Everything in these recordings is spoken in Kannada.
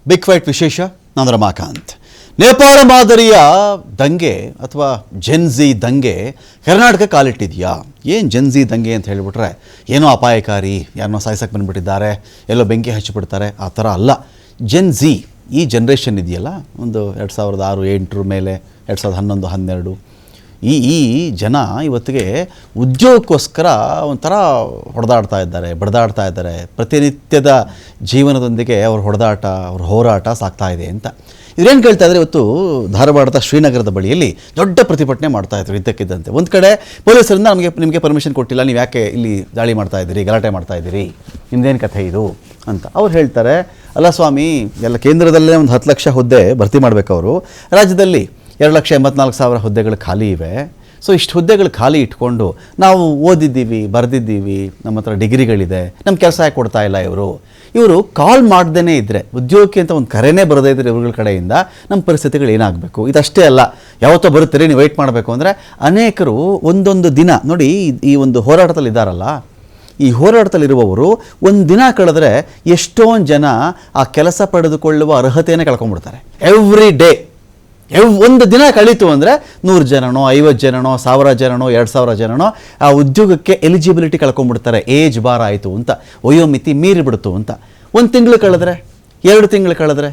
ಬಿಗ್ ಫೈಟ್ ವಿಶೇಷ. ನಾನು ರಮಾಕಾಂತ್. ನೇಪಾಳ ಮಾದರಿಯ ದಂಗೆ ಅಥವಾ ಜೆನ್ಜಿ ದಂಗೆ ಕರ್ನಾಟಕ ಕಾಲಿಟ್ಟಿದೆಯಾ? ಏನು ಜೆನ್ಜಿ ದಂಗೆ ಅಂತ ಹೇಳಿಬಿಟ್ರೆ ಏನೋ ಅಪಾಯಕಾರಿ, ಯಾರನ್ನೋ ಸಾಯಿಸಕ್ಕೆ ಬಂದುಬಿಟ್ಟಿದ್ದಾರೆ, ಎಲ್ಲೋ ಬೆಂಕಿ ಹಚ್ಚಿಬಿಡ್ತಾರೆ, ಆ ಥರ ಅಲ್ಲ. ಜೆನ್ಜಿ ಈ ಜನ್ರೇಷನ್ ಇದೆಯಲ್ಲ, ಒಂದು 2006, 2008 ಮೇಲೆ 2011, 12 ಈ ಜನ ಇವತ್ತಿಗೆ ಉದ್ಯೋಗಕ್ಕೋಸ್ಕರ ಒಂಥರ ಹೊಡೆದಾಡ್ತಾ ಇದ್ದಾರೆ, ಬಡ್ದಾಡ್ತಾ ಇದ್ದಾರೆ. ಪ್ರತಿನಿತ್ಯದ ಜೀವನದೊಂದಿಗೆ ಅವ್ರ ಹೊಡೆದಾಟ, ಅವ್ರ ಹೋರಾಟ ಸಾಗ್ತಾ ಇದೆ ಅಂತ ಇವ್ರೇನು ಕೇಳ್ತಾ ಇದ್ದಾರೆ. ಇವತ್ತು ಧಾರವಾಡದ ಶ್ರೀನಗರದ ಬಳಿಯಲ್ಲಿ ದೊಡ್ಡ ಪ್ರತಿಭಟನೆ ಮಾಡ್ತಾಯಿದ್ರು. ಇದ್ದಕ್ಕಿದ್ದಂತೆ ಒಂದು ಕಡೆ ಪೊಲೀಸರಿಂದ ನಿಮಗೆ ಪರ್ಮಿಷನ್ ಕೊಟ್ಟಿಲ್ಲ, ನೀವು ಯಾಕೆ ಇಲ್ಲಿ ದಾಳಿ ಮಾಡ್ತಾ ಇದ್ದೀರಿ, ಗಲಾಟೆ ಮಾಡ್ತಾ ಇದ್ದೀರಿ, ನಿಮ್ಮದೇನು ಕಥೆ ಇದು ಅಂತ ಅವ್ರು ಹೇಳ್ತಾರೆ. ಅಲ್ಲ ಸ್ವಾಮಿ, ಎಲ್ಲ ಕೇಂದ್ರದಲ್ಲೇ ಒಂದು 10 ಲಕ್ಷ ಹುದ್ದೆ ಭರ್ತಿ ಮಾಡಬೇಕು ಅವರು, ರಾಜ್ಯದಲ್ಲಿ 2,84,000 ಹುದ್ದೆಗಳು ಖಾಲಿ ಇವೆ. ಸೊ ಇಷ್ಟು ಹುದ್ದೆಗಳು ಖಾಲಿ ಇಟ್ಕೊಂಡು ನಾವು ಓದಿದ್ದೀವಿ, ಬರೆದಿದ್ದೀವಿ, ನಮ್ಮ ಹತ್ರ ಡಿಗ್ರಿಗಳಿದೆ, ನಮ್ಮ ಕೆಲಸ ಯಾಕೆ ಕೊಡ್ತಾ ಇಲ್ಲ ಇವರು ಕಾಲ್ ಮಾಡ್ದೇ ಇದ್ದರೆ, ಉದ್ಯೋಗಕ್ಕೆ ಅಂತ ಒಂದು ಕರೆನೇ ಬರದೇ ಇದ್ದರೆ ಇವ್ರಗಳ ಕಡೆಯಿಂದ ನಮ್ಮ ಪರಿಸ್ಥಿತಿಗಳು ಏನಾಗಬೇಕು? ಇದಷ್ಟೇ ಅಲ್ಲ, ಯಾವತ್ತೋ ಬರುತ್ತೀರಿ, ನೀವು ವೆಯ್ಟ್ ಮಾಡಬೇಕು ಅಂದರೆ ಅನೇಕರು ಒಂದೊಂದು ದಿನ ನೋಡಿ, ಈ ಒಂದು ಹೋರಾಟದಲ್ಲಿ ಇದ್ದಾರಲ್ಲ, ಈ ಹೋರಾಟದಲ್ಲಿರುವವರು ಒಂದು ದಿನ ಕಳೆದ್ರೆ ಎಷ್ಟೊಂದು ಜನ ಆ ಕೆಲಸ ಪಡೆದುಕೊಳ್ಳುವ ಅರ್ಹತೆಯನ್ನು ಕಳ್ಕೊಂಡ್ಬಿಡ್ತಾರೆ. ಎವ್ರಿ ಡೇ ಒಂದು ದಿನ ಕಳೀತು ಅಂದರೆ 100 ಜನನೋ, 50 ಜನನೋ, 1000 ಜನನೋ, 2000 ಜನನೋ ಆ ಉದ್ಯೋಗಕ್ಕೆ ಎಲಿಜಿಬಿಲಿಟಿ ಕಳ್ಕೊಂಡ್ಬಿಡ್ತಾರೆ. ಏಜ್ ಬಾರ್ ಆಯಿತು ಅಂತ, ವಯೋಮಿತಿ ಮೀರಿಬಿಡ್ತು ಅಂತ. 1 ತಿಂಗಳು ಕಳೆದ್ರೆ, 2 ತಿಂಗಳು ಕಳೆದ್ರೆ,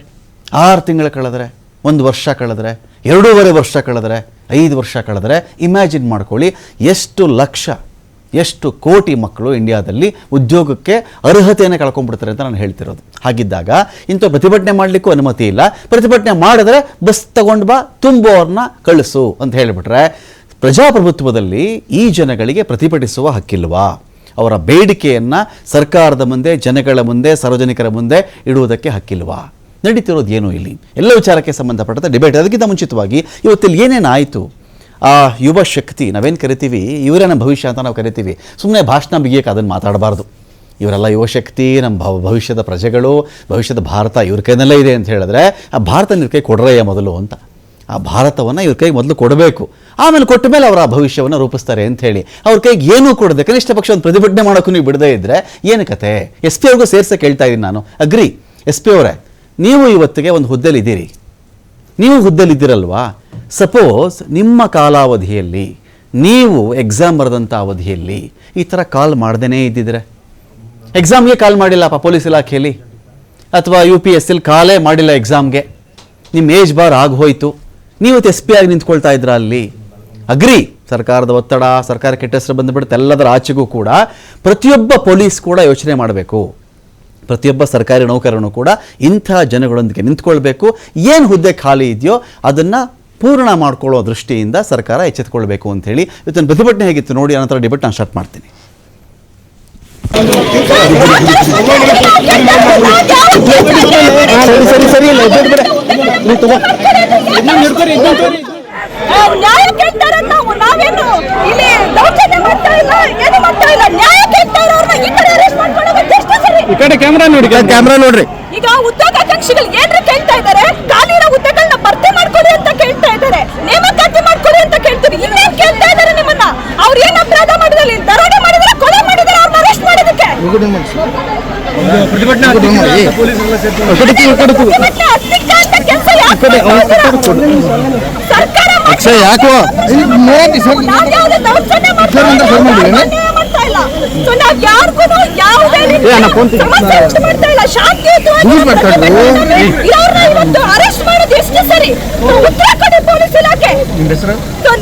6 ತಿಂಗಳು ಕಳೆದ್ರೆ, 1 ವರ್ಷ ಕಳೆದ್ರೆ, 2.5 ವರ್ಷ ಕಳೆದ್ರೆ, 5 ವರ್ಷ ಕಳೆದ್ರೆ, ಇಮ್ಯಾಜಿನ್ ಮಾಡ್ಕೊಳ್ಳಿ ಎಷ್ಟು ಲಕ್ಷ, ಎಷ್ಟು ಕೋಟಿ ಮಕ್ಕಳು ಇಂಡಿಯಾದಲ್ಲಿ ಉದ್ಯೋಗಕ್ಕೆ ಅರ್ಹತೆಯನ್ನು ಕಳ್ಕೊಂಡ್ಬಿಡ್ತಾರೆ ಅಂತ ನಾನು ಹೇಳ್ತಿರೋದು. ಹಾಗಿದ್ದಾಗ ಇಂಥ ಪ್ರತಿಭಟನೆ ಮಾಡಲಿಕ್ಕೂ ಅನುಮತಿ ಇಲ್ಲ. ಪ್ರತಿಭಟನೆ ಮಾಡಿದ್ರೆ ಬಸ್ ತಗೊಂಡು ಬಾ, ತುಂಬುವವ್ರನ್ನ ಕಳಿಸು ಅಂತ ಹೇಳಿಬಿಟ್ರೆ, ಪ್ರಜಾಪ್ರಭುತ್ವದಲ್ಲಿ ಈ ಜನಗಳಿಗೆ ಪ್ರತಿಭಟಿಸುವ ಹಕ್ಕಿಲ್ವಾ? ಅವರ ಬೇಡಿಕೆಯನ್ನು ಸರ್ಕಾರದ ಮುಂದೆ, ಜನಗಳ ಮುಂದೆ, ಸಾರ್ವಜನಿಕರ ಮುಂದೆ ಇಡುವುದಕ್ಕೆ ಹಕ್ಕಿಲ್ವಾ? ನಡೀತಿರೋದು ಏನು ಇಲ್ಲಿ? ಎಲ್ಲ ವಿಚಾರಕ್ಕೆ ಸಂಬಂಧಪಟ್ಟಂತೆ ಡಿಬೇಟ್. ಅದಕ್ಕಿಂತ ಮುಂಚಿತವಾಗಿ ಇವತ್ತಿಲ್ಲಿ ಏನೇನಾಯಿತು? ಆ ಯುವ ಶಕ್ತಿ ನಾವೇನು ಕರಿತೀವಿ, ಇವರೇ ನಮ್ಮ ಭವಿಷ್ಯ ಅಂತ ನಾವು ಕರಿತೀವಿ. ಸುಮ್ಮನೆ ಭಾಷಣ ಬಿಗಿಯಕ್ಕೆ ಅದನ್ನು ಮಾತಾಡಬಾರ್ದು. ಇವರೆಲ್ಲ ಯುವಶಕ್ತಿ, ನಮ್ಮ ಭವಿಷ್ಯದ ಪ್ರಜೆಗಳು, ಭವಿಷ್ಯದ ಭಾರತ ಇವ್ರ ಕೈನಲ್ಲೇ ಇದೆ ಅಂತ ಹೇಳಿದ್ರೆ, ಆ ಭಾರತ ಇವ್ರ ಕೈ ಕೊಡ್ರಯ್ಯ ಮೊದಲು ಅಂತ. ಆ ಭಾರತವನ್ನು ಇವ್ರ ಕೈಗೆ ಮೊದಲು ಕೊಡಬೇಕು, ಆಮೇಲೆ ಕೊಟ್ಟ ಮೇಲೆ ಅವರ ಭವಿಷ್ಯವನ್ನು ರೂಪಿಸ್ತಾರೆ ಅಂತ ಹೇಳಿ ಅವ್ರ ಕೈಗೆ ಏನೂ ಕೊಡದೆ ಕನಿಷ್ಠ ಪಕ್ಷ ಒಂದು ಪ್ರತಿಭಟನೆ ಮಾಡೋಕ್ಕೂ ನೀವು ಬಿಡದೇ ಇದ್ದರೆ ಏನು ಕತೆ? SP ಅವ್ರಿಗೂ ಸೇರ್ಸಕ್ಕೆ ಹೇಳ್ತಾ ಇದ್ದೀನಿ ನಾನು. ಅಗ್ರಿ SP ಅವರೇ, ನೀವು ಇವತ್ತಿಗೆ ಒಂದು ಹುದ್ದೆಲಿದ್ದೀರಿ, ನೀವು ಹುದ್ದೆಲಿದ್ದೀರಲ್ವಾ? ಸಪೋಸ್ ನಿಮ್ಮ ಕಾಲಾವಧಿಯಲ್ಲಿ ನೀವು ಎಕ್ಸಾಮ್ ಬರೆದಂಥ ಅವಧಿಯಲ್ಲಿ ಈ ಥರ ಕಾಲ್ ಮಾಡ್ದೇ ಇದ್ದಿದ್ರೆ, ಎಕ್ಸಾಮ್ಗೆ ಕಾಲ್ ಮಾಡಿಲ್ಲಪ್ಪ ಪೊಲೀಸ್ ಇಲಾಖೆಯಲ್ಲಿ, ಅಥವಾ UPSC ಕಾಲೇ ಮಾಡಿಲ್ಲ ಎಕ್ಸಾಮ್ಗೆ, ನಿಮ್ಮ ಏಜ್ ಬಾರ್ ಆಗೋಯ್ತು, ನೀವು SP ಆಗಿ ನಿಂತ್ಕೊಳ್ತಾ ಇದ್ರ ಅಲ್ಲಿ. ಅಗ್ರಿ, ಸರ್ಕಾರದ ಒತ್ತಡ, ಸರ್ಕಾರ ಕೆಟ್ಟ ಹೆಸರು ಬಂದುಬಿಡುತ್ತೆ. ಎಲ್ಲದರ ಆಚೆಗೂ ಕೂಡ ಪ್ರತಿಯೊಬ್ಬ ಪೊಲೀಸ್ ಕೂಡ ಯೋಚನೆ ಮಾಡಬೇಕು, ಪ್ರತಿಯೊಬ್ಬ ಸರ್ಕಾರಿ ನೌಕರನು ಕೂಡ ಇಂಥ ಜನಗಳೊಂದಿಗೆ ನಿಂತ್ಕೊಳ್ಬೇಕು. ಏನು ಹುದ್ದೆ ಖಾಲಿ ಇದೆಯೋ ಅದನ್ನು ಪೂರ್ಣ ಮಾಡ್ಕೊಳ್ಳೋ ದೃಷ್ಟಿಯಿಂದ ಸರ್ಕಾರ ಎಚ್ಚೆತ್ತುಕೊಳ್ಬೇಕು ಅಂಥೇಳಿ ಇವತ್ತಿನ ಪ್ರತಿಭಟನೆ ಹೇಗಿತ್ತು ನೋಡಿ. ಅನಂತರ ಡಿಬೇಟ್ ನಾನು ಸ್ಟಾರ್ಟ್ ಮಾಡ್ತೀನಿ. ಈ ಕಡೆ ಕ್ಯಾಮ್ರಾ ನೋಡಿ, ಕ್ಯಾಮ್ರಾ ನೋಡ್ರಿ. ಈಗ ಉದ್ಯೋಗಾಕಾಂಕ್ಷಿಗಳು ಏನ್ರಿ ಕೇಳ್ತಾ ಇದ್ದಾರೆ? ಖಾಲಿರೋ ಹುದ್ದೆಗಳನ್ನ ಭರ್ತಿ ಮಾಡ್ಕೊಡಿ ಅಂತ ಕೇಳ್ತಾ ಇದ್ದಾರೆ, ನೇಮಕಾತಿ ಮಾಡ್ಕೊಡಿ ಅಂತ ಕೇಳ್ತಾರೆ. ಇನ್ನೇನ್ ಕೇಳ್ತಾ ಇದ್ದಾರೆ ನಿಮ್ಮನ್ನ? ಅವ್ರು ಏನ್ ಅಪರಾಧ ಮಾಡಿದ್ರೆ, ದರೋಡೆ ಮಾಡಿದ್ರೆ, ಕೊಲೆ ಮಾಡಿದ್ರೆ, ಅವ್ರನ್ನ ಅರೆಸ್ಟ್ ಮಾಡೋದಕ್ಕೆ ಸರ್ಕಾರ ಯಾಕೋ ಯಾರಿಗೂ ಯಾವುದೇ ಮಾಡ್ತಾ ಇಲ್ಲ. ಇವತ್ತು ಅರೆಸ್ಟ್ ಮಾಡೋದು ಎಷ್ಟು ಸರಿ? ಉತ್ತರ ಕೊಡಿ ಪೊಲೀಸ್ ಇಲಾಖೆ.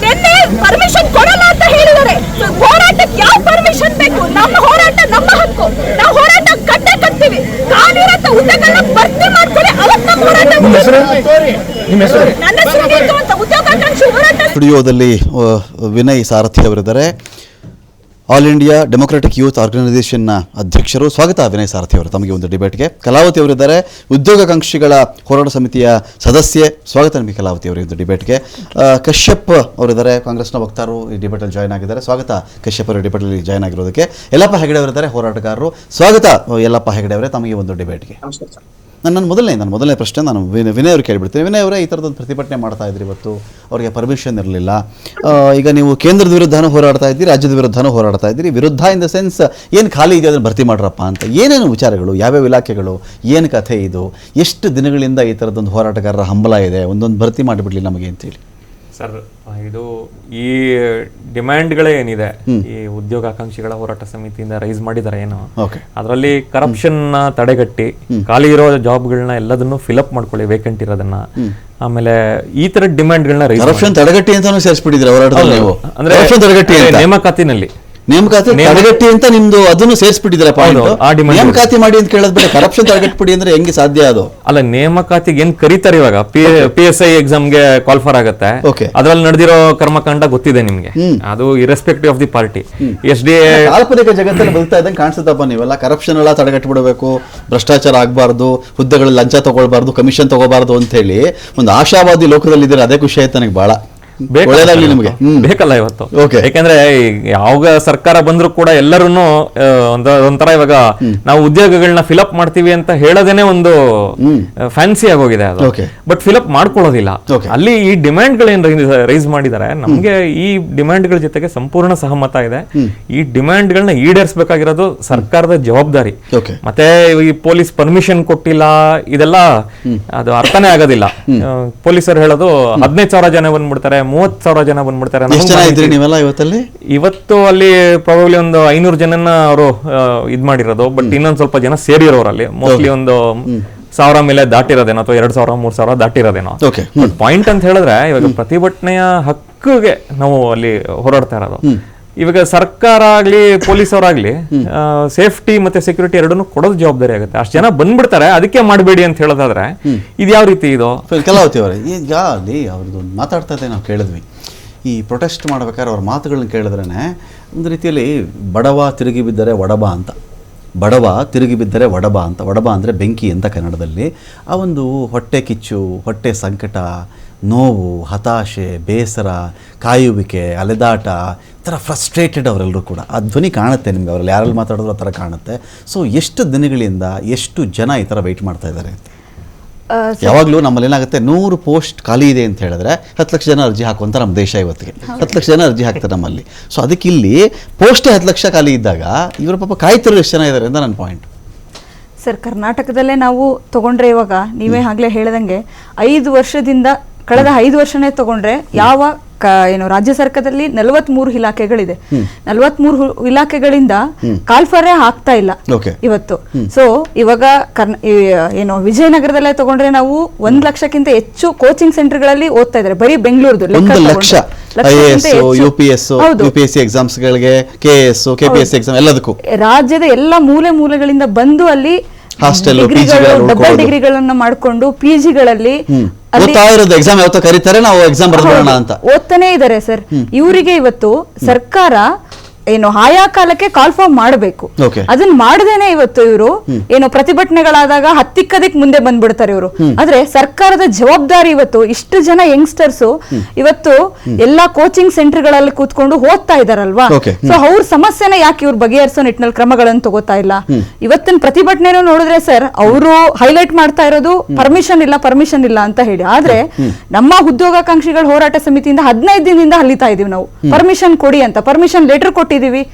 ನಿನ್ನೆ ಪರ್ಮಿಷನ್ ಕೊಡಲ್ಲ ಅಂತ ಹೇಳಿದ್ದಾರೆ. ಹೋರಾಟಕ್ಕೆ ಯಾವ ಪರ್ಮಿಷನ್ ಬೇಕು? ನಮ್ಮ ಹೋರಾಟ ನಮ್ಮ ಹಕ್ಕು, ನಾವು ಹೋರಾಟ ಕಟ್ಟೆ ಕಟ್ತೀವಿ. ಕಾಲಿರಂತ ಹುದ್ದೆಗಳನ್ನ ಭರ್ತಿ ಮಾಡ್ಕೊಳ್ಳಿ, ಅವತ್ತು ನಮ್ಮ ಹೋರಾಟ. ನನ್ನ ಹೆಸರು ಅಂತ ಉದ್ಯೋಗಾಕಾಂಕ್ಷಿ ಹೋರಾಟ. ಸ್ಟುಡಿಯೋದಲ್ಲಿ ವಿನಯ್ ಸಾರಥಿ ಅವರಿದ್ದಾರೆ, ಆಲ್ ಇಂಡಿಯಾ ಡೆಮೊಕ್ರೆಟಿಕ್ ಯೂತ್ ಆರ್ಗನೈಸೇಷನ್ನ ಅಧ್ಯಕ್ಷರು. ಸ್ವಾಗತ ವಿನಯ್ ಸಾರಥಿ ಅವರು ತಮಗೆ ಒಂದು ಡಿಬೇಟ್ಗೆ. ಕಲಾವತಿ ಅವರಿದ್ದಾರೆ, ಉದ್ಯೋಗಾಕಾಂಕ್ಷಿಗಳ ಹೋರಾಟ ಸಮಿತಿಯ ಸದಸ್ಯೆ. ಸ್ವಾಗತ ನಿಮಗೆ ಕಲಾವತಿ ಅವರಿಗೆ ಒಂದು ಡಿಬೇಟ್ಗೆ. ಕಶ್ಯಪ್ ಅವರಿದ್ದಾರೆ, ಕಾಂಗ್ರೆಸ್ನ ವಕ್ತಾರರು, ಈ ಡಿಬೇಟಲ್ಲಿ ಜಾಯ್ನ್ ಆಗಿದ್ದಾರೆ. ಸ್ವಾಗತ ಕಶ್ಯಪ್ ಅವರು ಡಿಬೇಟಲ್ಲಿ ಜಾಯ್ನ್ ಆಗಿರೋದಕ್ಕೆ. ಯಲ್ಲಪ್ಪ ಹೆಗಡೆ ಅವರಿದ್ದಾರೆ, ಹೋರಾಟಗಾರರು. ಸ್ವಾಗತ ಯಲ್ಲಪ್ಪ ಹೆಗಡೆ ಅವರೇ ತಮಗೆ ಒಂದು ಡಿಬೇಟ್ಗೆ. ನನ್ನ ಮೊದಲನೇ ಪ್ರಶ್ನೆ ನಾನು ವಿನಯ್ ಅವ್ರು ಕೇಳಿಬಿಡ್ತೀನಿ. ವಿನಯ್ ಅವರೇ, ಈ ಥರದೊಂದು ಪ್ರತಿಭಟನೆ ಮಾಡ್ತಾ ಇದ್ರಿ ಇವತ್ತು, ಅವರಿಗೆ ಪರ್ಮಿಷನ್ ಇರಲಿಲ್ಲ. ಈಗ ನೀವು ಕೇಂದ್ರದ ವಿರುದ್ಧನೂ ಹೋರಾಡ್ತಾ ಇದ್ದೀರಿ, ರಾಜ್ಯದ ವಿರುದ್ಧನೂ ಹೋರಾಡ್ತಾ ಇದ್ದೀರಿ. ವಿರುದ್ಧ ಇನ್ ದ ಸೆನ್ಸ್ ಏನು ಖಾಲಿ ಇದೆ ಅದನ್ನು ಭರ್ತಿ ಮಾಡ್ರಪ್ಪ ಅಂತ, ಏನೇನು ವಿಚಾರಗಳು, ಯಾವ್ಯಾವ ಇಲಾಖೆಗಳು, ಏನು ಕಥೆ ಇದು, ಎಷ್ಟು ದಿನಗಳಿಂದ ಈ ಥರದೊಂದು ಹೋರಾಟಗಾರರ ಹಂಬಲ ಇದೆ, ಒಂದೊಂದು ಭರ್ತಿ ಮಾಡಿಬಿಡಲಿ ನಮಗೆ ಅಂತೇಳಿ? ಸರ್, ಇದು ಈ ಡಿಮ್ಯಾಂಡ್ಗಳೇ ಏನಿದೆ ಈ ಉದ್ಯೋಗಾಕಾಂಕ್ಷಿಗಳ ಹೋರಾಟ ಸಮಿತಿಯಿಂದ ರೈಸ್ ಮಾಡಿದ್ದಾರೆ ಏನು, ಅದರಲ್ಲಿ ಕರಪ್ಷನ್ ನ ತಡೆಗಟ್ಟಿ ಖಾಲಿ ಇರೋ ಜಾಬ್ಗಳನ್ನ ಎಲ್ಲದನ್ನು ಫಿಲ್ಅಪ್ ಮಾಡ್ಕೊಳ್ಳಿ, ವೇಕೆಂಟ್ ಇರೋದನ್ನ. ಆಮೇಲೆ ಈ ತರ ಡಿಮ್ಯಾಂಡ್ಗಳನ್ನ ರೈಸ್ ಕರಪ್ಷನ್ ತಡೆಗಟ್ಟಿ ಅಂತಾನು ಸೇರಿಸ್ಬಿಟ್ಟಿದ್ರೆ ಹೋರಾಟದಲ್ಲಿ ನೀವು, ಅಂದ್ರೆ ನೇಮಕಾತಿನಲ್ಲಿ ನೇಮಕಾತಿ ತಡೆಗಟ್ಟಿ ಅಂತ ನಿಮ್ದು ಅದನ್ನು ಸೇರಿಸ್ಬಿಟ್ಟಿದ್ದೀರಾ. ನೇಮಕಾತಿ ಮಾಡಿ ಅಂತ ಕೇಳೋದ್ ಬೇಡ, ಕರಪ್ಷನ್ ತಡೆಗಟ್ಬಿಡಿ ಅಂದ್ರೆ ಹೆಂಗೆ ಸಾಧ್ಯ ಅದು? ಅಲ್ಲ, ನೇಮಕಾತಿಗೆ ಏನ್ ಕರೀತಾರೆ ಇವಾಗ, PSI ಎಕ್ಸಾಮ್ಗೆ ಕ್ವಾಲಿಫರ್ ಆಗುತ್ತೆ, ಅದ್ರಲ್ಲಿ ನಡೆದಿರೋ ಕರ್ಮಕಾಂಡ ಗೊತ್ತಿದೆ ನಿಮ್ಗೆ, ಅದು irrespective of the party. SDA ಕಾಲ್ಪನಿಕ ಜಗತ್ತಲ್ಲಿ ಬದುಕ್ತಾ ಇದ್ದಂಗೆ ಕಾಣಿಸುತ್ತಪ್ಪ ನೀವೆಲ್ಲ. ಕರಪ್ಷನ್ ಎಲ್ಲ ತಡೆಗಟ್ಟಿಬಿಡಬೇಕು, ಭ್ರಷ್ಟಾಚಾರ ಆಗಬಾರ್ದು, ಹುದ್ದೆಗಳಲ್ಲಿ ಲಂಚ ತಗೊಳ್ಬಾರ್ದು, ಕಮಿಷನ್ ತಗೋಬಾರ್ದು ಅಂತ ಹೇಳಿ ಒಂದು ಆಶಾವಾದಿ ಲೋಕದಲ್ಲಿ ಇದ್ದೀರಾ. ಅದೇ ಖುಷಿ ಆಯ್ತು ನನಗೆ ಬಹಳ. ನಿಮಗೆ ಬೇಕಲ್ಲ ಇವತ್ತು, ಯಾಕಂದ್ರೆ ಯಾವ ಸರ್ಕಾರ ಬಂದ್ರು ಕೂಡ ಎಲ್ಲರೂ ಒಂಥರ ಇವಾಗ ನಾವು ಉದ್ಯೋಗಗಳನ್ನ ಫಿಲಪ್ ಮಾಡ್ತೀವಿ ಅಂತ ಹೇಳೋದೇನೆ ಒಂದು ಫ್ಯಾನ್ಸಿ ಆಗೋಗಿದೆ ಅದು. ಬಟ್ ಫಿಲಪ್ ಮಾಡ್ಕೊಳ್ಳೋದಿಲ್ಲ. ಅಲ್ಲಿ ಈ ಡಿಮ್ಯಾಂಡ್ ಗಳೇನ್ ರೈಸ್ ಮಾಡಿದ್ದಾರೆ, ನಮ್ಗೆ ಈ ಡಿಮ್ಯಾಂಡ್ ಗಳ ಜೊತೆಗೆ ಸಂಪೂರ್ಣ ಸಹಮತ ಇದೆ. ಈ ಡಿಮ್ಯಾಂಡ್ ಗಳನ್ನ ಈಡೇರಿಸಬೇಕಾಗಿರೋದು ಸರ್ಕಾರದ ಜವಾಬ್ದಾರಿ. ಮತ್ತೆ ಈ ಪೊಲೀಸ್ ಪರ್ಮಿಷನ್ ಕೊಟ್ಟಿಲ್ಲ, ಇದೆಲ್ಲ ಅದು ಅರ್ಥನೇ ಆಗೋದಿಲ್ಲ. ಪೊಲೀಸರು ಹೇಳೋದು 15,000 ಜನ ಬಂದ್ಬಿಡ್ತಾರೆ, 30,000 ಜನ ಬಂದ್ಬಿಡ್ತಾರೆ. ಇವತ್ತು ಅಲ್ಲಿ ಪ್ರಾಬಬ್ಲಿ ಒಂದು 500 ಜನನ ಅವರು ಇದ್ ಮಾಡಿರೋದು, ಬಟ್ ಇನ್ನೊಂದ್ ಸ್ವಲ್ಪ ಜನ ಸೇರಿರೋರಲ್ಲಿ ಮೋಸ್ಟ್ಲಿ ಒಂದು 1,000 ಮೇಲೆ ದಾಟಿರೋದೇನೋ, ಅಥವಾ 2,000 3,000 ದಾಟಿರೋದೇನೋ. ಪಾಯಿಂಟ್ ಅಂತ ಹೇಳಿದ್ರೆ, ಇವಾಗ ಪ್ರತಿಭಟನೆಯ ಹಕ್ಕಿಗೆ ನಾವು ಅಲ್ಲಿ ಹೋರಾಡ್ತಾ ಇರೋದು. ಇವಾಗ ಸರ್ಕಾರ ಆಗ್ಲಿ ಪೊಲೀಸ್ ಅವರಾಗ್ಲಿ ಸೇಫ್ಟಿ ಮತ್ತೆ ಸೆಕ್ಯೂರಿಟಿ ಎರಡನ್ನು ಕೊಡೋದು ಜವಾಬ್ದಾರಿ ಆಗುತ್ತೆ. ಅಷ್ಟು ಜನ ಬಂದ್ಬಿಡ್ತಾರೆ, ಅದಕ್ಕೆ ಮಾಡಬೇಡಿ ಅಂತ ಹೇಳೋದಾದ್ರೆ ಇದು ಯಾವ ರೀತಿ ಇದು? ಕಲಾವತಿ ಅವರೇ, ಈಗ ಅಲ್ಲಿ ಅವ್ರದ್ದು ಮಾತಾಡ್ತಾ ಇದ್ದೆ, ನಾವು ಕೇಳಿದ್ವಿ ಈ ಪ್ರೊಟೆಸ್ಟ್ ಮಾಡ್ಬೇಕಾದ್ರೆ ಅವ್ರ ಮಾತುಗಳನ್ನ ಕೇಳಿದ್ರೇ ಒಂದು ರೀತಿಯಲ್ಲಿ ಬಡವ ತಿರುಗಿ ಬಿದ್ದರೆ ಒಡಬ ಅಂತ, ಬಡವ ತಿರುಗಿ ಬಿದ್ದರೆ ಒಡಬ ಅಂತ. ಒಡಬ ಅಂದರೆ ಬೆಂಕಿ ಅಂತ ಕನ್ನಡದಲ್ಲಿ. ಆ ಒಂದು ಹೊಟ್ಟೆ ಕಿಚ್ಚು, ಹೊಟ್ಟೆ ಸಂಕಟ, ನೋವು, ಹತಾಶೆ, ಬೇಸರ, ಕಾಯುವಿಕೆ, ಅಲೆದಾಟ, ಈ ಥರ ಫ್ರಸ್ಟ್ರೇಟೆಡ್ ಅವರೆಲ್ಲರೂ ಕೂಡ. ಆ ಧ್ವನಿ ಕಾಣುತ್ತೆ ನಿಮ್ಗೆ, ಅವರಲ್ಲಿ ಯಾರಲ್ಲಿ ಮಾತಾಡಿದ್ರು ಆ ಥರ ಕಾಣುತ್ತೆ. ಸೊ ಎಷ್ಟು ದಿನಗಳಿಂದ ಎಷ್ಟು ಜನ ಈ ಥರ ವೆಯ್ಟ್ ಮಾಡ್ತಾ ಇದ್ದಾರೆ ಅಂತ? ಯಾವಾಗಲೂ ನಮ್ಮಲ್ಲಿ ಏನಾಗುತ್ತೆ, 100 ಪೋಸ್ಟ್ ಖಾಲಿ ಇದೆ ಅಂತ ಹೇಳಿದ್ರೆ 10 ಲಕ್ಷ ಜನ ಅರ್ಜಿ ಹಾಕುವಂಥ ನಮ್ಮ ದೇಶ ಇವತ್ತಿಗೆ. 10 ಲಕ್ಷ ಜನ ಅರ್ಜಿ ಹಾಕ್ತಾರೆ ನಮ್ಮಲ್ಲಿ. ಸೊ ಅದಕ್ಕೆ ಇಲ್ಲಿ ಪೋಸ್ಟೇ 10 ಲಕ್ಷ ಖಾಲಿ ಇದ್ದಾಗ ಇವರು ಪಾಪ ಕಾಯ್ತಿರೋ ಎಷ್ಟು ಜನ ಇದ್ದಾರೆ ಅಂತ ನನ್ನ ಪಾಯಿಂಟ್. ಸರ್, ಕರ್ನಾಟಕದಲ್ಲೇ ನಾವು ತಗೊಂಡ್ರೆ ಇವಾಗ ನೀವೇ ಆಗ್ಲೇ ಹೇಳ್ದಂಗೆ 5 ವರ್ಷದಿಂದ ಕಳೆದ 5 ವರ್ಷನೇ ತಗೊಂಡ್ರೆ ಯಾವ ಏನು ರಾಜ್ಯ ಸರ್ಕಾರದಲ್ಲಿ 43 ಇಲಾಖೆಗಳಿದೆ. 43 ಇಲಾಖೆಗಳಿಂದ ಕಾಲ್ಫರೇ ಆಗ್ತಾ ಇಲ್ಲ ಇವತ್ತು. ಸೊ ಇವಾಗ ಏನು ವಿಜಯನಗರದಲ್ಲೇ ತಗೊಂಡ್ರೆ ನಾವು 1 ಲಕ್ಷಕ್ಕಿಂತ ಹೆಚ್ಚು ಕೋಚಿಂಗ್ ಸೆಂಟರ್ಗಳಲ್ಲಿ ಓದ್ತಾ ಇದ್ದಾರೆ. ಬರೀ ಬೆಂಗಳೂರು ರಾಜ್ಯದ ಎಲ್ಲ ಮೂಲೆಗಳಿಂದ ಬಂದು ಅಲ್ಲಿ ಡಬಲ್ ಡಿಗ್ರಿಗಳನ್ನ ಮಾಡ್ಕೊಂಡು PGಗಳಲ್ಲಿ ಓದ್ತಾನೆ ಇದ್ದಾರೆ ಸರ್. ಇವರಿಗೆ ಇವತ್ತು ಸರ್ಕಾರ ಏನು ಆಯಾ ಕಾಲಕ್ಕೆ ಕಾಲ್ ಫಾರ್ಮ್ ಮಾಡಬೇಕು. ಅದನ್ನ ಮಾಡದೇನೆ ಇವತ್ತು ಇವರು ಏನು ಪ್ರತಿಭಟನೆಗಳಾದಾಗ ಹತ್ತಿಕ್ಕದಿಕ್ ಮುಂದೆ ಬಂದ್ಬಿಡ್ತಾರೆ ಇವರು. ಆದ್ರೆ ಸರ್ಕಾರದ ಜವಾಬ್ದಾರಿ ಇವತ್ತು ಇಷ್ಟು ಜನ ಯಂಗ್ಸ್ಟರ್ಸ್ ಇವತ್ತು ಎಲ್ಲಾ ಕೋಚಿಂಗ್ ಸೆಂಟರ್ ಗಳಲ್ಲಿ ಕೂತ್ಕೊಂಡು ಓದ್ತಾ ಇದಾರಲ್ವಾ. ಸೊ ಅವ್ರ ಸಮಸ್ಯೆನ ಯಾಕೆ ಇವ್ರು ಬಗೆಹರಿಸೋ ನಿಟ್ಟಿನಲ್ಲಿ ಕ್ರಮಗಳನ್ನು ತಗೋತಾ ಇಲ್ಲ? ಇವತ್ತಿನ ಪ್ರತಿಭಟನೆನೂ ನೋಡಿದ್ರೆ ಸರ್, ಅವರು ಹೈಲೈಟ್ ಮಾಡ್ತಾ ಇರೋದು ಪರ್ಮಿಷನ್ ಇಲ್ಲ ಅಂತ ಹೇಳಿ. ಆದ್ರೆ ನಮ್ಮ ಉದ್ಯೋಗಾಕಾಂಕ್ಷಿಗಳ ಹೋರಾಟ ಸಮಿತಿಯಿಂದ 15 ದಿನದಿಂದ ಹಲಿತಾ ಇದೀವಿ ನಾವು, ಪರ್ಮಿಷನ್ ಕೊಡಿ ಅಂತ. ಪರ್ಮಿಷನ್ ಲೆಟರ್ ಕೊಟ್ಟಿದ್ದೀವಿ,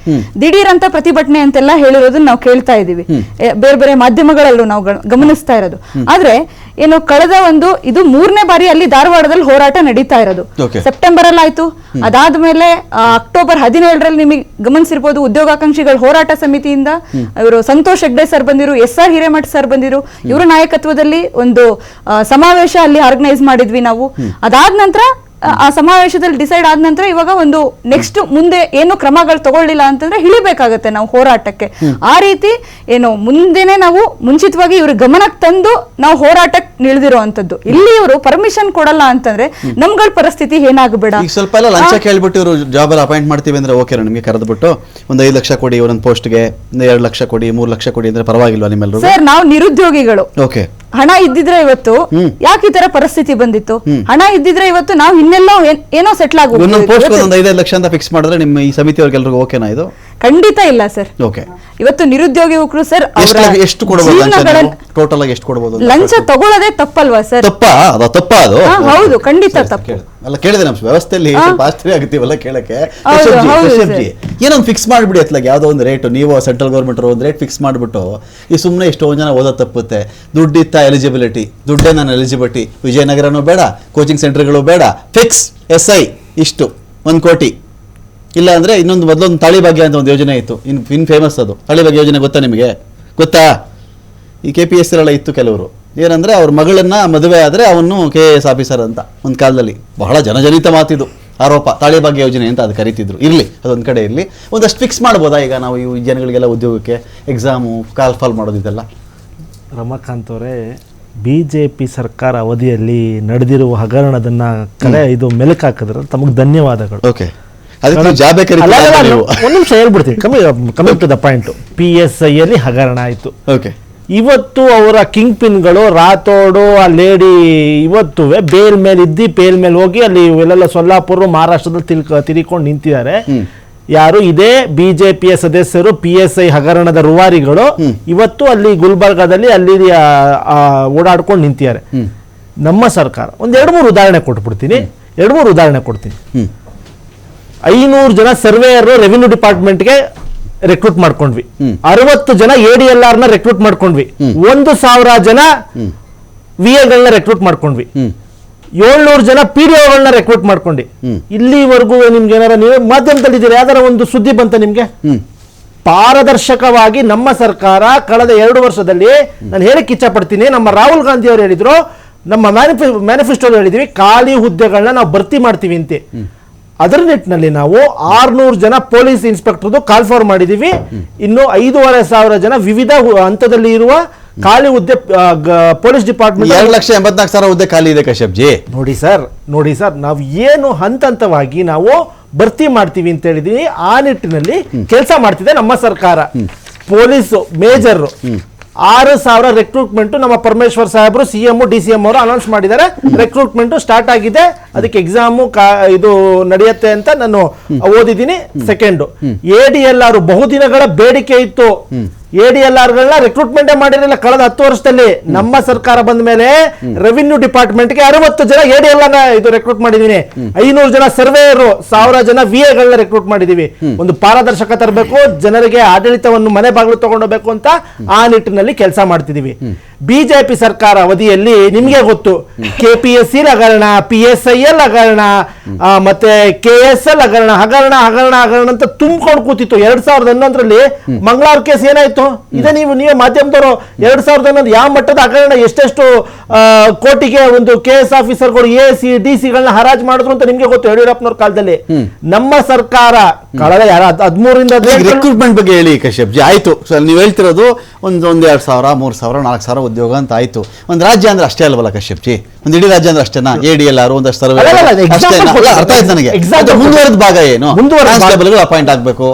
ದಿಢೀರ್ ಅಂತ ಪ್ರತಿಭಟನೆ ಅಂತೆಲ್ಲ ಹೇಳಿರೋದನ್ನ ನಾವು ಕೇಳ್ತಾ ಇದೀವಿ, ಬೇರೆ ಬೇರೆ ಮಾಧ್ಯಮಗಳಲ್ಲೂ ನಾವು ಗಮನಿಸ್ತಾ ಇರೋದು. ಆದ್ರೆ ಏನು ಕಳೆದ ಇದು 3ನೇ ಬಾರಿ ಅಲ್ಲಿ ಧಾರವಾಡದಲ್ಲಿ ಹೋರಾಟ ನಡೀತಾ ಇರೋದು. ಸೆಪ್ಟೆಂಬರ್ ಅಲ್ಲಿ ಆಯ್ತು, ಅದಾದ್ಮೇಲೆ ಅಕ್ಟೋಬರ್ 17ರಲ್ಲಿ ನಿಮಗೆ ಗಮನಿಸಿರ್ಬೋದು, ಉದ್ಯೋಗಾಕಾಂಕ್ಷಿಗಳ ಹೋರಾಟ ಸಮಿತಿಯಿಂದ ಇವರು ಸಂತೋಷ್ ಹೆಗ್ಡೆ ಸರ್ ಬಂದಿರು, SR ಹಿರೇಮಠ ಸರ್ ಬಂದಿರು, ಇವರ ನಾಯಕತ್ವದಲ್ಲಿ ಒಂದು ಸಮಾವೇಶ ಅಲ್ಲಿ ಆರ್ಗನೈಸ್ ಮಾಡಿದ್ವಿ ನಾವು. ಅದಾದ ನಂತರ ಆ ಸಮಾವೇಶದಲ್ಲಿ ಡಿಸೈಡ್ ಆದ ನಂತರ ಇವಾಗ ಒಂದು ನೆಕ್ಸ್ಟ್ ಮುಂದೆ ಏನು ಕ್ರಮಗಳು ತಗೊಳ್ಳಿಲ್ಲ ಅಂತಂದ್ರೆ ಇಳಿಬೇಕಾಗತ್ತೆ ನಾವು ಹೋರಾಟಕ್ಕೆ. ಆ ರೀತಿ ಏನು ಮುಂದೆನೆ ನಾವು ಮುಂಚಿತವಾಗಿ ಇವ್ರ ಗಮನಕ್ಕೆ ತಂದು ನಾವು ಹೋರಾಟಕ್ಕೆ ನಿಲ್ದಿರುವಂತದ್ದು. ಇಲ್ಲಿ ಇವರು ಪರ್ಮಿಷನ್ ಕೊಡಲ್ಲ ಅಂತಂದ್ರೆ ನಮ್ಗಳ ಪರಿಸ್ಥಿತಿ ಏನಾಗಬೇಡ. ಈಗ ಸ್ವಲ್ಪ ಎಲ್ಲ ಲಂಚ ಕೇಳ್ಬಿಟ್ಟು ಇವರು ಜಾಬ್ ಅಲ್ಲಿ ಅಪಾಯಿಂಟ್ ಮಾಡ್ತೀವಿ ಅಂದ್ರೆ ಓಕೆ, ನಿಮಗೆ ಕರೆದ್ಬಿಟ್ಟು ಒಂದು 5 ಲಕ್ಷ ಕೊಡಿ, ಒಂದೊಂದು ಪೋಸ್ಟ್ಗೆ 2 ಲಕ್ಷ ಕೊಡಿ, 3 ಲಕ್ಷ ಕೊಡಿ ಅಂದ್ರೆ ಪರವಾಗಿಲ್ವಾ ನಿಮ್ಮೆಲ್ಲರೂ? ಸರ್, ನಾವು ನಿರುದ್ಯೋಗಿಗಳು, ಹಣ ಇದ್ದಿದ್ರೆ ಇವತ್ತು ಯಾಕೆ ಈ ತರ ಪರಿಸ್ಥಿತಿ ಬಂದಿತ್ತು? ಹಣ ಇದ್ದಿದ್ರೆ ಇವತ್ತು ನಾವು ಇನ್ನೆಲ್ಲೋ ಏನೋ ಸೆಟ್ಲ್ ಆಗೋದು. 5 ಲಕ್ಷ ಅಂತ ಫಿಕ್ಸ್ ಮಾಡಿದ್ರೆ ನಿಮ್ಮ ಈ ಸಮಿತಿಯವ್ರಿಗೆಲ್ರಿಗೂ ಓಕೆನಾ ಇದು? ಖಂಡಿತ ಇಲ್ಲ ಸರ್. ಓಕೆ, ಇವತ್ತು ನಿರುದ್ಯೋಗಿ ಯುವಕರು ಸರ್ ಎಷ್ಟು ಕೊಡಬಹುದು? ಟೋಟಲ್ ಆಗಿ ಎಷ್ಟು ಕೊಡಬಹುದು? ಲಂಚ ತಗೊಳ್ಳೋದೇ ತಪ್ಪಲ್ವಾ ಸರ್? ತಪ್ಪಾ ಅದು? ಹೌದು, ಖಂಡಿತ ತಪ್ಪು. ಅಲ್ಲ, ಕೇಳಿದೆ ನಮ್ಮ ವ್ಯವಸ್ಥೆಯಲ್ಲಿ ಆಶ್ಚರ್ಯ ಆಗುತ್ತೀವಲ್ಲ ಕೇಳಕ್ಕೆ. ಏನೊಂದು ಫಿಕ್ಸ್ ಮಾಡಿಬಿಡಿ ಅತ್ಲಾಗ ಯಾವುದೋ ಒಂದು ರೇಟ್, ನೀವು ಸೆಂಟ್ರಲ್ ಗೌರ್ಮೆಂಟ್ ಒಂದು ರೇಟ್ ಫಿಕ್ಸ್ ಮಾಡಿಬಿಟ್ಟು ಈ ಸುಮ್ಮನೆ ಎಷ್ಟೊಂದು ಜನ ಓದೋದು ತಪ್ಪುತ್ತೆ. ದುಡ್ಡಿತ್ತ ಎಲಿಜಿಬಿಲಿಟಿ, ದುಡ್ಡೇ ನನ್ನ ಎಲಿಜಿಬಿಲಿಟಿ, ವಿಜಯನಗರನೂ ಬೇಡ, ಕೋಚಿಂಗ್ ಸೆಂಟರ್ಗಳು ಬೇಡ, ಫಿಕ್ಸ್ SI ಇಷ್ಟು 1 ಕೋಟಿ. ಇಲ್ಲ ಅಂದರೆ ಇನ್ನೊಂದು ಮೊದಲೊಂದು ತಾಳಿಭಾಗ್ಯ ಅಂತ ಒಂದು ಯೋಜನೆ ಇತ್ತು, ಇನ್ ಫೇಮಸ್ ಅದು. ತಾಳಿಭಾಗ್ಯ ಯೋಜನೆ ಗೊತ್ತಾ ನಿಮಗೆ? ಗೊತ್ತಾ? ಈ KPSC ಎಲ್ಲ ಇತ್ತು ಕೆಲವರು. ಏನಂದರೆ ಅವ್ರ ಮಗಳನ್ನ ಮದುವೆ ಆದರೆ ಅವನು KAS ಆಫೀಸರ್ ಅಂತ ಒಂದು ಕಾಲದಲ್ಲಿ ಬಹಳ ಜನಜನಿತ ಮಾತಿದು ಆರೋಪ. ತಾಳಿಭಾಗ್ಯ ಯೋಜನೆ ಅಂತ ಅದು ಕರಿತಿದ್ರು. ಇರಲಿ, ಅದೊಂದು ಕಡೆ ಇರಲಿ. ಒಂದಷ್ಟು ಫಿಕ್ಸ್ ಮಾಡ್ಬೋದಾ ಈಗ ನಾವು ಈ ಜನಗಳಿಗೆಲ್ಲ ಉದ್ಯೋಗಕ್ಕೆ ಎಕ್ಸಾಮು ಕಾಲ್ ಮಾಡೋದಿದೆಲ್ಲ? ರಮಾಕಾಂತ್ ಅವರೇ, BJP ಸರ್ಕಾರ ಅವಧಿಯಲ್ಲಿ ನಡೆದಿರುವ ಹಗರಣದನ್ನ ಇದು ಮೆಲುಕು ಹಾಕಿದ್ರೆ ತಮಗೆ ಧನ್ಯವಾದಗಳು. ಓಕೆ, ಒಂದು ನಿಮಿಷ ಹೇಳ್ಬಿಡ್ತೀನಿ. Coming to the point, PSI ಅಲ್ಲಿ ಹಗರಣ ಆಯ್ತು. ಓಕೆ, ಇವತ್ತು ಅವರ ಕಿಂಗ್ ಪಿನ್ಗಳು ರಾಥೋಡು ಆ ಲೇಡಿ ಇವತ್ತು ಬೇಲ್ ಮೇಲೆ ಹೋಗಿ ಅಲ್ಲಿ ಎಲ್ಲೆಲ್ಲ ಸೊಲ್ಲಾಪುರ ಮಹಾರಾಷ್ಟ್ರದಲ್ಲಿ ತಿರ್ಕೊಂಡು ನಿಂತಿದ್ದಾರೆ. ಯಾರು ಇದೇ BJPಯ ಸದಸ್ಯರು PSI ಹಗರಣದ ರೂವಾರಿಗಳು ಇವತ್ತು ಅಲ್ಲಿ ಗುಲ್ಬರ್ಗಾದಲ್ಲಿ ಅಲ್ಲಿ ಓಡಾಡ್ಕೊಂಡು ನಿಂತಿದ್ದಾರೆ. ನಮ್ಮ ಸರ್ಕಾರ ಒಂದು 2-3 ಉದಾಹರಣೆ ಕೊಟ್ಬಿಡ್ತೀನಿ. 2-3 ಉದಾಹರಣೆ ಕೊಡ್ತೀನಿ. 500 ಜನ ಸರ್ವೇಯರ್ ರೆವಿನ್ಯೂ ಡಿಪಾರ್ಟ್ಮೆಂಟ್ಗೆ ರೆಕ್ರೂಟ್ ಮಾಡ್ಕೊಂಡ್ವಿ. 60 ಜನ ADLR ನ ರೆಕ್ರೂಟ್ ಮಾಡ್ಕೊಂಡ್ವಿ. 1,000 ಜನ VAಗಳನ್ನ ರೆಕ್ರೂಟ್ ಮಾಡ್ಕೊಂಡ್ವಿ. 700 ಜನ PDOಗಳನ್ನ ರೆಕ್ರೂಟ್ ಮಾಡ್ಕೊಂಡ್ವಿ. ಇಲ್ಲಿವರೆಗೂ ನಿಮ್ಗೆ ಏನಾರ ನೀವು ಮಾಧ್ಯಮದಲ್ಲಿ ಇದ್ದೀರಾ, ಯಾವ್ದಾರ ಒಂದು ಸುದ್ದಿ ಬಂತ ನಿಮ್ಗೆ? ಪಾರದರ್ಶಕವಾಗಿ ನಮ್ಮ ಸರ್ಕಾರ ಕಳೆದ 2 ವರ್ಷದಲ್ಲಿ, ನಾನು ಹೇಳಕ್ ಇಚ್ಛೆ ಪಡ್ತೀನಿ, ನಮ್ಮ ರಾಹುಲ್ ಗಾಂಧಿ ಅವರು ಹೇಳಿದ್ರು, ನಮ್ಮ ಮ್ಯಾನಿಫೆಸ್ಟೋ ಹೇಳಿದೀವಿ, ಖಾಲಿ ಹುದ್ದೆಗಳನ್ನ ನಾವು ಭರ್ತಿ ಮಾಡ್ತೀವಿ ಅಂತೆ. ಅದರ ನಿಟ್ಟಿನಲ್ಲಿ ನಾವು 600 ಜನ ಪೊಲೀಸ್ ಇನ್ಸ್ಪೆಕ್ಟರ್ದು ಕಾಲ್ ಫಾರ್ ಮಾಡಿದೀವಿ. ಇನ್ನು 5,500 ಜನ ವಿವಿಧ ಹಂತದಲ್ಲಿ ಇರುವ ಖಾಲಿ ಹುದ್ದೆ ಪೊಲೀಸ್ ಡಿಪಾರ್ಟ್ಮೆಂಟ್ 2,84,000 ಹುದ್ದೆ ಖಾಲಿ ಇದೆ ಕಶ್ಯಪ್ ಜಿ. ನೋಡಿ ಸರ್ ನಾವು ಏನು ಹಂತವಾಗಿ ನಾವು ಭರ್ತಿ ಮಾಡ್ತೀವಿ ಅಂತ ಹೇಳಿದೀವಿ. ಆ ನಿಟ್ಟಿನಲ್ಲಿ ಕೆಲಸ ಮಾಡ್ತಿದೆ ನಮ್ಮ ಸರ್ಕಾರ. ಪೊಲೀಸ್ ಮೇಜರ್ 6,000 ರೆಕ್ರೂಟ್ಮೆಂಟ್ ನಮ್ಮ ಪರಮೇಶ್ವರ್ ಸಾಹೇಬರು CM DCM ಅವರು ಅನೌನ್ಸ್ ಮಾಡಿದ್ದಾರೆ. ರೆಕ್ರೂಟ್ಮೆಂಟ್ ಸ್ಟಾರ್ಟ್ ಆಗಿದೆ, ಅದಕ್ಕೆ ಎಕ್ಸಾಮು ಇದು ನಡೆಯುತ್ತೆ ಅಂತ ನಾನು ಓದಿದ್ದೀನಿ. ಸೆಕೆಂಡ್, ADLR ಬಹುದಿನಗಳ ಬೇಡಿಕೆ ಇತ್ತು. ADLRಗಳನ್ನ ರೆಕ್ರೂಟ್ಮೆಂಟ್ ಮಾಡಿರಲಿಲ್ಲ ಕಳೆದ 10 ವರ್ಷದಲ್ಲಿ. ನಮ್ಮ ಸರ್ಕಾರ ಬಂದ ಮೇಲೆ ರೆವಿನ್ಯೂ ಡಿಪಾರ್ಟ್ಮೆಂಟ್ಗೆ 60 ಜನ ADLR ಇದು ರೆಕ್ರೂಟ್ ಮಾಡಿದೀನಿ. 500 ಜನ ಸರ್ವೇಯರು, 1000 ಜನ VAಗಳನ್ನ ರೆಕ್ರೂಟ್ ಮಾಡಿದೀವಿ. ಒಂದು ಪಾರದರ್ಶಕ ತರಬೇಕು, ಜನರಿಗೆ ಆಡಳಿತವನ್ನು ಮನೆ ಬಾಗಿಲು ತಗೊಂಡೋಗ್ಬೇಕು ಅಂತ ಆ ನಿಟ್ಟಿನಲ್ಲಿ ಕೆಲಸ ಮಾಡ್ತಿದೀವಿ. BJP ಸರ್ಕಾರ ಅವಧಿಯಲ್ಲಿ ನಿಮ್ಗೆ ಗೊತ್ತು, KPSC ಹಗರಣ, PSIL ಹಗರಣ, ಮತ್ತೆ KSL ಹಗರಣ ಅಂತ ತುಂಬಿಕೊಂಡು ಕೂತಿತ್ತು. 2011ರಲ್ಲಿ ಮಂಗಳೂರು ಕೇಸ್ ಏನಾಯ್ತು? ಇದೇ ನೀವೇ ಮಾಧ್ಯಮದವರು 2011 ಯಾವ ಮಟ್ಟದ ಹಗರಣ, ಎಷ್ಟೆಷ್ಟು ಕೋಟಿಗೆ ಒಂದು KS ಆಫೀಸರ್ಗಳು AC DC ಹರಾಜು ಮಾಡಿದ್ರು ಅಂತ ನಿಮ್ಗೆ ಗೊತ್ತು. ಯಡಿಯೂರಪ್ಪನವ್ರ ಕಾಲದಲ್ಲಿ ನಮ್ಮ ಸರ್ಕಾರ ಕಳೆದ 13ರಿಂದ ರಿಕ್ರೂಟ್ಮೆಂಟ್ ಬಗ್ಗೆ ಹೇಳಿ ಕಶ್ಯಪ್ ಜಿ. ಆಯ್ತು, ನೀವು ಹೇಳ್ತಿರೋದು ಒಂದು 2,000, 3,000, 4,000 ಉದ್ಯೋಗ ಅಂತ ಆಯ್ತು. ಒಂದು ರಾಜ್ಯ ಅಂದ್ರೆ ಅಷ್ಟೇ ಅಲ್ವಲ್ಲ ಕಶ್ಯಪ್ ಜಿ? ಒಂದು ಇಡೀ ರಾಜ್ಯ ಅಂದ್ರೆ ಅಷ್ಟೇನಾ? ADLR ಒಂದಷ್ಟು ಸರ್ವೆ ಅರ್ಥ ಆಯ್ತು ನನಗೆ. ಮುಂದುವರೆದ ಭಾಗ ಏನು? ಅಪಾಯಿಂಟ್ ಆಗ್ಬೇಕು.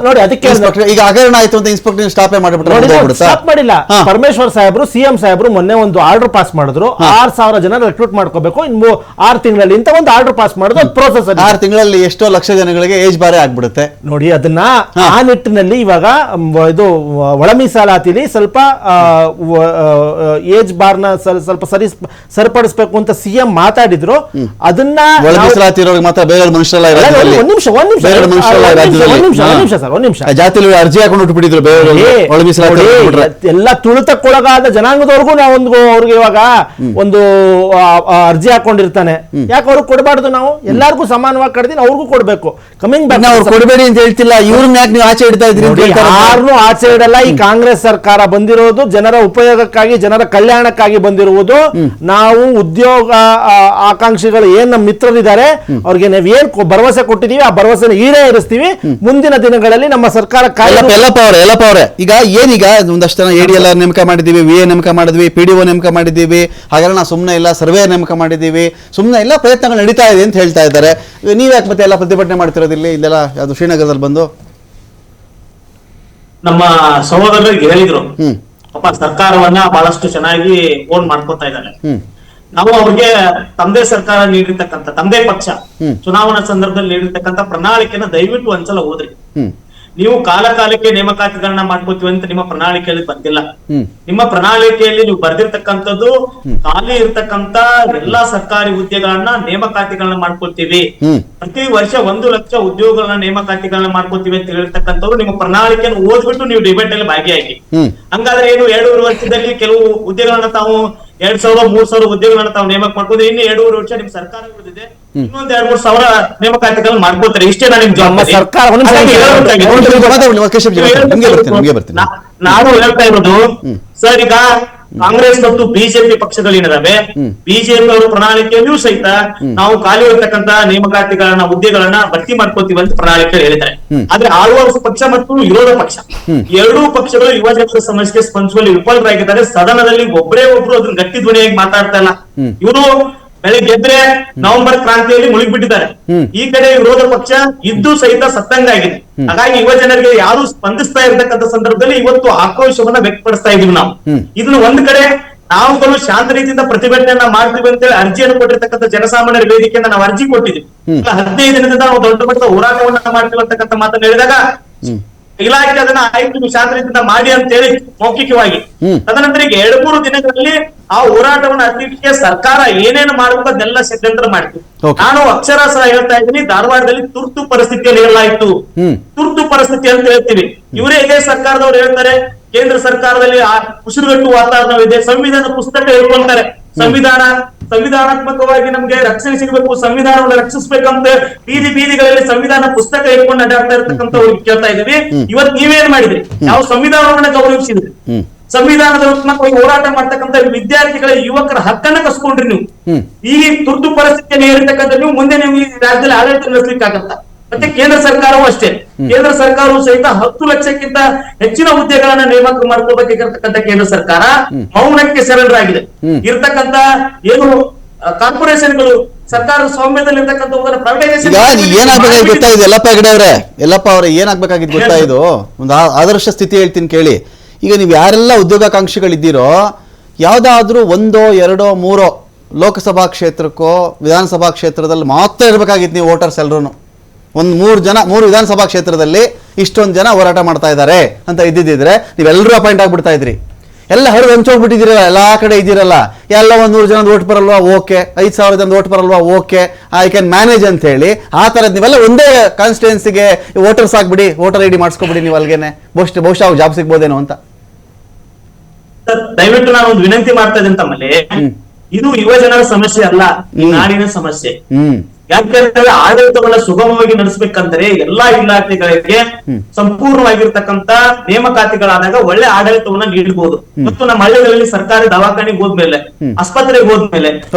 ಈಗ ಹಗರಣ ಆಯ್ತು ಅಂತ ಇನ್ಸ್ಪೆಕ್ಟರ್ ಸ್ಟಾಪೇ ಮಾಡಿಬಿಟ್ರೆ ಮಾಡಿಲ್ಲ. ಪರಮೇಶ್ವರ್ ಸಾಹೇಬ್ರು CM ಸಾಹೇಬ್ರು ಮೊನ್ನೆ ಒಂದು ಆರ್ಡರ್ ಪಾಸ್ ಮಾಡಿದ್ರು. 6,000 ಜನ ರೆಕ್ರೂಟ್ ಮಾಡ್ಕೋಬೇಕು ಇನ್ನು 6 ತಿಂಗಳಲ್ಲಿ ಅಂತ ಒಂದು ಆರ್ಡರ್ ಪಾಸ್ ಮಾಡೋದು ಪ್ರೋಸೆಸ್. 6 ತಿಂಗಳಲ್ಲಿ ಎಷ್ಟೋ ಲಕ್ಷ ಜನಗಳಿಗೆ ಏಜ್ ಬಾರೇ ಆಗ್ಬಿಡುತ್ತೆ ನೋಡಿ. ಅದನ್ನ ಆ ನಿಟ್ಟಿನಲ್ಲಿ ಇವಾಗ ಇದು ಒಳ ಮೀಸಲಾತಿಲಿ ಸ್ವಲ್ಪ ಏಜ್ ಬಾರ್ನ ಸ್ವಲ್ಪ ಸರಿಪಡಿಸಬೇಕು ಅಂತ CM ಮಾತಾಡಿದ್ರು. ಅದನ್ನ ಅರ್ಜಿ ಹಾಕೊಂಡು ಬಿಟ್ಟಿದ್ರು. ಎಲ್ಲ ತುಳಿತಕ್ಕೊಳಗಾದ ಜನಾಂಗದವರೆಗೂ ನಾವೊಂದು ಅವ್ರಿಗೆ ಇವಾಗ ಒಂದು ಅರ್ಜಿ ಹಾಕೊಂಡಿರ್ತಾನೆ. ಯಾಕೆ ಅವ್ರಿಗೆ ಕೊಡಬಾರ್ದು? ನಾವು ಎಲ್ಲರಿಗೂ ಸಮಾನವಾಗಿ ಕಡ್ದೀನಿ, ಅವ್ರಿಗೂ ಕೊಡ್ಬೇಕು. ಕಮಿಂಗ್ ಬ್ಯಾಕ್, ಅವ್ರು ಕೊಡಬೇಡಿ ಅಂತ ಹೇಳ್ತಿಲ್ಲ. ಇವ್ರನ್ನ ಯಾಕೆ ನೀವು ಆಚೆ ಇಡ್ತಾ ಇದ್ರಿ? ಯಾರನ್ನೂ ಆಚೆ ಇಡಲ್ಲ. ಈ ಕಾಂಗ್ರೆಸ್ ಸರ್ಕಾರ ಬಂದಿರೋದು ಜನರ ಉಪಯೋಗಕ್ಕಾಗಿ, ಜನರ ಕಲ್ಯಾಣಕ್ಕಾಗಿ ಬಂದಿರುವುದು. ನಾವು ಉದ್ಯೋಗ ಆಕಾಂಕ್ಷಿಗಳು ಏನ್ ನಮ್ಮ ಮಿತ್ರರಿದ್ದಾರೆ ಅವ್ರಿಗೆ ನಾವು ಏನ್ ಭರವಸೆ ಕೊಟ್ಟಿದೀವಿ ಆ ಭರವಸೆನ ಈಡೇರಿಸ್ತೀವಿ. ಮುಂದಿನ ದಿನಗಳಲ್ಲಿ ನಮ್ಮ ಸರ್ಕಾರ ಈಗ ಏನೀಗ ಒಂದಷ್ಟು ಜನ ADLR ನೇಮಕ ಮಾಡಿದೀವಿ, VA ನೇಮಕ ಮಾಡಿದ್ವಿ, PDO ನೇಮಕ ಮಾಡಿದೀವಿ, ಹಗರಣ ಸುಮ್ಮನೆ ಇಲ್ಲ, ಸರ್ವೆ ನೇಮಕ ಮಾಡಿದೀವಿ, ಸುಮ್ಮನೆ ಇಲ್ಲ, ಪ್ರಯತ್ನಗಳು ನಡೀತಾ ಇದೆ ಅಂತ ಹೇಳ್ತಾ ಇದ್ದಾರೆ. ನೀವ್ಯಾಕೆ ಮತ್ತೆ ಎಲ್ಲ ಪ್ರತಿಭಟನೆ ಮಾಡ್ತಿರೋದಿಲ್ಲ ಇಲ್ಲೆಲ್ಲ? ಅದು ಶ್ರೀನಗರದಲ್ಲಿ ಬಂದು ನಮ್ಮ ಸಹೋದರರಿಗೆ ಹೇಳಿದ್ರು, ಪಾಪ ಸರ್ಕಾರವನ್ನ ಬಹಳಷ್ಟು ಚೆನ್ನಾಗಿ ಫೋನ್ ಮಾಡ್ಕೊತಾ ಇದ್ದಾರೆ. ನಾವು ಅವ್ರಿಗೆ ತಮ್ಮದೇ ಸರ್ಕಾರ ನೀಡಿರ್ತಕ್ಕಂಥ, ತಮ್ಮದೇ ಪಕ್ಷ ಚುನಾವಣಾ ಸಂದರ್ಭದಲ್ಲಿ ನೀಡಿರ್ತಕ್ಕಂಥ ಪ್ರಣಾಳಿಕೆನ ದಯವಿಟ್ಟು ಒಂದ್ಸಲ ಓದ್ರಿ. ನೀವು ಕಾಲಕ್ಕೆ ನೇಮಕಾತಿಗಳನ್ನ ಮಾಡ್ಕೋತೀವಿ ಅಂತ ನಿಮ್ಮ ಪ್ರಣಾಳಿಕೆಯಲ್ಲಿ ಬಂದಿಲ್ಲ. ಹ್ಮ್. ನಿಮ್ಮ ಪ್ರಣಾಳಿಕೆಯಲ್ಲಿ ನೀವು ಬರ್ದಿರ್ತಕ್ಕಂಥದ್ದು ಖಾಲಿ ಇರ್ತಕ್ಕಂತ ಎಲ್ಲಾ ಸರ್ಕಾರಿ ಹುದ್ದೆಗಳನ್ನ ನೇಮಕಾತಿಗಳನ್ನ ಮಾಡ್ಕೊಳ್ತೀವಿ, ಪ್ರತಿ ವರ್ಷ 1 ಲಕ್ಷ ಉದ್ಯೋಗಗಳನ್ನ ನೇಮಕಾತಿಗಳನ್ನ ಮಾಡ್ಕೊತೀವಿ ಅಂತ ಹೇಳಿರ್ತಕ್ಕಂಥವ್ರು ನಿಮ್ಮ ಪ್ರಣಾಳಿಕೆಯನ್ನು ಓದ್ಬಿಟ್ಟು ನೀವು ಡಿಬೇಟ್ ಅಲ್ಲಿ ಭಾಗಿಯಾಗಿ. ಹಂಗಾದ್ರೆ ಏನು 2.5 ವರ್ಷದಲ್ಲಿ ಕೆಲವು ಹುದ್ದೆಗಳನ್ನ ತಾವು 2,000-3,000 ಹುದ್ದೆಗಳನ್ನ ತಾವು ನೇಮಕ ಮಾಡ್ಬೋದು. ಇನ್ನು 2.5 ವರ್ಷ ನಿಮ್ ಸರ್ಕಾರ ಉಳಿದಿದೆ, ಇನ್ನೊಂದ್ 2-3 ಸಾವಿರ ನೇಮಕಾತಿಗಳನ್ನ ಮಾಡ್ಕೋತಾರೆ. ಇಷ್ಟೇ ನಾನು ನಿಮ್ ನಮ್ಮ ಸರ್ಕಾರ ನಾನು ಹೇಳ್ತಾ ಇರೋದು ಸರ್, ಈಗ ಕಾಂಗ್ರೆಸ್ ಮತ್ತು ಬಿಜೆಪಿ ಪಕ್ಷಗಳೇನಿದಾವೆ, ಬಿಜೆಪಿ ಅವರ ಪ್ರಣಾಳಿಕೆಯಲ್ಲಿಯೂ ಸಹಿತ ನಾವು ಖಾಲಿ ಇರತಕ್ಕಂತ ನೇಮಕಾತಿಗಳನ್ನ ಹುದ್ದೆಗಳನ್ನ ಭರ್ತಿ ಮಾಡ್ಕೋತೀವಿ ಅಂತ ಪ್ರಣಾಳಿಕೆ ಹೇಳಿದ್ದಾರೆ. ಆದ್ರೆ ಆಳುವ ಪಕ್ಷ ಮತ್ತು ವಿರೋಧ ಪಕ್ಷ ಎರಡೂ ಪಕ್ಷಗಳು ಯುವಜನರ ಸಮಸ್ಯೆಗೆ ಸ್ಪಂದಿಸುವಲ್ಲಿ ವಿಫಲರಾಗಿದ್ದಾರೆ. ಸದನದಲ್ಲಿ ಒಬ್ಬರೇ ಒಬ್ರು ಅದನ್ನ ಗಟ್ಟಿ ಧ್ವನಿಯಾಗಿ ಮಾತಾಡ್ತಾ ಇಲ್ಲ. ಇವರು ಬೆಳಿಗ್ಗೆ ಎದ್ರೆ ನವೆಂಬರ್ ಕ್ರಾಂತಿಯಲ್ಲಿ ಮುಳುಗಿಬಿಟ್ಟಿದ್ದಾರೆ. ಈ ಕಡೆ ವಿರೋಧ ಪಕ್ಷ ಇದ್ದು ಸಹಿತ ಸತ್ತಂಗಾಗಿದೆ. ಹಾಗಾಗಿ ಯುವ ಜನರಿಗೆ ಯಾರು ಸ್ಪಂದಿಸ್ತಾ ಇರತಕ್ಕಂತ ಸಂದರ್ಭದಲ್ಲಿ ಇವತ್ತು ಆಕ್ರೋಶವನ್ನ ವ್ಯಕ್ತಪಡಿಸ್ತಾ ಇದೀವಿ ನಾವು. ಇದನ್ನ ಒಂದ್ ಕಡೆ ನಾವುಗಳು ಶಾಂತ ರೀತಿಯಿಂದ ಪ್ರತಿಭಟನೆಯನ್ನ ಮಾಡ್ತೀವಿ ಅಂತೇಳಿ ಅರ್ಜಿಯನ್ನು ಕೊಟ್ಟಿರ್ತಕ್ಕಂಥ ಜನಸಾಮಾನ್ಯರ ವೇದಿಕೆಯಿಂದ ನಾವು ಅರ್ಜಿ ಕೊಟ್ಟಿದ್ದೀವಿ. 15 ದಿನದಿಂದ ನಾವು ದೊಡ್ಡ ಮಟ್ಟದ ಹೋರಾಟವನ್ನ ಮಾಡ್ತೀವಿ ಅಂತಕ್ಕಂಥ ಮಾತನ್ನ ಹೇಳಿದಾಗ ಇಲಾಖೆ ಅದನ್ನ ಆಯ್ತು ನೀವು ಶಾಂತ ರೀತಿಯಿಂದ ಮಾಡಿ ಅಂತ ಹೇಳಿ ಮೌಖಿಕವಾಗಿ, ತದನಂತರ ಈಗ 2-3 ದಿನಗಳಲ್ಲಿ ಆ ಹೋರಾಟವನ್ನು ಅತಿಥಿಗೆ ಸರ್ಕಾರ ಏನೇನು ಮಾಡಬೇಕು ಅದನ್ನೆಲ್ಲ ಷಡ್ಯಂತ್ರ ಮಾಡ್ತೀವಿ. ನಾನು ಅಕ್ಷರ ಸಹ ಹೇಳ್ತಾ ಇದ್ದೀನಿ, ಧಾರವಾಡದಲ್ಲಿ ತುರ್ತು ಪರಿಸ್ಥಿತಿಯಲ್ಲಿ ಹೇಳಲಾಯ್ತು. ತುರ್ತು ಪರಿಸ್ಥಿತಿ ಅಂತ ಹೇಳ್ತೀವಿ. ಇವರೇ ಇದೇ ಸರ್ಕಾರದವ್ರು ಹೇಳ್ತಾರೆ ಕೇಂದ್ರ ಸರ್ಕಾರದಲ್ಲಿ ಉಸಿರುಗಟ್ಟು ವಾತಾವರಣವಿದೆ, ಸಂವಿಧಾನ ಪುಸ್ತಕ ಹೇಳ್ಕೊಳ್ತಾರೆ, ಸಂವಿಧಾನಾತ್ಮಕವಾಗಿ ನಮ್ಗೆ ರಕ್ಷಣೆ ಸಿಗಬೇಕು, ಸಂವಿಧಾನವನ್ನು ರಕ್ಷಿಸಬೇಕಂತ ಬೀದಿಗಳಲ್ಲಿ ಸಂವಿಧಾನ ಪುಸ್ತಕ ಇಟ್ಕೊಂಡು ಅಡ್ಡಾಡ್ತಾ ಇರ್ತಕ್ಕಂಥವ್ರು ಕೇಳ್ತಾ ಇದೀವಿ. ಇವತ್ ನೀವೇನ್ ಮಾಡಿದ್ರಿ? ಯಾವ ಸಂವಿಧಾನವನ್ನ ಗೌರವಿಸಿದ್ರಿ? ಸಂವಿಧಾನದಾತ್ಮಕವಾಗಿ ಹೋರಾಟ ಮಾಡ್ತಕ್ಕಂಥ ವಿದ್ಯಾರ್ಥಿಗಳ ಯುವಕರ ಹಕ್ಕನ್ನ ಕಸ್ಕೊಂಡ್ರಿ ನೀವು. ಈ ತುರ್ತು ಪರಿಸ್ಥಿತಿಯನ್ನು ಹೇರಿರ್ತಕ್ಕಂಥ ನೀವು ಮುಂದೆ ನೀವು ಈ ರಾಜ್ಯದಲ್ಲಿ ಆಡಳಿತ ನಡೆಸಲಿಕ್ಕಾಗತ್ತ. ಮತ್ತೆ ಕೇಂದ್ರ ಸರ್ಕಾರವೂ ಅಷ್ಟೇ, ಕೇಂದ್ರ ಸರ್ಕಾರವು ಸಹಿತ 10 ಲಕ್ಷಕ್ಕಿಂತ ಹೆಚ್ಚಿನ ಹುದ್ದೆಗಳನ್ನ ನೇಮಕ ಮಾಡ್ಕೋಬೇಕಿರ್ತಕ್ಕಂಥ ಕೇಂದ್ರ ಸರ್ಕಾರ ಮೌನಕ್ಕೆ ಶರಣರಾಗಿದೆ. ಇರ್ತಕ್ಕಂಥ ಏನು ಕಾರ್ಪೊರೇಷನ್ಗಳು ಸರ್ಕಾರದ ಸ್ವಾಮ್ಯದಲ್ಲಿ ಇರ್ತಕ್ಕಂಥ ಏನಾಗ್ಬೇಕಾಗಿ ಗೊತ್ತಾಯ್ತು ಯಲ್ಲಪ್ಪ ಅವರೇ ಏನಾಗ್ಬೇಕಾಗಿದ್ದು ಗೊತ್ತಾಯ್ತು. ಒಂದು ಆದರ್ಶ ಸ್ಥಿತಿ ಹೇಳ್ತೀನಿ ಕೇಳಿ. ಈಗ ನೀವು ಯಾರೆಲ್ಲ ಉದ್ಯೋಗಾಕಾಂಕ್ಷಿಗಳಿದ್ದೀರೋ ಯಾವುದಾದ್ರೂ 1, 2, 3 ಲೋಕಸಭಾ ಕ್ಷೇತ್ರಕ್ಕೋ ವಿಧಾನಸಭಾ ಕ್ಷೇತ್ರದಲ್ಲಿ ಮಾತ್ರ ಇರಬೇಕಾಗಿತ್ತು ನೀವು ವೋಟರ್ಸ್ ಎಲ್ಲರೂ. 3 ವಿಧಾನಸಭಾ ಕ್ಷೇತ್ರದಲ್ಲಿ ಇಷ್ಟೊಂದು ಜನ ಹೋರಾಟ ಮಾಡ್ತಾ ಇದ್ದಾರೆ ಅಂತ ಇದ್ದಿದ್ರೆ ನೀವೆಲ್ಲರೂ ಅಪಾಯಿಂಟ್ ಆಗ್ಬಿಡ್ತಾ ಇದ್ರಿ. ಎಲ್ಲ ಹರಿದು ಹಂಚೋಗ್ಬಿಟ್ಟಿದ್ದೀರಲ್ಲ, ಎಲ್ಲ ಕಡೆ ಇದ್ದೀರಲ್ಲ, ಎಲ್ಲ 100 ಜನದ ಓಟ್ ಬರಲ್ವಾ, ಓಕೆ, 5,000 ಜನದ ಓಟ್ ಬರಲ್ವಾ, ಓಕೆ, ಐ ಕ್ಯಾನ್ ಮ್ಯಾನೇಜ್ ಅಂತ ಹೇಳಿ ಆ ಥರದ್ದು ನೀವೆಲ್ಲ ಒಂದೇ ಕಾನ್ಸ್ಟಿಟ್ಯೂನ್ಸಿಗೆ ವೋಟರ್ಸ್ ಆಗ್ಬಿಡಿ, ವೋಟರ್ ಐ ಡಿ ಮಾಡಿಸ್ಕೊಬಿಡಿ ನೀವು ಅಲ್ಲಿಗೆನೆ, ಬಹುಶಃ ಜಾಬ್ ಸಿಗ್ಬೋದೇನೋ ಅಂತ. ದಯವಿಟ್ಟು ನಾನು ಒಂದು ವಿನಂತಿ ಮಾಡ್ತಾ ಇದ್ದೀನಿ ತಮ್ಮಲ್ಲಿ, ಇದು ಯುವ ಜನರ ಸಮಸ್ಯೆ ಅಲ್ಲ, ಈ ನಾಡಿನ ಸಮಸ್ಯೆ. ಯಾಕೆಂದ್ರೆ ಆಡಳಿತವನ್ನ ಸುಗಮವಾಗಿ ನಡೆಸಬೇಕಂದ್ರೆ ಎಲ್ಲಾ ಇಲಾಖೆಗಳಿಗೆ ಸಂಪೂರ್ಣವಾಗಿರ್ತಕ್ಕಂತ ನೇಮಕಾತಿಗಳಾದಾಗ ಒಳ್ಳೆ ಆಡಳಿತವನ್ನ ನೀಡಬಹುದು. ಮತ್ತು ನಮ್ಮ ಹಳ್ಳಿಗಳಲ್ಲಿ ಸರ್ಕಾರಿ ದವಾಖಾನೆಗೆ ಹೋದ್ಮೇಲೆ, ಆಸ್ಪತ್ರೆಗೆ ಹೋದ್ಮೇಲೆ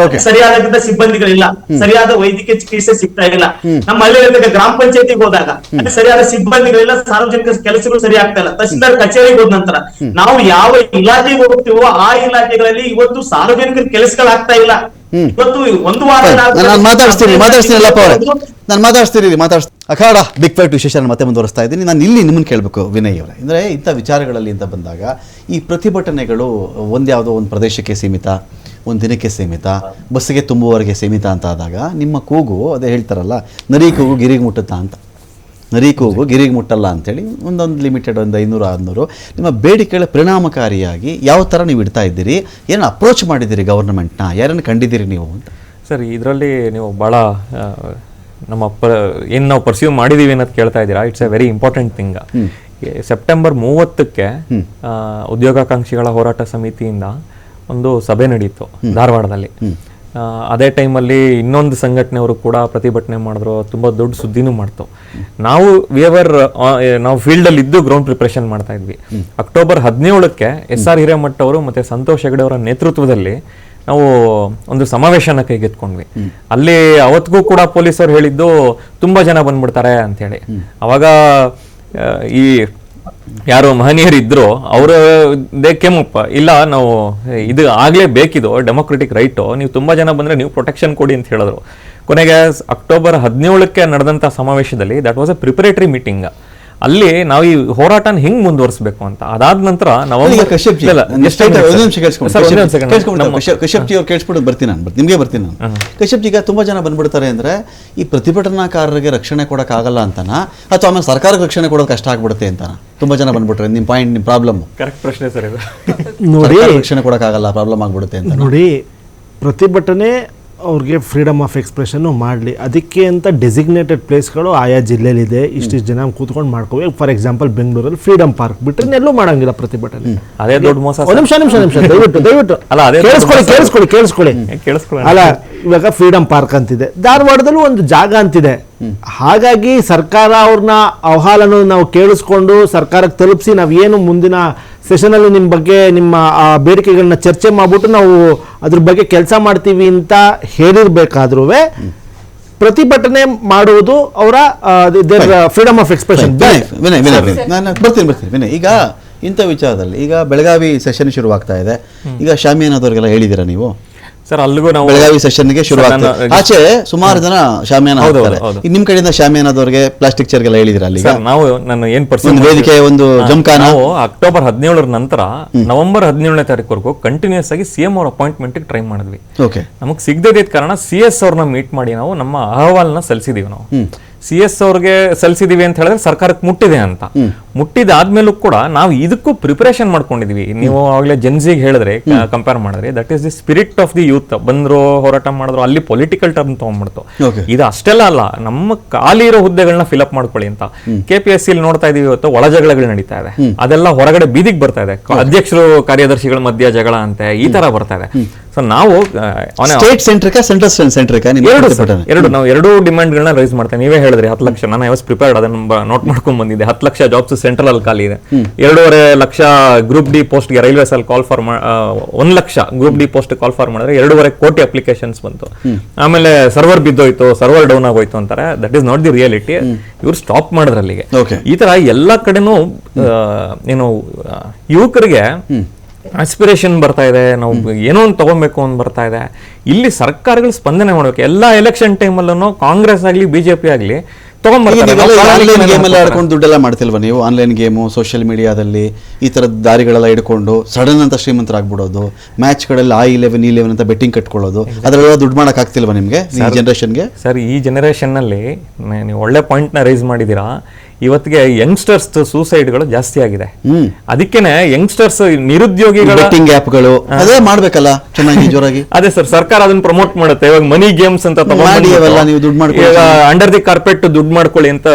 ಸರಿಯಾದ ಸಿಬ್ಬಂದಿಗಳಿಲ್ಲ, ಸರಿಯಾದ ವೈದ್ಯಕೀಯ ಚಿಕಿತ್ಸೆ ಸಿಗ್ತಾ ಇಲ್ಲ. ನಮ್ಮ ಹಳ್ಳಿಗಳಿಗೆ ಗ್ರಾಮ ಪಂಚಾಯತಿಗೆ ಹೋದಾಗ ಸರಿಯಾದ ಸಿಬ್ಬಂದಿಗಳಿಲ್ಲ, ಸಾರ್ವಜನಿಕ ಕೆಲಸಗಳು ಸರಿ ಆಗ್ತಾ ಇಲ್ಲ. ತಹಸೀಲ್ದಾರ್ ಕಚೇರಿಗೆ ಹೋದ ನಂತರ ನಾವು ಯಾವ ಇಲಾಖೆಗೆ ಹೋಗ್ತೀವೋ ಆ ಇಲಾಖೆಗಳಲ್ಲಿ ಇವತ್ತು ಸಾರ್ವಜನಿಕರ ಕೆಲಸಗಳಾಗ್ತಾ ಇಲ್ಲ. ಇವತ್ತು ಒಂದು ವಾರ ನಾನು ಮಾತಾಡ್ತೀನಿ ಅಖಾಡ ಬಿಗ್ ಫೈಟ್ ವಿಶೇಷ ಮತ್ತೆ ಮುಂದುವರಿಸ್ತಾ ಇದ್ದೀನಿ. ನಾನು ಇಲ್ಲಿ ನಿಮ್ಮನ್ನು ಕೇಳಬೇಕು ವಿನಯ್ ಅವರೇ, ಅಂದರೆ ಇಂಥ ವಿಚಾರಗಳಲ್ಲಿ ಅಂತ ಬಂದಾಗ ಈ ಪ್ರತಿಭಟನೆಗಳು ಒಂದು ಪ್ರದೇಶಕ್ಕೆ ಸೀಮಿತ, ಒಂದು ದಿನಕ್ಕೆ ಸೀಮಿತ, ಬಸ್ಸಿಗೆ ತುಂಬುವವರೆಗೆ ಸೀಮಿತ ಅಂತ ಆದಾಗ ನಿಮ್ಮ ಕೂಗು ಅದೇ ಹೇಳ್ತಾರಲ್ಲ, ನರಿ ಕೂಗು ಗಿರಿಗೆ ಮುಟ್ಟುತ್ತಾ ಅಂತ, ನರಿ ಕೂಗು ಗಿರಿಗೆ ಮುಟ್ಟಲ್ಲ ಅಂಥೇಳಿ ಒಂದೊಂದು ಲಿಮಿಟೆಡ್ 500-600 ನಿಮ್ಮ ಬೇಡಿಕೆಗಳ ಪರಿಣಾಮಕಾರಿಯಾಗಿ ಯಾವ ಥರ ನೀವು ಇಡ್ತಾ ಇದ್ದೀರಿ, ಏನು ಅಪ್ರೋಚ್ ಮಾಡಿದ್ದೀರಿ ಗವರ್ನಮೆಂಟ್ನ, ಯಾರನ್ನು ಕಂಡಿದ್ದೀರಿ ನೀವು ಅಂತ? ಸರ್, ಇದರಲ್ಲಿ ನೀವು ಭಾಳ ನಮ್ಮ ಏನು ನಾವು ಪರ್ಸ್ಯೂ ಮಾಡಿದ್ದೀವಿ ಅನ್ನೋದು ಕೇಳ್ತಾ ಇದ್ದೀರಾ. It's a very important thing. September 30ಕ್ಕೆ ಉದ್ಯೋಗಾಕಾಂಕ್ಷಿಗಳ ಹೋರಾಟ ಸಮಿತಿಯಿಂದ ಒಂದು ಸಭೆ ನಡೀತು ಧಾರವಾಡದಲ್ಲಿ. ಅದೇ ಟೈಮಲ್ಲಿ ಇನ್ನೊಂದು ಸಂಘಟನೆಯವರು ಕೂಡ ಪ್ರತಿಭಟನೆ ಮಾಡಿದ್ರು, ತುಂಬ ದೊಡ್ಡ ಸುದ್ದಿನೂ ಮಾಡ್ತು. ನಾವು ಫೀಲ್ಡಲ್ಲಿ ಇದ್ದು ಗ್ರೌಂಡ್ ಪ್ರಿಪ್ರೇಷನ್ ಮಾಡ್ತಾ ಇದ್ವಿ. ಅಕ್ಟೋಬರ್ 17ಕ್ಕೆ SR ಹಿರೇಮಠ ಅವರು ಮತ್ತು ಸಂತೋಷ್ ಹೆಗಡೆ ಅವರ ನೇತೃತ್ವದಲ್ಲಿ ನಾವು ಒಂದು ಸಮಾವೇಶನ ಕೈಗೆತ್ಕೊಂಡ್ವಿ. ಅಲ್ಲಿ ಅವತ್ತಿಗೂ ಕೂಡ ಪೊಲೀಸರು ಹೇಳಿದ್ದು ತುಂಬಾ ಜನ ಬಂದ್ಬಿಡ್ತಾರೆ ಅಂತೇಳಿ. ಅವಾಗ ಈ ಯಾರು ಮಹನೀಯರಿದ್ರು ಅವರು ಕೆಮ್ಮಪ್ಪ ಇಲ್ಲ, ನಾವು ಇದು ಆಗ್ಲೇ ಬೇಕಿದು ಡೆಮೋಕ್ರೆಟಿಕ್ ರೈಟು, ನೀವು ತುಂಬಾ ಜನ ಬಂದ್ರೆ ನೀವು ಪ್ರೊಟೆಕ್ಷನ್ ಕೊಡಿ ಅಂತ ಹೇಳಿದ್ರು. ಕೊನೆಗೆ ಅಕ್ಟೋಬರ್ 17ಕ್ಕೆ ನಡೆದಂಥ ಸಮಾವೇಶದಲ್ಲಿ that was A preparatory meeting. ಅಲ್ಲಿ ನಾವು ಈ ಹೋರಾಟನ ಹೆಂಗ್ ಮುಂದುವರಿಸಬೇಕು ಅಂತ. ಅದಾದ ನಂತರ ಕಶ್ಯಪ್ ಜಿ ಅವ್ರು ಕೇಳಿಸ್ಬಿಟ್ಟು ಬರ್ತೀನಿ ನಾನು, ನಿಮ್ಗೆ ಬರ್ತೀನಿ ನಾನು. ಕಶ್ಯಪ್ ಜಿ, ಈಗ ತುಂಬಾ ಜನ ಬಂದ್ಬಿಡ್ತಾರೆ ಅಂದ್ರೆ ಈ ಪ್ರತಿಭಟನಾಕಾರರಿಗೆ ರಕ್ಷಣೆ ಕೊಡಕ್ ಆಗಲ್ಲ ಅಂತನಾ, ಅಥವಾ ಆಮೇಲೆ ಸರ್ಕಾರಕ್ಕೆ ರಕ್ಷಣೆ ಕೊಡೋದು ಕಷ್ಟ ಆಗ್ಬಿಡುತ್ತೆ ಅಂತನಾ? ತುಂಬಾ ಜನ ಬಂದ್ಬಿಟ್ರೆ ನಿಮ್ ಪಾಯಿಂಟ್, ನಿಮ್ ಪ್ರಾಬ್ಲಮ್ ಕರೆಕ್ಟ್ ಪ್ರಶ್ನೆ ಸರ್ ಇದು. ನೋಡಿ, ರಕ್ಷಣೆ ಕೊಡಕ್ ಆಗಲ್ಲ, ಪ್ರಾಬ್ಲಮ್ ಆಗ್ಬಿಡುತ್ತೆ ಅಂತ. ನೋಡಿ, ಪ್ರತಿಭಟನೆ ಅವ್ರಿಗೆ ಫ್ರೀಡಮ್ ಆಫ್ ಎಕ್ಸ್ಪ್ರೆಷನ್ನು ಮಾಡಲಿ, ಅದಕ್ಕೆ ಅಂತ ಡೆಸಿಗ್ನೇಟೆಡ್ ಪ್ಲೇಸ್ಗಳು ಆಯಾ ಜಿಲ್ಲೆಯಲ್ಲಿದೆ, ಇಷ್ಟಿಷ್ಟು ಜನ ಕೂತ್ಕೊಂಡು ಮಾಡ್ಕೋಬೇಕು. ಫಾರ್ ಎಕ್ಸಾಂಪಲ್ ಬೆಂಗಳೂರಲ್ಲಿ ಫ್ರೀಡಮ್ ಪಾರ್ಕ್ ಬಿಟ್ಟರೆ ಎಲ್ಲೂ ಮಾಡಂಗಿಲ್ಲ ಪ್ರತಿಭಟನೆ. ಅದೇ ದೊಡ್ಡ ಮೋಸ. ನಿಮಿಷ ದಯವಿಟ್ಟು ಅಲ್ಲ, ಅದೇ ಕೇಳಿಸ್ಕೊಳ್ಳಿ. ಅಲ್ಲ, ಇವಾಗ ಫ್ರೀಡಮ್ ಪಾರ್ಕ್ ಅಂತಿದೆ, ಧಾರವಾಡದಲ್ಲೂ ಒಂದು ಜಾಗ ಅಂತಿದೆ. ಹಾಗಾಗಿ ಸರ್ಕಾರ ಅವ್ರನ್ನ ಆಹ್ವಾನ ನಾವು ಕೇಳಿಸ್ಕೊಂಡು ಸರ್ಕಾರಕ್ಕೆ ತಲುಪಿಸಿ ನಾವೇನು ಮುಂದಿನ ಸೆಷನಲ್ಲಿ ನಿಮ್ಮ ಬಗ್ಗೆ ನಿಮ್ಮ ಬೇಡಿಕೆಗಳನ್ನ ಚರ್ಚೆ ಮಾಡ್ಬಿಟ್ಟು ನಾವು ಅದ್ರ ಬಗ್ಗೆ ಕೆಲಸ ಮಾಡ್ತೀವಿ ಅಂತ ಹೇಳಿರ್ಬೇಕಾದ್ರೂ ಪ್ರತಿಭಟನೆ ಮಾಡುವುದು ಅವರ ಫ್ರೀಡಮ್ ಆಫ್ ಎಕ್ಸ್ಪ್ರೆಷನ್. ನಾನು ಬರ್ತೀನಿ ವಿನಯ್. ಈಗ ಇಂಥ ವಿಚಾರದಲ್ಲಿ ಈಗ ಬೆಳಗಾವಿ ಸೆಷನ್ ಶುರುವಾಗ್ತಾ ಇದೆ. ಈಗ ಶಾಮಿಯಾನದವ್ರಿಗೆಲ್ಲ ಹೇಳಿದ್ದೀರಾ ನೀವು? ಸರ್, ಅಲ್ಲಿಗೂ ನಾವು ಬೆಳಗಾವಿ ಸೆಷನ್ಗೆ ಶುರು ಆಗ್ತದೆ. ಆಚೆ ಸುಮಾರು ಜನ ಶಾಮಿಯಾನ ಹಾಕ್ತಾರೆ. ನಿಮ್ ಕಡೆಯಿಂದ ಶಾಮಿಯಾನದವ್ರಿಗೆ ಪ್ಲಾಸ್ಟಿಕ್ ಚೇರ್ಗೆಲ್ಲ ಹೇಳಿದಿರ? ಅಲ್ಲಿ ನಾವು ನಾನು ಏನ್ ಒಂದು ವೇದಿಕೆ, ಒಂದು ಜಮಖಾನ. ನಾವು ಅಕ್ಟೋಬರ್ 17ರ ನಂತರ ನವೆಂಬರ್ 17ನೇ ತಾರೀಕುವರೆಗೂ ಕಂಟಿನ್ಯೂಸ್ ಆಗಿ ಸಿಎಂ ಅವ್ರ ಅಪಾಯಿಂಟ್ಮೆಂಟ್ ಟ್ರೈ ಮಾಡಿದ್ವಿ. ನಮಗ್ ಸಿಗದೇ ಕಾರಣ CS ಅವ್ರನ್ನ ಮೀಟ್ ಮಾಡಿ ನಾವು ನಮ್ಮ ಅಹವಾಲ್ನ ಸಲ್ಲಿಸಿದೀವಿ. ನಾವು CS ಅವ್ರಿಗೆ ಸಲ್ಲಿಸಿದೀವಿ ಅಂತ ಹೇಳಿದ್ರೆ ಸರ್ಕಾರಕ್ಕೆ ಮುಟ್ಟಿದೆ ಅಂತ. ಮುಟ್ಟಿದಾದ್ಮೇಲೂ ಕೂಡ ನಾವು ಇದಕ್ಕೂ ಪ್ರಿಪರೇಷನ್ ಮಾಡ್ಕೊಂಡಿದೀವಿ. ನೀವು ಆಗ್ಲೇ ಜೆನ್ಸಿಗೆ ಹೇಳಿದ್ರೆ, ಕಂಪೇರ್ ಮಾಡಿದ್ರೆ, that is the spirit of the youth. ಬಂದ್ರು, ಹೋರಾಟ ಮಾಡಿದ್ರು, ಅಲ್ಲಿ ಪೊಲಿಟಿಕಲ್ ಟರ್ಮ್ ತಗೊಂಡ್ಬಿಡ್ತು. ಇದು ಅಷ್ಟೆಲ್ಲ ಅಲ್ಲ, ನಮ್ಮ ಖಾಲಿ ಇರೋ ಹುದ್ದೆಗಳನ್ನ ಫಿಲಪ್ ಮಾಡ್ಕೊಳ್ಳಿ ಅಂತ. KPSC ನೋಡ್ತಾ ಇದೀವಿ, ಇವತ್ತು ಒಳ ಜಗಳಗಳು ನಡೀತಾ ಇದೆ. ಅದೆಲ್ಲ ಹೊರಗಡೆ ಬೀದಿಗೆ ಬರ್ತಾ ಇದೆ. ಅಧ್ಯಕ್ಷರು ಕಾರ್ಯದರ್ಶಿಗಳ ಮಧ್ಯ ಜಗಳ ಅಂತೆ, ಈ ತರ ಬರ್ತಾ ಇದೆ. ಸೊ ನಾವು ಸ್ಟೇಟ್ ಸೆಂಟ್ರಿಕಾ ಸೆಂಟ್ರಲ್ ಸೆಂಟ್ರಿಕಾ ನಾವು ಎರಡೂ ಡಿಮ್ಯಾಂಡ್ಗಳನ್ನ ರೈಸ್ ಮಾಡ್ತೇವೆ. ನೀವೇ ಹೇಳಿದ್ರಿ 10 ಲಕ್ಷ, ನಾನು ಐ ವಾಸ್ ಪ್ರಿಪೇರ್ಡ್, ಅದನ್ನ ನೋಟ್ ಮಾಡ್ಕೊಂಡ್ ಬಂದಿದ್ದೆ. 10 ಲಕ್ಷ ಜಾಬ್ಸ್ ಸೆಂಟ್ರಲ್ ಅಲ್ಲಿ ಖಾಲಿ ಇದೆ. 2.5 ಲಕ್ಷ ಗ್ರೂಪ್ ಡಿ ಪೋಸ್ಟ್ ಗೆ ರೈಲ್ವೇಸ್ ಅಲ್ಲಿ call for 1 lakh group D post call for ಮಾಡಿದ್ರೆ 2.5 ಕೋಟಿ ಅಪ್ಲಿಕೇಶನ್ಸ್ ಬಂತು. ಆಮೇಲೆ ಸರ್ವರ್ ಬಿದ್ದೋಯ್ತು, ಸರ್ವರ್ ಡೌನ್ ಆಗೋಯ್ತು ಅಂತಾರೆ. That is not the reality. ಇವ್ರು ಸ್ಟಾಪ್ ಮಾಡಿದ್ರು ಅಲ್ಲಿಗೆ. ಈ ತರ ಎಲ್ಲಾ ಕಡೆನೂ ಏನು ಯುವಕರಿಗೆ ಆಸ್ಪಿರೇಷನ್ ಬರ್ತಾ ಇದೆ, ನಾವು ಏನೋ ಒಂದು ತಗೊಬೇಕು ಅಂತ ಬರ್ತಾ ಇದೆ. ಇಲ್ಲಿ ಸರ್ಕಾರಗಳು ಸ್ಪಂದನೆ ಮಾಡ್ಬೇಕು. ಎಲ್ಲಾ ಎಲೆಕ್ಷನ್ ಟೈಮಲ್ಲೂ ಕಾಂಗ್ರೆಸ್ ಆಗ್ಲಿ BJP ಆಗ್ಲಿ ಆನ್ಲೈನ್ ಗೇಮ್ ಎಲ್ಲ ಆಡ್ಕೊಂಡು ದುಡ್ಡೆಲ್ಲ ಮಾಡ್ತಿಲ್ವಾ ನೀವು? ಆನ್ಲೈನ್ ಗೇಮು, ಸೋಷಿಯಲ್ ಮೀಡಿಯಾದಲ್ಲಿ ಈ ತರದ ದಾರಿಗಳೆಲ್ಲ ಹಿಡ್ಕೊಂಡು ಸಡನ್ ಅಂತ ಶ್ರೀಮಂತರಾಗ್ಬಿಡೋದು, ಮ್ಯಾಚ್ಗಳಲ್ಲಿ E11 ಅಂತ ಬೆಟ್ಟಿಂಗ್ ಕಟ್ಕೊಳ್ಳೋದು, ಅದರೆಲ್ಲ ದುಡ್ಡು ಮಾಡಕ್ ಆಗ್ತಿಲ್ವಾ ನಿಮ್ಗೆ ಈ ಜನರೇಷನ್ಗೆ? ಸರ್, ಈ ಜನರೇಷನ್ ನಲ್ಲಿ ನೀವು ಒಳ್ಳೆ ಪಾಯಿಂಟ್ ನ ರೈಸ್ ಮಾಡಿದೀರಾ. ಇವತ್ತಿಗೆ ಯಂಗ್ಸ್ಟರ್ಸ್ ಸೂಸೈಡ್ಗಳು ಜಾಸ್ತಿ ಆಗಿದೆ. ಅದಕ್ಕೇನೆ ಯಂಗ್ಸ್ಟರ್ಸ್ ನಿರುದ್ಯೋಗಿಗಳ ಆಪ್ಗಳು ಅದೇ ಮಾಡ್ಬೇಕಲ್ಲ ಚೆನ್ನಾಗಿ ಜೋರಾಗಿ. ಅದೇ ಸರ್, ಸರ್ಕಾರ ಅದನ್ನ ಪ್ರಮೋಟ್ ಮಾಡುತ್ತೆ. ಇವಾಗ ಮನಿ ಗೇಮ್ಸ್ ಅಂತ ಅಂಡರ್ ದಿ ಕಾರ್ಪೆಟ್ ದುಡ್ಡು ಮಾಡ್ಕೊಳ್ಳಿ ಅಂತ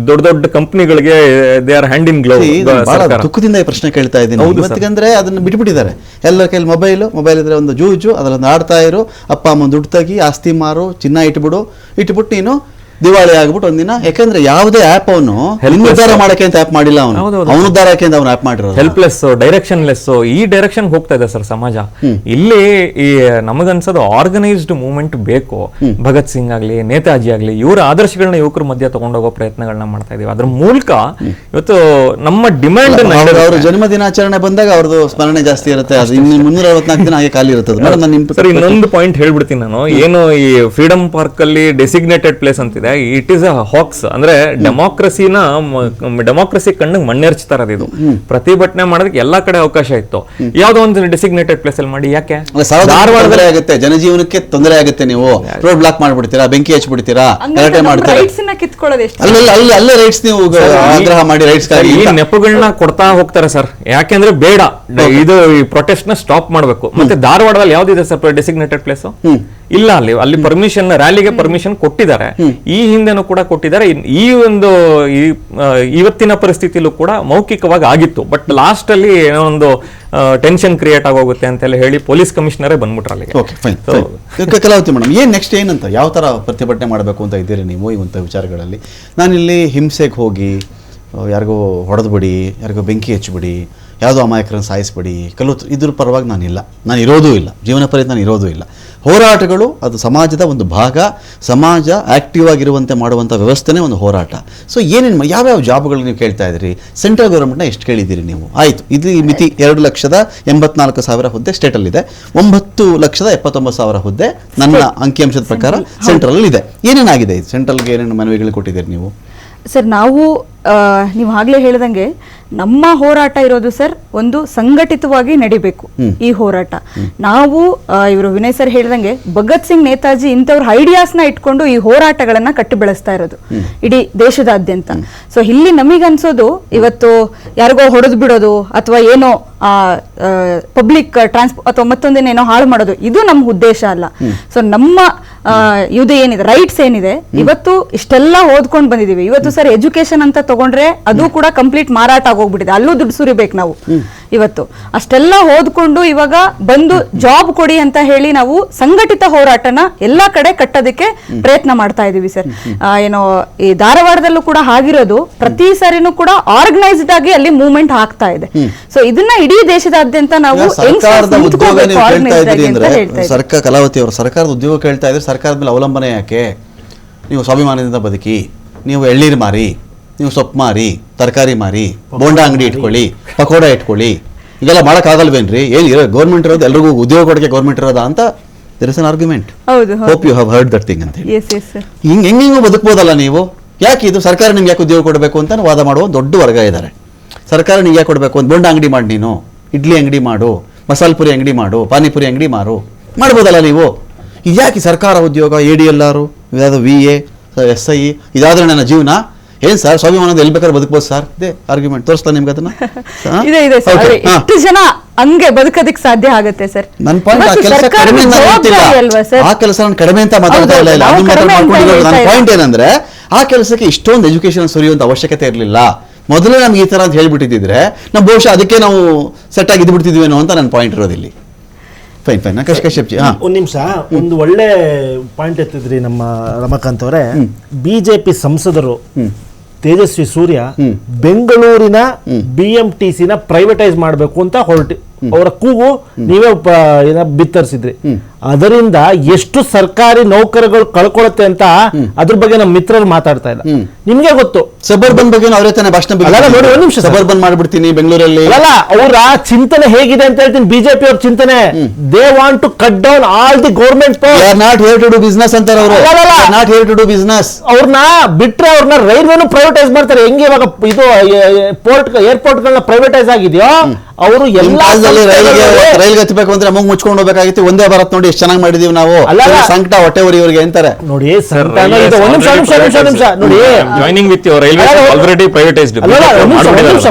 ದೊಡ್ಡ ದೊಡ್ಡ ಕಂಪನಿಗಳಿಗೆ ದೇ ಆರ್ ಹ್ಯಾಂಡ್ ಇನ್ ಗ್ಲೌ. ದುಃಖದಿಂದ ಈ ಪ್ರಶ್ನೆ ಕೇಳ್ತಾ ಇದ್ದೀನಿ. ಇವತ್ತಿಗಂದ್ರೆ ಅದನ್ನ ಬಿಟ್ಬಿಟ್ಟಿದ್ದಾರೆ. ಎಲ್ಲರ ಕೈಲಿ ಮೊಬೈಲ್ ಇದ್ರೆ ಒಂದು ಜೂಜು, ಅದನ್ನ ಆಡ್ತಾ ಇರು, ಅಪ್ಪ ಅಮ್ಮ ದುಡ್ಡು ತೆಗಿ, ಆಸ್ತಿ ಮಾರು, ಚಿನ್ನ ಇಟ್ಬಿಟ್ಟು ನೀನು ದಿವಾಳಿ ಆಗ್ಬಿಟ್ಟು ಒಂದಿನ. ಯಾಕಂದ್ರೆ ಯಾವುದೇ ಆಪ್ ಅವನು ಉದ್ಧಾರ ಮಾಡಕ್ಕೆ ಅಂತ ಆಪ್ ಮಾಡಿಲ್ಲ, ಅವನು ಉದ್ಧಾರಕ್ಕೆ ಅಂತ ಅವನು ಆಪ್ ಮಾಡಿರೋದು. ಹೆಲ್ಪ್ಲೆಸ್, ಡೈರೆಕ್ಷನ್ ಲೆಸ್, ಈ ಡೈರೆಕ್ಷನ್ ಹೋಗ್ತಾ ಇದೆ ಸರ್ ಸಮಾಜ. ಇಲ್ಲಿ ಈ ನಮಗನ್ಸೋದು ಆರ್ಗನೈಸ್ಡ್ ಮೂವ್ಮೆಂಟ್ ಬೇಕು. ಭಗತ್ ಸಿಂಗ್ ಆಗ್ಲಿ, ನೇತಾಜಿ ಆಗ್ಲಿ, ಇವರ ಆದರ್ಶಗಳನ್ನ ಯುವಕರ ಮಧ್ಯೆ ತಗೊಂಡೋಗೋ ಪ್ರಯತ್ನಗಳನ್ನ ಮಾಡ್ತಾ ಇದೀವಿ. ಅದ್ರ ಮೂಲಕ ಇವತ್ತು ನಮ್ಮ ಡಿಮ್ಯಾಂಡ್, ಅವ್ರ ಜನ್ಮ ದಿನಾಚರಣೆ ಬಂದಾಗ ಅವ್ರದ್ದು ಸ್ಮರಣೆ ಜಾಸ್ತಿ ಇರುತ್ತೆ. ಅದು 364 ದಿನ ಹಾಗೆ ಖಾಲಿ ಇರ್ತದೆ. ಸರ್, ಇನ್ನೊಂದು ಪಾಯಿಂಟ್ ಹೇಳ್ಬಿಡ್ತೀನಿ ನಾನು. ಏನು ಈ ಫ್ರೀಡಮ್ ಪಾರ್ಕ್ ಅಲ್ಲಿ ಡೆಸಿಗ್ನೇಟೆಡ್ ಪ್ಲೇಸ್ ಅಂತಿದೆ, ಇಟ್ ಈಸ್ ಅ ಹಾಕ್ಸ್. ಅಂದ್ರೆ ಡೆಮೋಕ್ರಸಿ ಕಣ್ಣಿಗೆ ಮಣ್ಣೆರ್ಚ್ತಾರ. ಇದು ಪ್ರತಿಭಟನೆ ಮಾಡೋದಕ್ಕೆ ಎಲ್ಲಾ ಕಡೆ ಅವಕಾಶ ಇತ್ತು. ಯಾವ್ದೋ ಒಂದು ಡೆಸಿಗ್ನೇಟೆಡ್ ಪ್ಲೇಸ್ ಅಲ್ಲಿ ಮಾಡಿ. ಯಾಕೆ ಧಾರವಾಡದಲ್ಲಿ ಆಗುತ್ತೆ, ಜನಜೀವನಕ್ಕೆ ತೊಂದರೆ ಆಗುತ್ತೆ. ನೀವು ರೋಡ್ ಬ್ಲಾಕ್ ಮಾಡ್ಬಿಡ್ತೀರಾ, ಬೆಂಕಿ ಹಚ್ಚಿಬಿಡ್ತೀರಾ, ಗಲಾಟೆ ಮಾಡ್ತೀರಾ. ಅಲ್ಲೇ ರೈಟ್ಸ್ ನೀವು ಆಗ್ರಹ ಮಾಡಿ ರೈಟ್ಸ್ ಈ ನೆಪಗಳನ್ನ ಕೊಡ್ತಾ ಹೋಗ್ತಾರೆ ಸರ್. ಯಾಕೆಂದ್ರೆ ಬೇಡ, ಇದು ಈ ಪ್ರೊಟೆಸ್ಟ್ ನ ಸ್ಟಾಪ್ ಮಾಡ್ಬೇಕು. ಮತ್ತೆ ಧಾರವಾಡದಲ್ಲಿ ಯಾವ್ದಿದೆ ಸರ್ ಡೆಸಿಗ್ನೇಟೆಡ್ ಪ್ಲೇಸ್? ಇಲ್ಲ. ಅಲ್ಲಿ ಪರ್ಮಿಷನ್, ರ್ಯಾಲಿಗೆ ಪರ್ಮಿಷನ್ ಕೊಟ್ಟಿದ್ದಾರೆ. ಈ ಹಿಂದೆನೂ ಕೂಡ ಕೊಟ್ಟಿದ್ದಾರೆ. ಈ ಒಂದು ಇವತ್ತಿನ ಪರಿಸ್ಥಿತಿಲೂ ಕೂಡ ಮೌಖಿಕವಾಗಿ ಆಗಿತ್ತು. ಬಟ್ ಲಾಸ್ಟ್ ಅಲ್ಲಿ ಏನೋ ಒಂದು ಟೆನ್ಷನ್ ಕ್ರಿಯೇಟ್ ಆಗೋಗುತ್ತೆ ಅಂತೆಲ್ಲ ಹೇಳಿ ಪೊಲೀಸ್ ಕಮಿಷನರೇ ಬಂದ್ಬಿಟ್ರು ಅಲ್ಲಿಗೆ. ಕಲಾವತಿ ಮೇಡಮ್, ಏನ್ ನೆಕ್ಸ್ಟ್ ಏನಂತ, ಯಾವ ತರ ಪ್ರತಿಭಟನೆ ಮಾಡಬೇಕು ಅಂತ ಇದ್ದೀರಿ ನೀವು ಇವಂತ ವಿಚಾರಗಳಲ್ಲಿ? ನಾನಿಲ್ಲಿ ಹಿಂಸೆಗೆ ಹೋಗಿ ಯಾರಿಗೋ ಹೊಡೆದ್ಬಿಡಿ, ಯಾರಿಗೋ ಬೆಂಕಿ ಹಚ್ಚಿಬಿಡಿ, ಯಾವುದೋ ಅಮಾಯಕರನ್ನು ಸಾಯಿಸ್ಬಿಡಿ, ಇದ್ರ ಪರವಾಗಿ ನಾನು ಇರೋದೂ ಇಲ್ಲ. ಜೀವನ ಪರ್ಯಂತ ನಾನು ಇರೋದೂ ಇಲ್ಲ. ಹೋರಾಟಗಳು ಅದು ಸಮಾಜದ ಒಂದು ಭಾಗ. ಸಮಾಜ ಆಕ್ಟಿವ್ ಆಗಿರುವಂತೆ ಮಾಡುವಂಥ ವ್ಯವಸ್ಥೆನೇ ಒಂದು ಹೋರಾಟ. ಸೊ ಏನೇನು ಯಾವ್ಯಾವ ಜಾಬ್ಗಳು ನೀವು ಕೇಳ್ತಾ ಇದ್ದೀರಿ? ಸೆಂಟ್ರಲ್ ಗೌರ್ಮೆಂಟ್ನ ಎಷ್ಟು ಕೇಳಿದ್ದೀರಿ ನೀವು? ಆಯಿತು, ಇದು ಈ ಮಿತಿ 2,84,000 ಹುದ್ದೆ ಸ್ಟೇಟಲ್ಲಿದೆ. 9,79,000 ಹುದ್ದೆ ನನ್ನ ಅಂಕಿಅಂಶದ ಪ್ರಕಾರ ಸೆಂಟ್ರಲ್ ಇದೆ. ಏನೇನಾಗಿದೆ? ಸೆಂಟ್ರಲ್ಗೆ ಏನೇನು ಮನವಿಗಳು ಕೊಟ್ಟಿದ್ದೀರಿ ನೀವು? ಸರ್ ನಾವು ನೀವು ಆಗ್ಲೇ ಹೇಳ್ದಂಗೆ ನಮ್ಮ ಹೋರಾಟ ಇರೋದು ಸರ್ ಒಂದು ಸಂಘಟಿತವಾಗಿ ನಡಿಬೇಕು ಈ ಹೋರಾಟ. ನಾವು ಇವರು ವಿನಯ್ ಸರ್ ಹೇಳ್ದಂಗೆ ಭಗತ್ ಸಿಂಗ್, ನೇತಾಜಿ ಇಂಥವ್ರ ಐಡಿಯಾಸ್ನ ಇಟ್ಕೊಂಡು ಈ ಹೋರಾಟಗಳನ್ನ ಕಟ್ಟಿ ಬೆಳೆಸ್ತಾ ಇರೋದು ಇಡೀ ದೇಶದಾದ್ಯಂತ. ಸೊ ಇಲ್ಲಿ ನಮಗನ್ಸೋದು ಇವತ್ತು ಯಾರಿಗೋ ಹೊಡೆದು ಬಿಡೋದು ಅಥವಾ ಏನೋ ಪಬ್ಲಿಕ್ ಟ್ರಾನ್ಸ್ಪೋರ್ಟ್ ಅಥವಾ ಮತ್ತೊಂದೇನೇನೋ ಹಾಳು ಮಾಡೋದು ಇದು ನಮ್ಮ ಉದ್ದೇಶ ಅಲ್ಲ. ಸೊ ನಮ್ಮ ಇದು ಏನಿದೆ ರೈಟ್ಸ್ ಏನಿದೆ ಇವತ್ತು ಇಷ್ಟೆಲ್ಲ ಓದ್ಕೊಂಡು ಬಂದಿದೀವಿ. ಇವತ್ತು ಸರ್ ಎಜುಕೇಶನ್ ಅಂತ ತಗೊಂಡ್ರೆ ಅದು ಕೂಡ ಕಂಪ್ಲೀಟ್ ಮಾರಾಟ ಆಗೋಗ್ಬಿಟ್ಟಿದೆ, ಅಲ್ಲೂ ದುಡ್ಡು ಸುರಿಬೇಕು ನಾವು. ಇವತ್ತು ಅಷ್ಟೆಲ್ಲ ಓದ್ಕೊಂಡು ಇವಾಗ ಬಂದು ಜಾಬ್ ಕೊಡಿ ಅಂತ ಹೇಳಿ ನಾವು ಸಂಘಟಿತ ಹೋರಾಟನ ಎಲ್ಲಾ ಕಡೆ ಕಟ್ಟೋದಕ್ಕೆ ಪ್ರಯತ್ನ ಮಾಡ್ತಾ ಇದೀವಿ ಸರ್. ಏನೋ ಈ ಧಾರವಾಡದಲ್ಲೂ ಕೂಡ ಆಗಿರೋದು ಪ್ರತಿ ಸಾರಿನೂ ಕೂಡ ಆರ್ಗನೈಸ್ಡ್ ಆಗಿ ಅಲ್ಲಿ ಮೂವ್ಮೆಂಟ್ ಆಗ್ತಾ ಇದೆ. ಸೊ ಇದನ್ನ ಇಡೀ ದೇಶದಾದ್ಯಂತ ನಾವು ಸರ್ಕಾರದ ಉದ್ಯೋಗ ನೀವು ಕೇಳ್ತಾ ಇದ್ದೀರಿ ಅಂದ್ರೆ ಕಲಾವತಿ ಅವರು ಸರ್ಕಾರದ ಉದ್ಯೋಗ ಕೇಳ್ತಾ ಇದ್ರೆ ಸರ್ಕಾರದ ಮೇಲೆ ಅವಲಂಬನೆ ಯಾಕೆ? ನೀವು ಸ್ವಾಭಿಮಾನದಿಂದ ಬದುಕಿ, ನೀವು ಎಳ್ನೀರು ಮಾರಿ, ನೀವು ಸೊಪ್ಪು ಮಾರಿ, ತರಕಾರಿ ಮಾರಿ, ಬೋಂಡಾ ಅಂಗಡಿ ಇಟ್ಕೊಳ್ಳಿ, ಪಕೋಡ ಇಟ್ಕೊಳ್ಳಿ, ಈಗೆಲ್ಲ ಮಾಡೋಕ್ಕಾಗಲ್ವೇನ್ರಿ? ಏನು ಗೌರ್ಮೆಂಟ್ ಇರೋದು ಎಲ್ರಿಗೂ ಉದ್ಯೋಗ ಕೊಡಕ್ಕೆ ಗೌರ್ಮೆಂಟ್ ಇರೋದಾ ಅಂತ there is an argument. Hope you have heard that thing ಅಂತ ಹೇಳಿ ಹೆಂಗೂ ಬದುಕ್ಬೋದಲ್ಲ ನೀವು. ಯಾಕೆ ಇದು ಸರ್ಕಾರ ನಿಮ್ಗೆ ಯಾಕೆ ಉದ್ಯೋಗ ಕೊಡಬೇಕು ಅಂತ ವಾದ ಮಾಡುವ ದೊಡ್ಡ ವರ್ಗ ಇದ್ದಾರೆ. ಸರ್ಕಾರ ನಿಮ್ಗೆ ಯಾಕೆ ಕೊಡಬೇಕು? ಒಂದು ಬೋಂಡಾ ಅಂಗಡಿ ಮಾಡಿ, ನೀನು ಇಡ್ಲಿ ಅಂಗಡಿ ಮಾಡು, ಮಸಾಲೆ ಪುರಿ ಅಂಗಡಿ ಮಾಡು, ಪಾನಿಪುರಿ ಅಂಗಡಿ ಮಾಡ್ಬೋದಲ್ಲ ನೀವು. ಇದ್ಯಾಕೆ ಸರ್ಕಾರ ಉದ್ಯೋಗ, ADLR, ಇದಾದ VA, SI ಇದಾದ್ರೆ ನನ್ನ ಜೀವನ ಏನ್ ಸರ್? ಸ್ವಾಭಿಮಾನದ ಎಲ್ಲಿ ಬೇಕಾದ್ರೆ ಬದುಕಬಹುದು ಸರ್. ಇದೇ ಆರ್ಗ್ಯುಮೆಂಟ್ ತೋರಿಸ್ತಾ ನಿಮ್ಗೆ ಅದನ್ನ. ಎಷ್ಟು ಜನ ಹಂಗೆ ಬದುಕೋದಕ್ಕೆ ಸಾಧ್ಯ ಆಗುತ್ತೆ ಸರ್? ನನ್ನ ಪಾಯಿಂಟ್ ಆ ಕೆಲಸ ಕಡಿಮೆ ಅಂತ ಹೇಳ್ತಿಲ್ಲ, ಆ ಕೆಲಸ ನಾನು ಕಡಿಮೆ ಅಂತ ಮಾತಾಡ್ತಾ ಇಲ್ಲ. ನನ್ನ ಪಾಯಿಂಟ್ ಏನಂದ್ರೆ ಆ ಕೆಲಸಕ್ಕೆ ಇಷ್ಟೊಂದು ಎಜುಕೇಶನ್ ಸುರಿಯುವಂತ ಅವಶ್ಯಕತೆ ಇರಲಿಲ್ಲ. ಮೊದಲೇ ನಮ್ಗೆ ಈ ತರ ಅಂತ ಹೇಳ್ಬಿಟ್ಟಿದ್ರೆ ನಾವು ಬಹುಶಃ ಅದಕ್ಕೆ ನಾವು ಸೆಟ್ ಆಗಿ ಇದ್ಬಿಡ್ತಿದ್ವೇನೋ ಅಂತ ನನ್ನ ಪಾಯಿಂಟ್ ಇರೋದಿಲ್ಲಿ. ಫೈನ್ ಫೈನ್ ಕಶ್ಯಪ್ಜಿ, ಒಂದು ನಿಮಿಷ, ಒಂದು ಒಳ್ಳೆ ಪಾಯಿಂಟ್ ಎತ್ತಿದ್ರಿ ನಮ್ಮ ರಮಾಕಾಂತ್ ಅವರೇ. BJP ಸಂಸದರು ತೇಜಸ್ವಿ ಸೂರ್ಯ ಬೆಂಗಳೂರಿನ BMTC ನ ಪ್ರೈವೇಟೈಸ್ ಮಾಡಬೇಕು ಅಂತ ಅವರ ಕೂಗು ನೀವೇ ಬಿತ್ತರಿಸಿದ್ರಿ. ಅದರಿಂದ ಎಷ್ಟು ಸರ್ಕಾರಿ ನೌಕರಗಳು ಕಳ್ಕೊಳತ್ತೆ ಅಂತ ಅದ್ರ ಬಗ್ಗೆ ನಮ್ಮ ಮಿತ್ರರು ಮಾತಾಡ್ತಾ ಇಲ್ಲ. ನಿಮ್ಗೆ ಗೊತ್ತು ಸಬರ್ಬನ್ ಬಗ್ಗೆ ಅವರೇ ತಾನೇ ಭಾಷಣ ನೋಡಿ. ಒಂದ್ ನಿಮಿಷ, ಸಬರ್ಬನ್ ಮಾಡ್ಬಿಡ್ತೀನಿ ಬೆಂಗಳೂರಲ್ಲಿ. ಅಲ್ಲ, ಅವರ ಚಿಂತನೆ ಹೇಗಿದೆ ಅಂತ ಹೇಳ್ತೀನಿ. BJP ಅವ್ರ ಚಿಂತನೆ, they want to cut down all the government not here to do business ಅಂತಾರೆ ಅವರು. Not here to do business. ಅವ್ರನ್ನ ಬಿಟ್ರೆ ಅವ್ರನ್ನ ರೈಲ್ವೆನು ಪ್ರೈವೇಟೈಸ್ ಮಾಡ್ತಾರೆ. ಹೆಂಗೆ ಇವಾಗ ಇದು ಏರ್ಪೋರ್ಟ್ ಗಳನ್ನ ಪ್ರೈವೇಟೈಸ್ ಆಗಿದೆಯೋ ಅವರು ಎಲ್ಲಾ ರೈಲ್ಗೆ ಹತ್ತಬೇಕು ಅಂದ್ರೆ ನಮಗ್ ಮುಚ್ಕೊಂಡು ಹೋಗ್ಬೇಕಾಗಿತ್ತು. ಒಂದೇ ಭಾರತ್ ನೋಡಿ ಎಷ್ಟು ಚೆನ್ನಾಗಿ ಮಾಡಿದೀವಿ ನಾವು. ಸಂಕಟ ಹೊಟ್ಟೆ ಇವರಿಗೆ ಅಂತಾರೆ ನೋಡಿ. ನೋಡಿ, ಜಾಯ್ನಿಂಗ್ ವಿತ್ ರೈಲ್ವೆ ಆಲ್ರೆಡಿ ಪ್ರೈವೇಟೈಸ್ಡ್.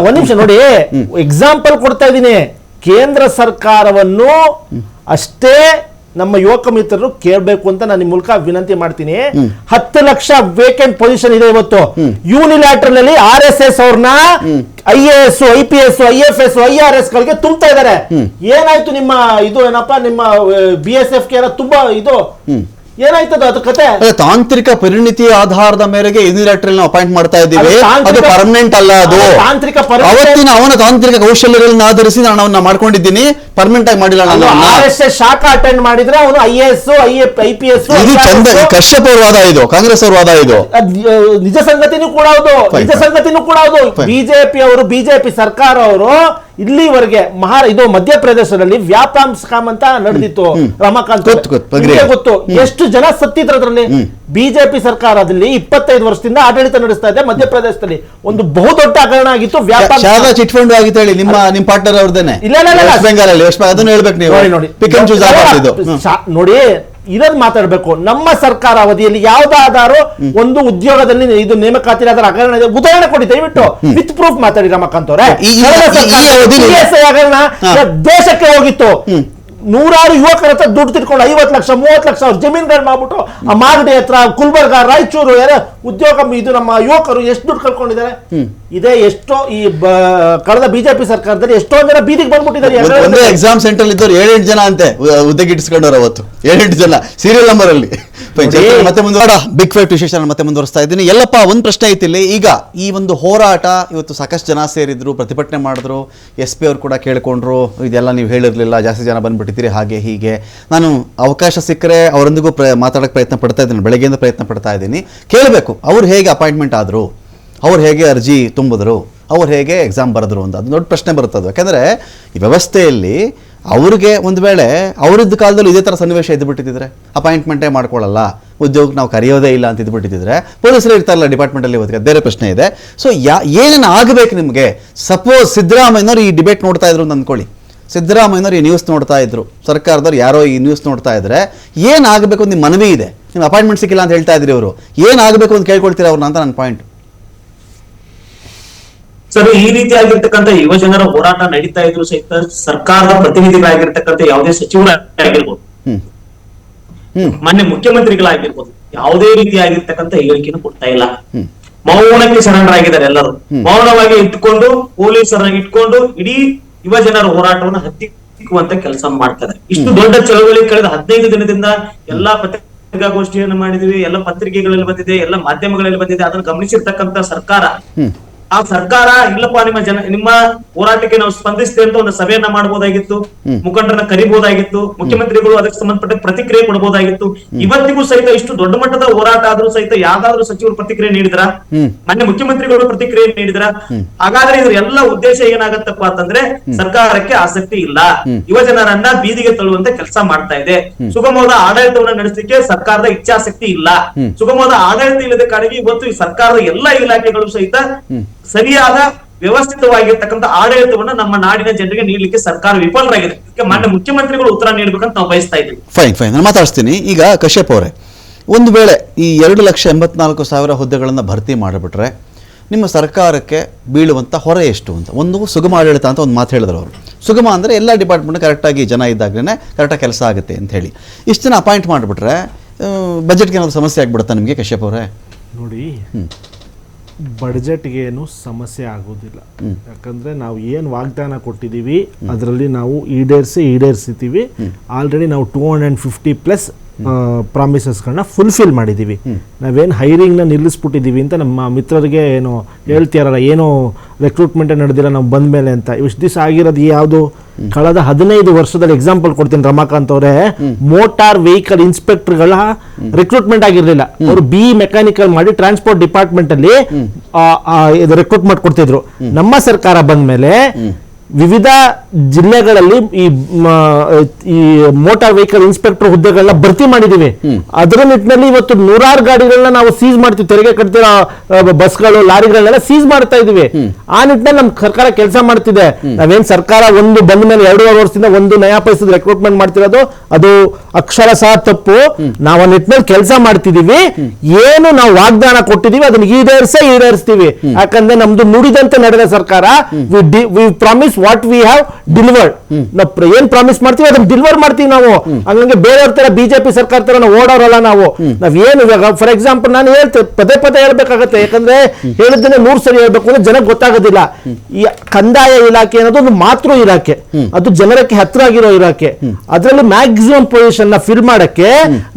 ಒಂದ್ ನಿಮಿಷ ನೋಡಿ, ಎಕ್ಸಾಂಪಲ್ ಕೊಡ್ತಾ ಇದ್ದೀನಿ. ಕೇಂದ್ರ ಸರ್ಕಾರವನ್ನು ಅಷ್ಟೇ ನಮ್ಮ ಯುವಕ ಮಿತ್ರರು ಕೇಳಬೇಕು ಅಂತ ನಾನು ನಿಮ್ಮ ಮೂಲಕ ವಿನಂತಿ ಮಾಡ್ತೀನಿ. 10 ಲಕ್ಷ ವೇಕೆಂಟ್ ಪೊಸಿಷನ್ ಇದೆ ಇವತ್ತು. ಯೂನಿಲ್ಯಾಟ್ರಲ್ ಅಲ್ಲಿ RSS ಅವ್ರನ್ನ IAS, IPS, IFS, IRS ಗಳಿಗೆ ತುಂಬ್ತಾ ಇದ್ದಾರೆ. ಏನಾಯ್ತು ನಿಮ್ಮ ಇದು ಏನಪ್ಪಾ, ನಿಮ್ಮ BSF ಗೆ ತುಂಬಾ ಇದು ಏನಾಯ್ತದ ಅದು ಕತೆ? ತಾಂತ್ರಿಕ ಪರಿಣಿತಿ ಆಧಾರದ ಮೇರೆಗೆ ಯೂನಿಲ್ಯಾಟ್ರಲ್ ಅಪಾಯಿಂಟ್ ಮಾಡ್ತಾ ಇದ್ದೀವಿ. ಅದು ಪರ್ಮನೆಂಟ್ ಅಲ್ಲ. ಅದು ಅವತ್ತಿನ ಅವನ ತಾಂತ್ರಿಕ ಕೌಶಲ್ಯಗಳನ್ನ ಆಧರಿಸಿ ನಾನು ಅವನ್ನ ಮಾಡ್ಕೊಂಡಿದ್ದೀನಿ, ಪರ್ಮನೆಂಟ್ ಆಗಿ ಮಾಡಿಲ್ಲ. RSS ಶಾಖ ಅಟೆಂಡ್ ಮಾಡಿದ್ರೆ ಅವನು IAS, IPS. ಇದು ಚಂದ ಕಶ್ಯಪ್ ಅವ್ರ ವಾದ, ಇದು ಕಾಂಗ್ರೆಸ್ ಅವ್ರ ವಾದ, ಇದು ನಿಜ ಸಂಗತಿನೂ ಕೂಡ ಹೌದು. BJP ಸರ್ಕಾರ ಅವರು ಇಲ್ಲಿವರೆಗೆ ಇದು ಮಧ್ಯಪ್ರದೇಶದಲ್ಲಿ ವ್ಯಾಪಾಮ್ ಸ್ಕಾಮ್ ಅಂತ ನಡೆದಿತ್ತು. ರಮಾಕಾಂತ್ ಗೊತ್ತು, ಎಷ್ಟು ಜನ ಸತ್ತಿದ್ರು ಅದರಲ್ಲಿ. BJP ಸರ್ಕಾರದಲ್ಲಿ 25 ವರ್ಷದಿಂದ ಆಡಳಿತ ನಡೆಸ್ತಾ ಇದೆ ಮಧ್ಯಪ್ರದೇಶದಲ್ಲಿ. ಒಂದು ಬಹುದೊಡ್ಡ ಹಗರಣ ಆಗಿತ್ತು ವ್ಯಾಪಾಮ್ ಚಿಟ್ ಫಂಡ್ ಆಗಿತ್ತು ಹೇಳಿ ನಿಮ್ಮ ಪಾರ್ಟ್ನರ್ ಅವ್ರದ್ದೇನೆ. ವೆಸ್ಟ್ ಬೆಂಗಾಲಲ್ಲಿ ಅದನ್ನು ಹೇಳ್ಬೇಕು ನೀವು. ನೋಡಿ, ಇರೋದು ಮಾತಾಡ್ಬೇಕು. ನಮ್ಮ ಸರ್ಕಾರ ಅವಧಿಯಲ್ಲಿ ಯಾವ್ದಾದ್ರು ಒಂದು ಉದ್ಯೋಗದಲ್ಲಿ ಇದು ನೇಮಕಾತಿ ಹಗರಣ ಇದೆ ಉದಾಹರಣೆ ಕೊಡಿ ದಯವಿಟ್ಟು, ವಿತ್ ಪ್ರೂಫ್ ಮಾತಾಡಿ ರಮಾಕಾಂತ್ ಅವರೇ. ಹಗರಣ ದೇಶಕ್ಕೆ ಹೋಗಿತ್ತು. ನೂರಾರು ಯುವಕರ ಹತ್ರ ದುಡ್ಡು ತಿಳ್ಕೊಂಡು 50 ಲಕ್ಷ 30 ಲಕ್ಷ ಅವ್ರ ಜಮೀನುಗಳು ಮಾಡ್ಬಿಟ್ಟು ಆ ಮಾಗಡಿ ಹತ್ರ, ಗುಲ್ಬರ್ಗ, ರಾಯಚೂರು ಉದ್ಯೋಗ ಇದು ನಮ್ಮ ಯುವಕರು ಎಷ್ಟು ದುಡ್ಡು ಕಳ್ಕೊಂಡಿದ್ದಾರೆ. ಇದೇ ಎಷ್ಟೋ ಈ ಕಳೆದ BJP ಸರ್ಕಾರದಲ್ಲಿ ಎಷ್ಟೊಂದು ಜನ ಬೀದಿಗೆ ಬಂದ್ಬಿಟ್ಟಿದ್ದಾರೆ. ಒಂದೇ ಎಕ್ಸಾಮ್ ಸೆಂಟರ್ ಇದ್ದವ್ರು 7-8 ಜನ ಅಂತೆ ಉದ್ದಗಿಟ್ಟಿಸ್ಕೊಂಡವ್ರು ಅವತ್ತು 7-8 ಜನ ಸೀರಿಯಲ್ ನಂಬರ್ ಅಲ್ಲಿ. ಮತ್ತೆ ಮುಂದುವರ ಬಿಗ್ ಫೈವ್ ವಿಶೇಷ ಮತ್ತೆ ಮುಂದುವರಿಸ್ತಾ ಇದ್ದೀನಿ. ಎಲ್ಲಪ್ಪ ಒಂದು ಪ್ರಶ್ನೆ ಐತಿಲ್ಲಿ. ಈಗ ಈ ಒಂದು ಹೋರಾಟ ಇವತ್ತು ಸಾಕಷ್ಟು ಜನ ಸೇರಿದ್ರು, ಪ್ರತಿಭಟನೆ ಮಾಡಿದ್ರು, SP ಅವ್ರು ಕೂಡ ಕೇಳ್ಕೊಂಡ್ರು, ಇದೆಲ್ಲ ನೀವು ಹೇಳಿರ್ಲಿಲ್ಲ, ಜಾಸ್ತಿ ಜನ ಬಂದ್ಬಿಟ್ಟಿದ್ದೀರಿ, ಹಾಗೆ ಹೀಗೆ. ನಾನು ಅವಕಾಶ ಸಿಕ್ಕರೆ ಅವರೊಂದಿಗೂ ಮಾತಾಡೋಕ್ಕೆ ಪ್ರಯತ್ನ ಪಡ್ತಾ ಇದ್ದೀನಿ, ಬೆಳಗ್ಗೆಯಿಂದ ಪ್ರಯತ್ನ ಪಡ್ತಾ ಇದ್ದೀನಿ. ಕೇಳಬೇಕು ಅವ್ರು ಹೇಗೆ ಅಪಾಯಿಂಟ್ಮೆಂಟ್ ಆದರು, ಅವ್ರು ಹೇಗೆ ಅರ್ಜಿ ತುಂಬಿದ್ರು, ಅವ್ರು ಹೇಗೆ ಎಕ್ಸಾಮ್ ಬರೆದ್ರು ಅಂತ. ಅದು ದೊಡ್ಡ ಪ್ರಶ್ನೆ ಬರುತ್ತದೆ. ಯಾಕಂದರೆ ಈ ವ್ಯವಸ್ಥೆಯಲ್ಲಿ ಅವ್ರಿಗೆ ಒಂದು ವೇಳೆ ಅವರಿದ್ದ ಕಾಲದಲ್ಲಿ ಇದೇ ಥರ ಸನ್ನಿವೇಶ ಎದ್ದುಬಿಟ್ಟಿದ್ರೆ ಅಪಾಯಿಂಟ್ಮೆಂಟೇ ಮಾಡ್ಕೊಳ್ಳಲ್ಲ, ಉದ್ಯೋಗಕ್ಕೆ ನಾವು ಕರೆಯೋದೇ ಇಲ್ಲ ಅಂತ ಇದ್ಬಿಟ್ಟಿದ್ರೆ ಪೊಲೀಸರು ಇರ್ತಾರಲ್ಲ ಡಿಪಾರ್ಟ್ಮೆಂಟಲ್ಲಿ ಇವತ್ತಿಗೆ ಬೇರೆ ಪ್ರಶ್ನೆ ಇದೆ. ಸೊ ಏನೇನು ಆಗಬೇಕು ನಿಮಗೆ? ಸಪೋಸ್ ಸಿದ್ದರಾಮಯ್ಯನವ್ರು ಈ ಡಿಬೇಟ್ ನೋಡ್ತಾ ಇದ್ರು ಅಂತ ಅಂದ್ಕೊಳ್ಳಿ, ಸಿದ್ದರಾಮಯ್ಯನವ್ರು ಈ ನ್ಯೂಸ್ ನೋಡ್ತಾ ಇದ್ರು, ಸರ್ಕಾರದವ್ರು ಯಾರೋ ಈ ನ್ಯೂಸ್ ನೋಡ್ತಾ ಇದ್ರೆ ಏನಾಗಬೇಕು ಅಂತ ನಿಮ್ಮ ಮನವಿ ಇದೆ? ನಿಮ್ಮ ಅಪಾಯಿಂಟ್ಮೆಂಟ್ ಸಿಕ್ಕಿಲ್ಲ ಅಂತ ಹೇಳ್ತಾ ಇದ್ರಿ, ಅವರು ಏನಾಗಬೇಕು ಅಂತ ಕೇಳ್ಕೊಳ್ತೀರಾ ಅವ್ರನ್ನ ಅಂತ ನನ್ನ ಪಾಯಿಂಟ್. ಸರ್, ಈ ರೀತಿಯಾಗಿರ್ತಕ್ಕಂಥ ಯುವ ಜನರ ಹೋರಾಟ ನಡೀತಾ ಇದ್ರು ಸಹಿತ ಸರ್ಕಾರದ ಪ್ರತಿನಿಧಿಗಳಾಗಿರ್ತಕ್ಕಂಥ ಯಾವುದೇ ಸಚಿವರಾಗಿರ್ಬೋದು, ಮಾನ್ಯ ಮುಖ್ಯಮಂತ್ರಿಗಳಾಗಿರ್ಬೋದು, ಯಾವುದೇ ರೀತಿಯಾಗಿರ್ತಕ್ಕಂಥ ಹೇಳಿಕೆಯನ್ನು ಕೊಡ್ತಾ ಇಲ್ಲ. ಮೌನಕ್ಕೆ ಶರಣರಾಗಿದ್ದಾರೆ ಎಲ್ಲರೂ. ಮೌನವಾಗಿ ಇಟ್ಕೊಂಡು ಪೊಲೀಸರನ್ನ ಇಟ್ಕೊಂಡು ಇಡೀ ಯುವ ಜನರ ಹೋರಾಟವನ್ನು ಹತ್ತಿಕ್ಕುವಂತ ಕೆಲಸ ಮಾಡ್ತಾರೆ. ಇಷ್ಟು ದೊಡ್ಡ ಚಳವಳಿ ಕಳೆದ 15 ದಿನದಿಂದ ಎಲ್ಲಾ ಪತ್ರಿಕಾಗೋಷ್ಠಿಯನ್ನು ಮಾಡಿದ್ವಿ, ಎಲ್ಲ ಪತ್ರಿಕೆಗಳಲ್ಲಿ ಬಂದಿದೆ, ಎಲ್ಲ ಮಾಧ್ಯಮಗಳಲ್ಲಿ ಬಂದಿದೆ. ಅದನ್ನು ಗಮನಿಸಿರ್ತಕ್ಕಂಥ ಸರ್ಕಾರ, ಆ ಸರ್ಕಾರ ಇಲ್ಲಪ್ಪ ನಿಮ್ಮ ಹೋರಾಟಕ್ಕೆ ನಾವು ಸ್ಪಂದಿಸ್ತೇವೆ ಅಂತ ಒಂದು ಸಭೆಯನ್ನ ಮಾಡಬಹುದಾಗಿತ್ತು, ಮುಖಂಡರನ್ನ ಕರಿಬಹುದಾಗಿತ್ತು, ಮುಖ್ಯಮಂತ್ರಿಗಳು ಅದಕ್ಕೆ ಸಂಬಂಧಪಟ್ಟ ಪ್ರತಿಕ್ರಿಯೆ ಕೊಡಬಹುದಾಗಿತ್ತು. ಇವತ್ತಿಗೂ ಸಹಿತ ಇಷ್ಟು ದೊಡ್ಡ ಮಟ್ಟದ ಹೋರಾಟ ಆದ್ರೂ ಸಹಿತ ಯಾವ್ದಾದ್ರು ಸಚಿವರು ಪ್ರತಿಕ್ರಿಯೆ ನೀಡಿದ್ರ? ಮಾನ್ಯ ಮುಖ್ಯಮಂತ್ರಿಗಳು ಪ್ರತಿಕ್ರಿಯೆ ನೀಡಿದ್ರ? ಹಾಗಾದ್ರೆ ಇದ್ರ ಎಲ್ಲ ಉದ್ದೇಶ ಏನಾಗತ್ತಪ್ಪ ಅಂತಂದ್ರೆ ಸರ್ಕಾರಕ್ಕೆ ಆಸಕ್ತಿ ಇಲ್ಲ, ಯುವ ಜನರನ್ನ ಬೀದಿಗೆ ತಳ್ಳುವಂತ ಕೆಲಸ ಮಾಡ್ತಾ ಇದೆ. ಸುಗಮವಾದ ಆಡಳಿತವನ್ನ ನಡೆಸಲಿಕ್ಕೆ ಸರ್ಕಾರದ ಇಚ್ಛಾಸಕ್ತಿ ಇಲ್ಲ. ಸುಗಮವಾದ ಆಡಳಿತ ಇಲ್ಲದ ಕಾರಣಕ್ಕೆ ಇವತ್ತು ಈ ಸರ್ಕಾರದ ಎಲ್ಲಾ ಇಲಾಖೆಗಳು ಸಹಿತ ಸರಿಯಾದ ವ್ಯವಸ್ಥಿತವಾಗಿರ್ತಕ್ಕಂಥ ಆಡಳಿತವನ್ನು ನಮ್ಮ ನಾಡಿನ ಜನರಿಗೆ ನೀಡಲಿಕ್ಕೆ ಸರ್ಕಾರ ವಿಫಲರಾಗಿದೆ. ಮಾನ್ಯ ಮುಖ್ಯಮಂತ್ರಿಗಳು ಉತ್ತರ ನೀಡಬೇಕಂತ ನಾವು ಬಯಸ್ತಾ ಇದ್ದೀವಿ. ಫೈನ್ ನಾನು ಮಾತಾಡ್ತೀನಿ. ಈಗ ಕಶ್ಯಪ್ ಅವರೇ, ಒಂದು ವೇಳೆ ಈ 2,84,000 ಹುದ್ದೆಗಳನ್ನು ಭರ್ತಿ ಮಾಡಿಬಿಟ್ರೆ ನಿಮ್ಮ ಸರ್ಕಾರಕ್ಕೆ ಬೀಳುವಂಥ ಹೊರೆ ಎಷ್ಟು ಅಂತ? ಒಂದು ಸುಗಮ ಆಡಳಿತ ಅಂತ ಒಂದು ಮಾತು ಹೇಳಿದ್ರು ಅವರು. ಸುಗಮ ಅಂದರೆ ಎಲ್ಲ ಡಿಪಾರ್ಟ್ಮೆಂಟ್ ಕರೆಕ್ಟಾಗಿ ಜನ ಇದ್ದಾಗಲೇ ಕರೆಕ್ಟಾಗಿ ಕೆಲಸ ಆಗುತ್ತೆ ಅಂತ ಹೇಳಿ. ಇಷ್ಟು ಜನ ಅಪಾಯಿಂಟ್ ಮಾಡಿಬಿಟ್ರೆ ಬಜೆಟ್ಗೆ ಏನಾದರೂ ಸಮಸ್ಯೆ ಆಗ್ಬಿಡುತ್ತಾ ನಿಮಗೆ ಕಶ್ಯಪ್ ಅವರೇ? ನೋಡಿ, ಬಡ್ಜೆಟ್ಗೆ ಏನು ಸಮಸ್ಯೆ ಆಗೋದಿಲ್ಲ. ಯಾಕಂದ್ರೆ ನಾವು ಏನು ವಾಗ್ದಾನ ಕೊಟ್ಟಿದ್ದೀವಿ ಅದರಲ್ಲಿ ನಾವು ಈಡೇರಿಸಿದ್ದೀವಿ. ಆಲ್ರೆಡಿ ನಾವು 250+ ಪ್ರಾಮಿಸಸ್ಗಳನ್ನ ಫುಲ್ಫಿಲ್ ಮಾಡಿದ್ದೀವಿ. ನಾವೇನು ಹೈರಿಂಗ್ನ ನಿಲ್ಲಿಸ್ಬಿಟ್ಟಿದ್ದೀವಿ ಅಂತ ನಮ್ಮ ಮಿತ್ರರಿಗೆ ಏನು ಹೇಳ್ತಿಯಾರಲ್ಲ, ಏನು ರೆಕ್ರೂಟ್ಮೆಂಟ್ ನಡೆದಿಲ್ಲ ನಾವು ಬಂದ ಮೇಲೆ ಅಂತ. ಇಷ್ಟು ದಿವಸ ಆಗಿರೋದು ಯಾವುದು? ಕಳೆದ 15 ವರ್ಷದಲ್ಲಿ ಎಕ್ಸಾಂಪಲ್ ಕೊಡ್ತೀನಿ ರಮಾಕಾಂತ್ ಅವರೇ. ಮೋಟಾರ್ ವೆಹಿಕಲ್ ಇನ್ಸ್ಪೆಕ್ಟರ್ಗಳ ರಿಕ್ರೂಟ್ಮೆಂಟ್ ಆಗಿರ್ಲಿಲ್ಲ. ಅವರು ಮೆಕ್ಯಾನಿಕಲ್ ಮಾಡಿ ಟ್ರಾನ್ಸ್ಪೋರ್ಟ್ ಡಿಪಾರ್ಟ್ಮೆಂಟ್ ಅಲ್ಲಿ ರಿಕ್ರೂಟ್ ಮಾಡ್ಕೊಡ್ತಿದ್ರು. ನಮ್ಮ ಸರ್ಕಾರ ಬಂದ ಮೇಲೆ ವಿವಿಧ ಜಿಲ್ಲೆಗಳಲ್ಲಿ ಈ ಮೋಟಾರ್ ವೆಹಿಕಲ್ ಇನ್ಸ್ಪೆಕ್ಟರ್ ಹುದ್ದೆಗಳನ್ನ ಭರ್ತಿ ಮಾಡಿದೀವಿ. ಅದರ ನಿಟ್ಟಿನಲ್ಲಿ ಇವತ್ತು 100 ಗಾಡಿಗಳನ್ನ ನಾವು ಸೀಸ್ ಮಾಡ್ತೀವಿ. ತೆರಿಗೆ ಕಟ್ತಿರೋ ಬಸ್ಗಳು, ಲಾರಿಗಳನ್ನೆಲ್ಲ ಸೀಸ್ ಮಾಡ್ತಾ ಇದೀವಿ. ಆ ನಿಟ್ಟಿನಲ್ಲಿ ನಮ್ಮ ಸರ್ಕಾರ ಕೆಲಸ ಮಾಡ್ತಿದೆ. ನಾವೇನ್ ಸರ್ಕಾರ ಒಂದು ಬಂದ ಮೇಲೆ 2.5 ವರ್ಷದಿಂದ 1 ನಯಾ ಪೈಸದ ರೆಕ್ರೂಟ್ಮೆಂಟ್ ಮಾಡ್ತಿರೋದು ಅದು ಅಕ್ಷರಶಃ ತಪ್ಪು. ನಾವು ಆ ನಿಟ್ಟಿನಲ್ಲಿ ಕೆಲಸ ಮಾಡ್ತಿದೀವಿ. ಏನು ನಾವು ವಾಗ್ದಾನ ಕೊಟ್ಟಿದೀವಿ ಅದನ್ನ ಈಡೇರಿಸ್ತೀವಿ. ಯಾಕಂದ್ರೆ ನಮ್ದು ನುಡಿದಂತೆ ನಡೆದ ಸರ್ಕಾರ. We promise what we have delivered. ನಾವು ಏನ್ ಪ್ರಾಮಿಸ್ ಮಾಡ್ತೀವಿ ಅದನ್ನ ಡಿಲಿವರ್ ಮಾಡ್ತೀವಿ ನಾವು. ಹಂಗಾಗಿ ಬೇರೆಯವ್ರ ತರ ಬಿಜೆಪಿ ಸರ್ಕಾರ ತರ ನಾವು ಓಡೋರಲ್ಲ ನಾವು. ನಾವೇನು ಇವಾಗ ಫಾರ್ ಎಕ್ಸಾಂಪಲ್ ನಾನು ಹೇಳ್ತೇವೆ, ಪದೇ ಹೇಳ್ಬೇಕಾಗತ್ತೆ. ಯಾಕಂದ್ರೆ ಹೇಳಿದ್ದನ್ನೇ 100 ಸರಿ ಹೇಳ್ಬೇಕು ಅಂದ್ರೆ ಜನಕ್ಕೆ ಗೊತ್ತಾಗೋದಿಲ್ಲ. ಈ ಕಂದಾಯ ಇಲಾಖೆ ಅನ್ನೋದು ಒಂದು ಮಾತೃ ಇಲಾಖೆ, ಅದು ಜನರಕ್ಕೆ ಹತ್ರ ಆಗಿರೋ ಇಲಾಖೆ. ಅದರಲ್ಲಿ ಮ್ಯಾಕ್ಸಿಮಮ್ ಪೊಸಿಷನ್ ನ ಫಿಲ್ ಮಾಡಕ್ಕೆ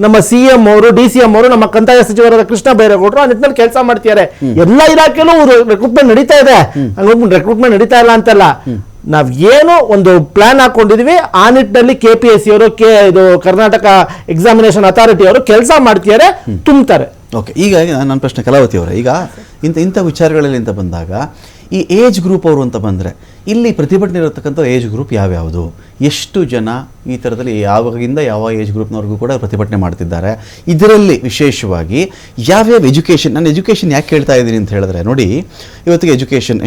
ನಮ್ಮ CM ಅವರು, DCM ಅವರು, ನಮ್ಮ ಕಂದಾಯ ಸಚಿವರಾದ ಕೃಷ್ಣ ಬೈರೇಗೌಡರು ಆ ನಿಟ್ಟಿನಲ್ಲಿ ಕೆಲಸ ಮಾಡ್ತಿದ್ದಾರೆ. ಎಲ್ಲಾ ಇಲಾಖೆನೂ ರೆಕ್ರೂಟ್ಮೆಂಟ್ ನಡೀತಾ ಇದೆ. ರೆಕ್ರೂಟ್ಮೆಂಟ್ ನಡೀತಾ ಇಲ್ಲ ಅಂತಲ್ಲ. ನಾವ್ ಏನೋ ಒಂದು ಪ್ಲಾನ್ ಹಾಕೊಂಡಿದೀವಿ. ಆ ನಿಟ್ಟಿನಲ್ಲಿ KPSC ಅವರು, ಇದು ಕರ್ನಾಟಕ ಎಕ್ಸಾಮಿನೇಷನ್ ಅಥಾರಿಟಿ ಅವರು ಕೆಲಸ ಮಾಡ್ತಿದ್ದಾರೆ, ತುಂಬ್ತಾರೆ. ಓಕೆ, ಈಗ ನನ್ನ ಪ್ರಶ್ನೆ ಕಲಾವತಿ ಅವರೇ, ಈಗ ಇಂಥ ವಿಚಾರಗಳಲ್ಲಿ ಅಂತ ಬಂದಾಗ ಈ ಏಜ್ ಗ್ರೂಪ್ ಅವರು ಅಂತ ಬಂದರೆ ಇಲ್ಲಿ ಪ್ರತಿಭಟನೆ ಇರತಕ್ಕಂಥ ಏಜ್ ಗ್ರೂಪ್ ಯಾವ್ಯಾವುದು? ಎಷ್ಟು ಜನ ಈ ಥರದಲ್ಲಿ ಯಾವಾಗಿಂದ ಯಾವ ಏಜ್ ಗ್ರೂಪ್ನವ್ರಿಗೂ ಕೂಡ ಪ್ರತಿಭಟನೆ ಮಾಡ್ತಿದ್ದಾರೆ? ಇದರಲ್ಲಿ ವಿಶೇಷವಾಗಿ ಯಾವ್ಯಾವ ಎಜುಕೇಷನ್, ನಾನು ಎಜುಕೇಷನ್ ಯಾಕೆ ಕೇಳ್ತಾ ಇದ್ದೀನಿ ಅಂತ ಹೇಳಿದ್ರೆ, ನೋಡಿ ಇವತ್ತಿಗೆ ಎಜುಕೇಷನ್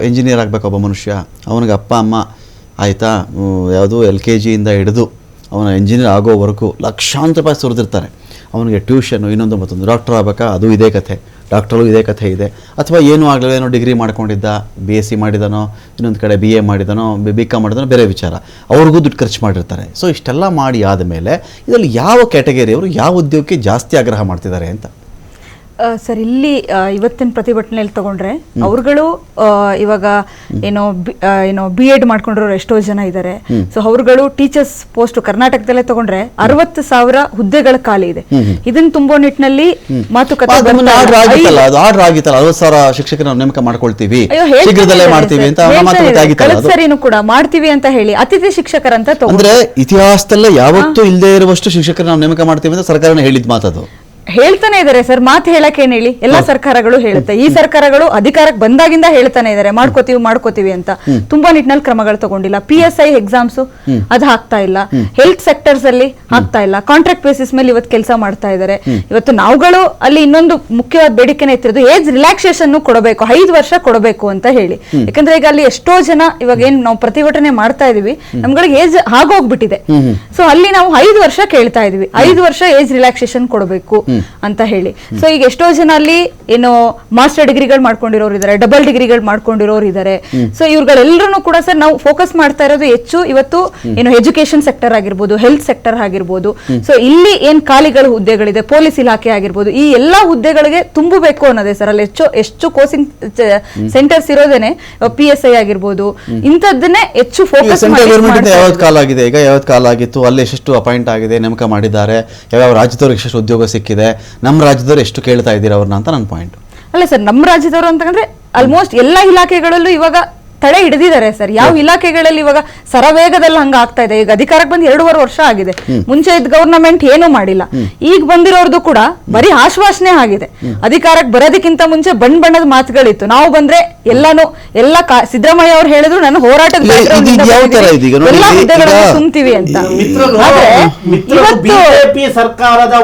ಇಂಜಿನಿಯರ್ ಆಗಬೇಕು ಒಬ್ಬ ಮನುಷ್ಯ, ಅವನಿಗೆ ಅಪ್ಪ ಅಮ್ಮ ಆಯಿತಾ ಯಾವುದು LKG ಇಂದ ಹಿಡಿದು ಅವನ ಇಂಜಿನಿಯರ್ ಆಗೋವರೆಗೂ ಲಕ್ಷಾಂತರ ರೂಪಾಯಿ ಸುರಿದಿರ್ತಾರೆ. ಅವನಿಗೆ ಟ್ಯೂಷನ್ನು ಇನ್ನೊಂದು ಮತ್ತೊಂದು. ಡಾಕ್ಟರ್ ಆಗಬೇಕಾ, ಅದು ಇದೇ ಕಥೆ. ಡಾಕ್ಟರ್ಗೂ ಇದೇ ಕಥೆ ಇದೆ. ಅಥವಾ ಏನೂ ಆಗಲಿಲ್ಲ, ಏನೋ ಡಿಗ್ರಿ ಮಾಡ್ಕೊಂಡಿದ್ದ, BSc ಮಾಡಿದನೋ, ಇನ್ನೊಂದು ಕಡೆ BA ಮಾಡಿದನೋ, BCom ಮಾಡಿದನೋ, ಬೇರೆ ವಿಚಾರ. ಅವ್ರಿಗೂ ದುಡ್ಡು ಖರ್ಚು ಮಾಡಿರ್ತಾರೆ. ಸೊ ಇಷ್ಟೆಲ್ಲ ಮಾಡಿ ಆದಮೇಲೆ ಇದರಲ್ಲಿ ಯಾವ ಕ್ಯಾಟಗರಿಯವರು ಯಾವ ಉದ್ಯೋಗಕ್ಕೆ ಜಾಸ್ತಿ ಆಗ್ರಹ ಮಾಡ್ತಿದ್ದಾರೆ ಅಂತ? ಸರ್, ಇಲ್ಲಿ ಇವತ್ತಿನ ಪ್ರತಿಭಟನೆಯಲ್ಲಿ ತಗೊಂಡ್ರೆ ಅವ್ರುಗಳು ಇವಾಗ ಏನೋ B.Ed ಮಾಡ್ಕೊಂಡಿರೋರು ಎಷ್ಟೋ ಜನ ಇದ್ದಾರೆ. ಸೊ ಅವ್ರುಗಳು ಟೀಚರ್ಸ್ ಪೋಸ್ಟ್ ಕರ್ನಾಟಕದಲ್ಲೇ ತಗೊಂಡ್ರೆ 60,000 ಹುದ್ದೆಗಳ ಖಾಲಿ ಇದೆ. ಇದನ್ನ ತುಂಬೋ ನಿಟ್ಟಿನಲ್ಲಿ ಮಾತುಕತೆ ಆರ್ಡರ್ ಆಗಿತ್ತಲ್ಲ, 60,000 ಶಿಕ್ಷಕರ ನೇಮಕ ಮಾಡ್ಕೊಳ್ತೀವಿ, ಶೀಘ್ರದಲ್ಲೇ ಮಾಡ್ತೀವಿ ಅಂತ ಮಾತುಕತೆ ಆಗಿತ್ತಲ್ಲ, ಸರಿನೂ ಕೂಡ ಮಾಡ್ತೀವಿ ಅಂತ ಹೇಳಿ ಅತಿಥಿ ಶಿಕ್ಷಕರಂತ ಅಂದ್ರೆ ಇತಿಹಾಸದಲ್ಲೇ ಯಾವತ್ತೂ ಇಲ್ಲದೆ ಇರುವಷ್ಟು ಶಿಕ್ಷಕರು ನಾವು ನೇಮಕ ಮಾಡ್ತೀವಿ ಅಂತ ಸರ್ಕಾರನೇ ಹೇಳಿದ ಮಾತದು. ಹೇಳ್ತಾನೆ ಇದಾರೆ ಸರ್, ಮಾತು ಹೇಳಕ್ ಏನ್ ಹೇಳಿ, ಎಲ್ಲಾ ಸರ್ಕಾರಗಳು ಹೇಳುತ್ತೆ. ಈ ಸರ್ಕಾರಗಳು ಅಧಿಕಾರಕ್ಕೆ ಬಂದಾಗಿಂದ ಹೇಳ್ತಾನೆ ಇದಾರೆ ಮಾಡ್ಕೋತೀವಿ ಅಂತ. ತುಂಬಾ ನಿಟ್ಟಿನಲ್ಲಿ ಕ್ರಮಗಳು ತಗೊಂಡಿಲ್ಲ. PSI ಎಕ್ಸಾಮ್ಸ್ ಅದು ಹಾಕ್ತಾ ಇಲ್ಲ, ಹೆಲ್ತ್ ಸೆಕ್ಟರ್ಸ್ ಅಲ್ಲಿ ಹಾಕ್ತಾ ಇಲ್ಲ, ಕಾಂಟ್ರಾಕ್ಟ್ ಬೇಸಿಸ್ ಮೇಲೆ ಇವತ್ತು ಕೆಲಸ ಮಾಡ್ತಾ ಇದಾರೆ. ಇವತ್ತು ನಾವುಗಳು ಅಲ್ಲಿ ಇನ್ನೊಂದು ಮುಖ್ಯವಾದ ಬೇಡಿಕೆನೆ ಇತ್ತಿರೋದು ಏಜ್ ರಿಲ್ಯಾಕ್ಸೇಷನ್ ಕೊಡಬೇಕು, 5 ವರ್ಷ ಕೊಡಬೇಕು ಅಂತ ಹೇಳಿ. ಯಾಕಂದ್ರೆ ಈಗ ಅಲ್ಲಿ ಎಷ್ಟೋ ಜನ ಇವಾಗ ಏನ್ ನಾವು ಪ್ರತಿಭಟನೆ ಮಾಡ್ತಾ ಇದೀವಿ, ನಮ್ಗಳಿಗೆ ಏಜ್ ಆಗೋಗ್ಬಿಟ್ಟಿದೆ. ಸೊ ಅಲ್ಲಿ ನಾವು 5 ವರ್ಷ ಕೇಳ್ತಾ ಇದೀವಿ, 5 ವರ್ಷ ಏಜ್ ರಿಲ್ಯಾಕ್ಸೇಷನ್ ಕೊಡಬೇಕು ಅಂತ ಹೇಳಿ. ಸೊ ಈಗ ಎಷ್ಟೋ ಜನ ಅಲ್ಲಿ ಏನೋ ಮಾಸ್ಟರ್ ಡಿಗ್ರಿಗಳು ಮಾಡ್ಕೊಂಡಿರೋರು ಇದಾರೆ, ಡಬಲ್ ಡಿಗ್ರಿಗಳು ಮಾಡ್ಕೊಂಡಿರೋರು ಇದಾರೆ. ಸೊ ಇವ್ರುಗಳೆಲ್ಲರೂ ಕೂಡ ಸರ್ ನಾವು ಫೋಕಸ್ ಮಾಡ್ತಾ ಇರೋದು ಹೆಚ್ಚು ಇವತ್ತು ಏನು ಎಜುಕೇಶನ್ ಸೆಕ್ಟರ್ ಆಗಿರ್ಬೋದು, ಹೆಲ್ತ್ ಸೆಕ್ಟರ್ ಆಗಿರ್ಬೋದು. ಸೊ ಇಲ್ಲಿ ಏನ್ ಖಾಲಿಗಳ ಹುದ್ದೆಗಳಿದೆ, ಪೊಲೀಸ್ ಇಲಾಖೆ ಆಗಿರ್ಬೋದು, ಈ ಎಲ್ಲಾ ಹುದ್ದೆಗಳಿಗೆ ತುಂಬಬೇಕು ಅನ್ನೋದೇ ಸರ್. ಅಲ್ಲಿ ಹೆಚ್ಚು ಕೋಚಿಂಗ್ ಸೆಂಟರ್ಸ್ ಇರೋದೇನೆ PSI ಆಗಿರ್ಬೋದು, ಇಂಥದ್ದನ್ನೇ ಹೆಚ್ಚು ಫೋಕಸ್ ಯಾವ್ದು ಕಾಲ ಆಗಿದೆ, ಈಗ ಯಾವ್ದು ಕಾಲ ಆಗಿತ್ತು, ಅಲ್ಲಿ ಎಷ್ಟು ಅಪಾಯಿಂಟ್ ಆಗಿದೆ, ನೇಮಕ ಮಾಡಿದ್ದಾರೆ, ಯಾವ ರಾಜ್ಯದವ್ರಿಗೆ ಎಷ್ಟು ಉದ್ಯೋಗ ಸಿಕ್ಕಿದೆ, ನಮ್ಮ ರಾಜ್ಯದವ್ರು ಎಷ್ಟು ಕೇಳ್ತಾ ಇದ್ದೀರಾ ಅವ್ರನ್ನ ಅಂತ ನನ್ನ ಪಾಯಿಂಟ್. ಅಲ್ಲ ಸರ್, ನಮ್ಮ ರಾಜ್ಯದವರು ಅಂತಂದ್ರೆ ಆಲ್ಮೋಸ್ಟ್ ಎಲ್ಲಾ ಇಲಾಖೆಗಳಲ್ಲೂ ಇವಾಗ ತಡೆ ಹಿಡಿದಿದ್ದಾರೆ ಸರ್. ಯಾವ ಇಲಾಖೆಗಳಲ್ಲಿ ಇವಾಗ ಸರವೇಗದಲ್ಲಿ ಹಂಗ ಆಗ್ತಾ ಇದೆ. ಈಗ ಅಧಿಕಾರಕ್ಕೆ ಬಂದು 2.5 ವರ್ಷ ಆಗಿದೆ. ಮುಂಚೆ ಇದ್ದ ಗವರ್ನಮೆಂಟ್ ಏನೂ ಮಾಡಿಲ್ಲ. ಈಗ ಬಂದಿರೋರ್ದು ಕೂಡ ಬರೀ ಆಶ್ವಾಸನೆ ಆಗಿದೆ. ಅಧಿಕಾರಕ್ಕೆ ಬರೋದಕ್ಕಿಂತ ಮುಂಚೆ ಬಣ್ಣದ ಮಾತುಗಳಿತ್ತು, ನಾವು ಬಂದ್ರೆ ಎಲ್ಲಾನು ಸಿದ್ದರಾಮಯ್ಯ ಅವ್ರು ಹೇಳಿದ್ರು ನಾನು ಹೋರಾಟದ ಎಲ್ಲಾ ಹುದ್ದೆಗಳನ್ನು ತುಂಬ್ತೀವಿ ಅಂತ. ಬಿಜೆಪಿ ಸರ್ಕಾರದ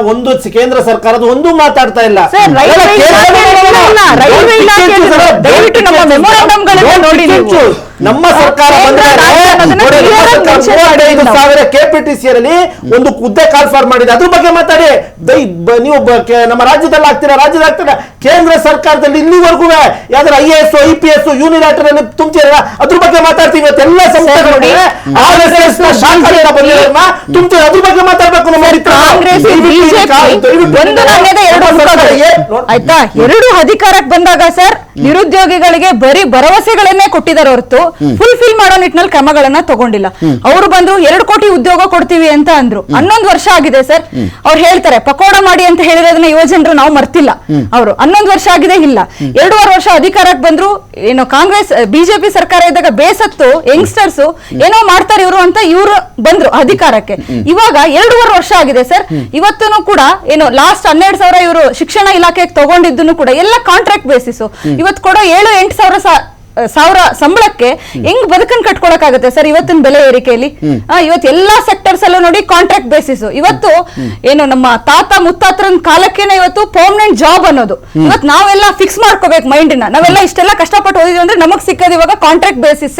ಕೇಂದ್ರ ಸರ್ಕಾರದ ಒಂದು ಮಾತಾಡ್ತಾ ಇಲ್ಲ ಸರ್. ರೈಲ್ವೆ ಇಲಾಖೆ ದಯವಿಟ್ಟು ನಮ್ಮ ಮೆಮೊರಾಂಡಮ್ಗಳನ್ನು ನೋಡಿ. ನಮ್ಮ ಸರ್ಕಾರ KPTC ಯಲ್ಲಿ ಒಂದು ಹುದ್ದೆ ಕಾಲ್ಫಾರ್ ಮಾಡಿದೆ, ಅದ್ರ ಬಗ್ಗೆ ಮಾತಾಡಿ. ನೀವು ನಮ್ಮ ರಾಜ್ಯದಲ್ಲಿ ಆಗ್ತೀರಾ, ಕೇಂದ್ರ ಸರ್ಕಾರದಲ್ಲಿ ಇಲ್ಲಿವರೆಗೂ ಯಾವ್ದಾರ IAS IPS ಯೂನಿಲಾಟರ್ ತುಂಬ್ತೀರ, ಅದ್ರ ಬಗ್ಗೆ ಮಾತಾಡ್ತೀವಿ. ಎಲ್ಲ ಸಂಸ್ಥೆಗಳು ತುಂಬ್ತೀರ, ಅದ್ರ ಬಗ್ಗೆ ಮಾತಾಡ್ಬೇಕು. ಆಯ್ತಾ, 2 ಅಧಿಕಾರಕ್ಕೆ ಬಂದಾಗ ಸರ್ ನಿರುದ್ಯೋಗಿಗಳಿಗೆ ಬರೀ ಭರವಸೆಗಳನ್ನೇ ಕೊಟ್ಟಿದ್ದಾರೆ ಹೊರತು ಫುಲ್ಫಿಲ್ ಮಾಡೋ ನಿಟ್ಟಿನಲ್ಲಿ ಕ್ರಮಗಳನ್ನ ತಗೊಂಡಿಲ್ಲ. ಅವರು ಬಂದ್ರು 2 ಕೋಟಿ ಉದ್ಯೋಗ ಕೊಡ್ತೀವಿ ಅಂತ ಅಂದ್ರು. 11 ವರ್ಷ ಆಗಿದೆ ಸರ್. ಅವ್ರು ಹೇಳ್ತಾರೆ ಪಕೋಡ ಮಾಡಿ ಅಂತ ಹೇಳಿರೋದನ್ನ ಯುವಜನರು ನಾವು ಮರ್ತಿಲ್ಲ. ಅವರು 11 ವರ್ಷ ಆಗಿದೆ ಇಲ್ಲ. 2.5 ವರ್ಷ ಅಧಿಕಾರಕ್ಕೆ ಬಂದ್ರು. ಏನೋ ಕಾಂಗ್ರೆಸ್ ಬಿಜೆಪಿ ಸರ್ಕಾರ ಇದ್ದಾಗ ಬೇಸತ್ತು ಯಂಗ್ಸ್ಟರ್ಸ್ ಏನೋ ಮಾಡ್ತಾರೆ ಇವರು ಅಂತ ಇವರು ಬಂದ್ರು ಅಧಿಕಾರಕ್ಕೆ. ಇವಾಗ 2.5 ವರ್ಷ ಆಗಿದೆ ಸರ್. ಇವತ್ತೂ ಕೂಡ ಏನೋ ಲಾಸ್ಟ್ 12,000 ಇವರು ಶಿಕ್ಷಣ ಇಲಾಖೆಗೆ ತಗೊಂಡಿದ್ದನ್ನು ಕೂಡ ಎಲ್ಲ ಕಾಂಟ್ರಾಕ್ಟ್ ಬೇಸಿಸ್. ಇವತ್ತು ಕೊಡೋ 7-8 ಸಾವಿರ ಸಂಬಳಕ್ಕೆ ಹೆಂಗ್ ಬದುಕನ್ ಕಟ್ಕೊಳಕಾಗುತ್ತೆ ಸರ್ ಇವತ್ತಿನ ಬೆಲೆ ಏರಿಕೆಯಲ್ಲಿ? ಇವತ್ತು ಎಲ್ಲಾ ಸೆಕ್ಟರ್ಸ್ ಅಲ್ಲೂ ನೋಡಿ ಕಾಂಟ್ರಾಕ್ಟ್ ಬೇಸಿಸ್. ಇವತ್ತು ಏನು ನಮ್ಮ ತಾತ ಮುತ್ತಾತ್ರನ್ ಕಾಲಕ್ಕೇನೆ ಇವತ್ತು ಪರ್ಮನೆಂಟ್ ಜಾಬ್ ಅನ್ನೋದು. ಇವತ್ತು ನಾವೆಲ್ಲ ಫಿಕ್ಸ್ ಮಾಡ್ಕೋಬೇಕು ಮೈಂಡಿನ. ನಾವೆಲ್ಲ ಇಷ್ಟೆಲ್ಲ ಕಷ್ಟಪಟ್ಟು ಓದಿದ್ವಿ ಅಂದ್ರೆ ನಮಗ್ ಸಿಕ್ಕದ ಇವಾಗ ಕಾಂಟ್ರಾಕ್ಟ್ ಬೇಸಿಸ್.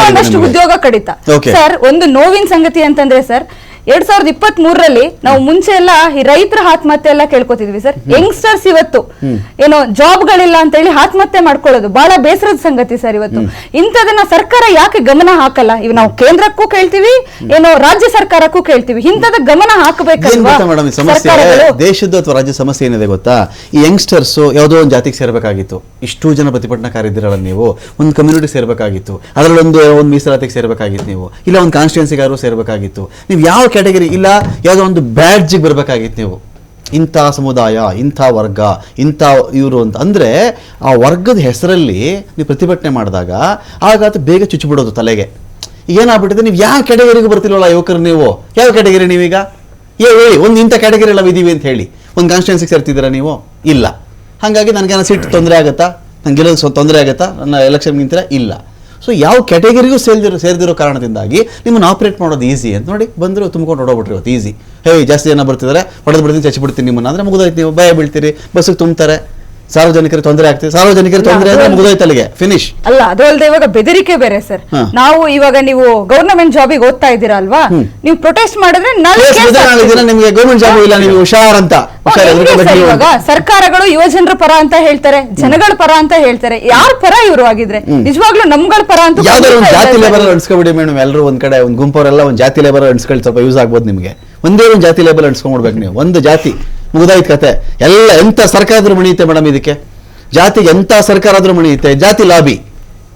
ಒಂದಷ್ಟು ಉದ್ಯೋಗ ಕಡಿತ ಸರ್. ಒಂದು ನೋವಿನ ಸಂಗತಿ ಅಂತಂದ್ರೆ ಸರ್, 2023ರಲ್ಲಿ ನಾವು ಮುಂಚೆ ಎಲ್ಲ ಈ ರೈತರ ಆತ್ಮಹತ್ಯೆ ಎಲ್ಲ ಕೇಳ್ಕೊತಿದ್ವಿ ಸರ್. ಯಂಗ್ಸ್ಟರ್ಸ್ ಇವತ್ತು ಏನೋ ಜಾಬ್ಗಳಿಲ್ಲ ಅಂತ ಹೇಳಿ ಆತ್ಮಹತ್ಯೆ ಮಾಡ್ಕೊಳ್ಳೋದು ಬಹಳ ಬೇಸರದ ಸಂಗತಿ ಸರ್. ಇವತ್ತು ಇಂಥದನ್ನ ಸರ್ಕಾರ ಯಾಕೆ ಗಮನ ಹಾಕಲ್ಲ? ಇವ್ ನಾವು ಕೇಂದ್ರಕ್ಕೂ ಕೇಳ್ತೀವಿ, ಏನೋ ರಾಜ್ಯ ಸರ್ಕಾರಕ್ಕೂ ಕೇಳ್ತೀವಿ, ಇಂಥದ ಗಮನ ಹಾಕಬೇಕಲ್ವಾ? ದೇಶದ ಅಥವಾ ರಾಜ್ಯ ಸಮಸ್ಯೆ ಏನಿದೆ ಗೊತ್ತಾ? ಈ ಯಂಗ್ಸ್ಟರ್ಸ್ ಯಾವುದೋ ಒಂದು ಜಾತಿಗೆ ಸೇರ್ಬೇಕಾಗಿತ್ತು. ಇಷ್ಟು ಜನ ಪ್ರತಿಭಟನಾಕಾರಿದ್ದೀರಲ್ಲ ನೀವು, ಒಂದು ಕಮ್ಯುನಿಟಿ ಸೇರ್ಬೇಕಾಗಿತ್ತು, ಅದರಲ್ಲಿ ಒಂದು ಮೀಸಲಾತಿಗೆ ಸೇರ್ಬೇಕಾಗಿತ್ತು ನೀವು, ಇಲ್ಲ ಒಂದು ಕಾನ್ಸ್ಟಿಟ್ಯೂನ್ಸಿಗಾರು ಸೇರ್ಬೇಕಾಗಿತ್ತು. ನೀವು ಯಾವ ಕ್ಯಾಟಗರಿ ಇಲ್ಲ, ಯಾವುದೋ ಒಂದು ಬ್ಯಾಡ್ಜಿಗೆ ಬರಬೇಕಾಗಿತ್ತು ನೀವು. ಇಂಥ ಸಮುದಾಯ, ಇಂಥ ವರ್ಗ, ಇಂಥ ಇವರು ಅಂತ ಅಂದರೆ ಆ ವರ್ಗದ ಹೆಸರಲ್ಲಿ ನೀವು ಪ್ರತಿಭಟನೆ ಮಾಡಿದಾಗ ಆಗ ಅದು ಬೇಗ ಚುಚ್ಚಿಬಿಡೋದು ತಲೆಗೆ. ಏನಾಗ್ಬಿಟ್ಟಿದೆ, ನೀವು ಯಾವ ಕ್ಯಾಟಗರಿಗೂ ಬರ್ತಿಲ್ವಲ್ಲ ಯುವಕರು. ನೀವು ಯಾವ ಕ್ಯಾಟಗರಿ ನೀವೀಗ ಹೇಳಿ? ಒಂದು ಇಂಥ ಕ್ಯಾಟಗರಿ ಎಲ್ಲ ಇದೀವಿ ಅಂತ ಹೇಳಿ ಒಂದು ಕಾನ್ಸ್ಟಿಟ್ಯೂನ್ಸಿಗೆ ಸೇರ್ತಿದ್ದೀರಾ ನೀವು? ಇಲ್ಲ. ಹಾಗಾಗಿ ನನಗೇನೋ ಸೀಟ್ ತೊಂದರೆ ಆಗುತ್ತಾ, ನಂಗೆ ಗೆಲ್ಲೋದು ತೊಂದರೆ ಆಗುತ್ತಾ, ನನ್ನ ಎಲೆಕ್ಷನ್ ನಿಂತಿರ? ಇಲ್ಲ. ಸೊ ಯಾವ ಕ್ಯಾಟಗರಿಗೂ ಸೇರಿದಿರೋ ಕಾರಣದಿಂದಾಗಿ ನಿಮ್ಮನ್ನು ಆಪ್ರೇಟ್ ಮಾಡೋದು ಈಸಿ ಅಂತ ನೋಡಿ ಬಂದರು, ತುಂಬ್ಕೊಂಡು ಹೊಡೋಗ್ಬಿಟ್ರಿ ಇವತ್ತು ಈಸಿ. ಜಾಸ್ತಿ ಜನ ಬರ್ತಿದ್ದಾರೆ, ಹೊಡೆದು ಬಿಡ್ತೀನಿ, ಚಚ್ಚಿಬಿಡ್ತೀನಿ ನಿಮ್ಮನ್ನು ಅಂದರೆ ಮುಗಿದೋಯ್ತು. ನೀವು ಭಯ ಬೀಳ್ತೀರಿ, ಬಸ್ಸಿಗೆ ತುಂಬ್ತಾರೆ, ಸಾರ್ವಜನಿಕರಿಗೆ ತೊಂದರೆ ಆಗ್ತದೆ. ಸಾರ್ವಜನಿಕರಿಗೆ ತೊಂದರೆ ಅಂದ್ರೆ ಮುಗಿದೋಯ್ತು, ಅಲ್ಲಿಗೆ ಫಿನಿಶ್. ಅಲ್ಲ, ಅದಲ್ಲದೆ ಇವಾಗ ಬೆದರಿಕೆ ಬೇರೆ ಸರ್. ನಾವು ಇವಾಗ ನೀವು ಗವರ್ನಮೆಂಟ್ ಜಾಬಿಗೆ ಓದ್ತಾ ಇದ್ದೀರಾ ಅಲ್ವಾ, ನೀವು ಪ್ರೊಟೆಸ್ಟ್ ಮಾಡಿದ್ರೆ ನಿಮಗೆ ಗವರ್ಮೆಂಟ್ ಜಾಬ್ ಇಲ್ಲ, ನೀವು ಹುಷಾರ್ ಅಂತ. ಇವಾಗ ಸರ್ಕಾರಗಳು ಯುವಜನರ ಪರ ಅಂತ ಹೇಳ್ತಾರೆ, ಜನಗಳ ಪರ ಅಂತ ಹೇಳ್ತಾರೆ. ಯಾರ ಪರ ಇವರು ಆಗಿದ್ರೆ ನಿಜವಾಗ್ಲೂ ನಮ್ಗಳ ಪರ ಅಂತ ಯಾವ್ದಾದ್ರು ಒಂದು ಜಾತಿ ಲೇಬರ್ ಅನ್ಸ್ಕೊಬಿಡಿ ಮೇಡಮ್. ಎಲ್ಲರೂ ಒಂದ್ ಕಡೆ ಒಂದು ಗುಂಪವರೆಲ್ಲ ಒಂದು ಜಾತಿ ಲೇಬರ್ ಅನ್ಸ್ಕೊಳ್ಳಿ, ಸ್ವಲ್ಪ ಯೂಸ್ ಆಗ್ಬೋದು ನಿಮಗೆ. ಒಂದೇ ಒಂದು ಜಾತಿ ಲೇಬರ್ ಅನ್ಸ್ಕೊಂಡ್ಬಿಡ್ಬೇಕು ನೀವು. ಒಂದು ಜಾತಿ ಮುಗಿದಾಯ್ತು ಕತೆ. ಎಲ್ಲ ಎಂತ ಸರ್ಕಾರ ಆದ್ರೂ ಮಣಿಯುತ್ತೆ ಮೇಡಮ್ ಇದಕ್ಕೆ. ಜಾತಿಗೆ ಎಂತ ಸರ್ಕಾರ ಆದ್ರೂ ಮಣಿಯುತ್ತೆ. ಜಾತಿ ಲಾಬಿ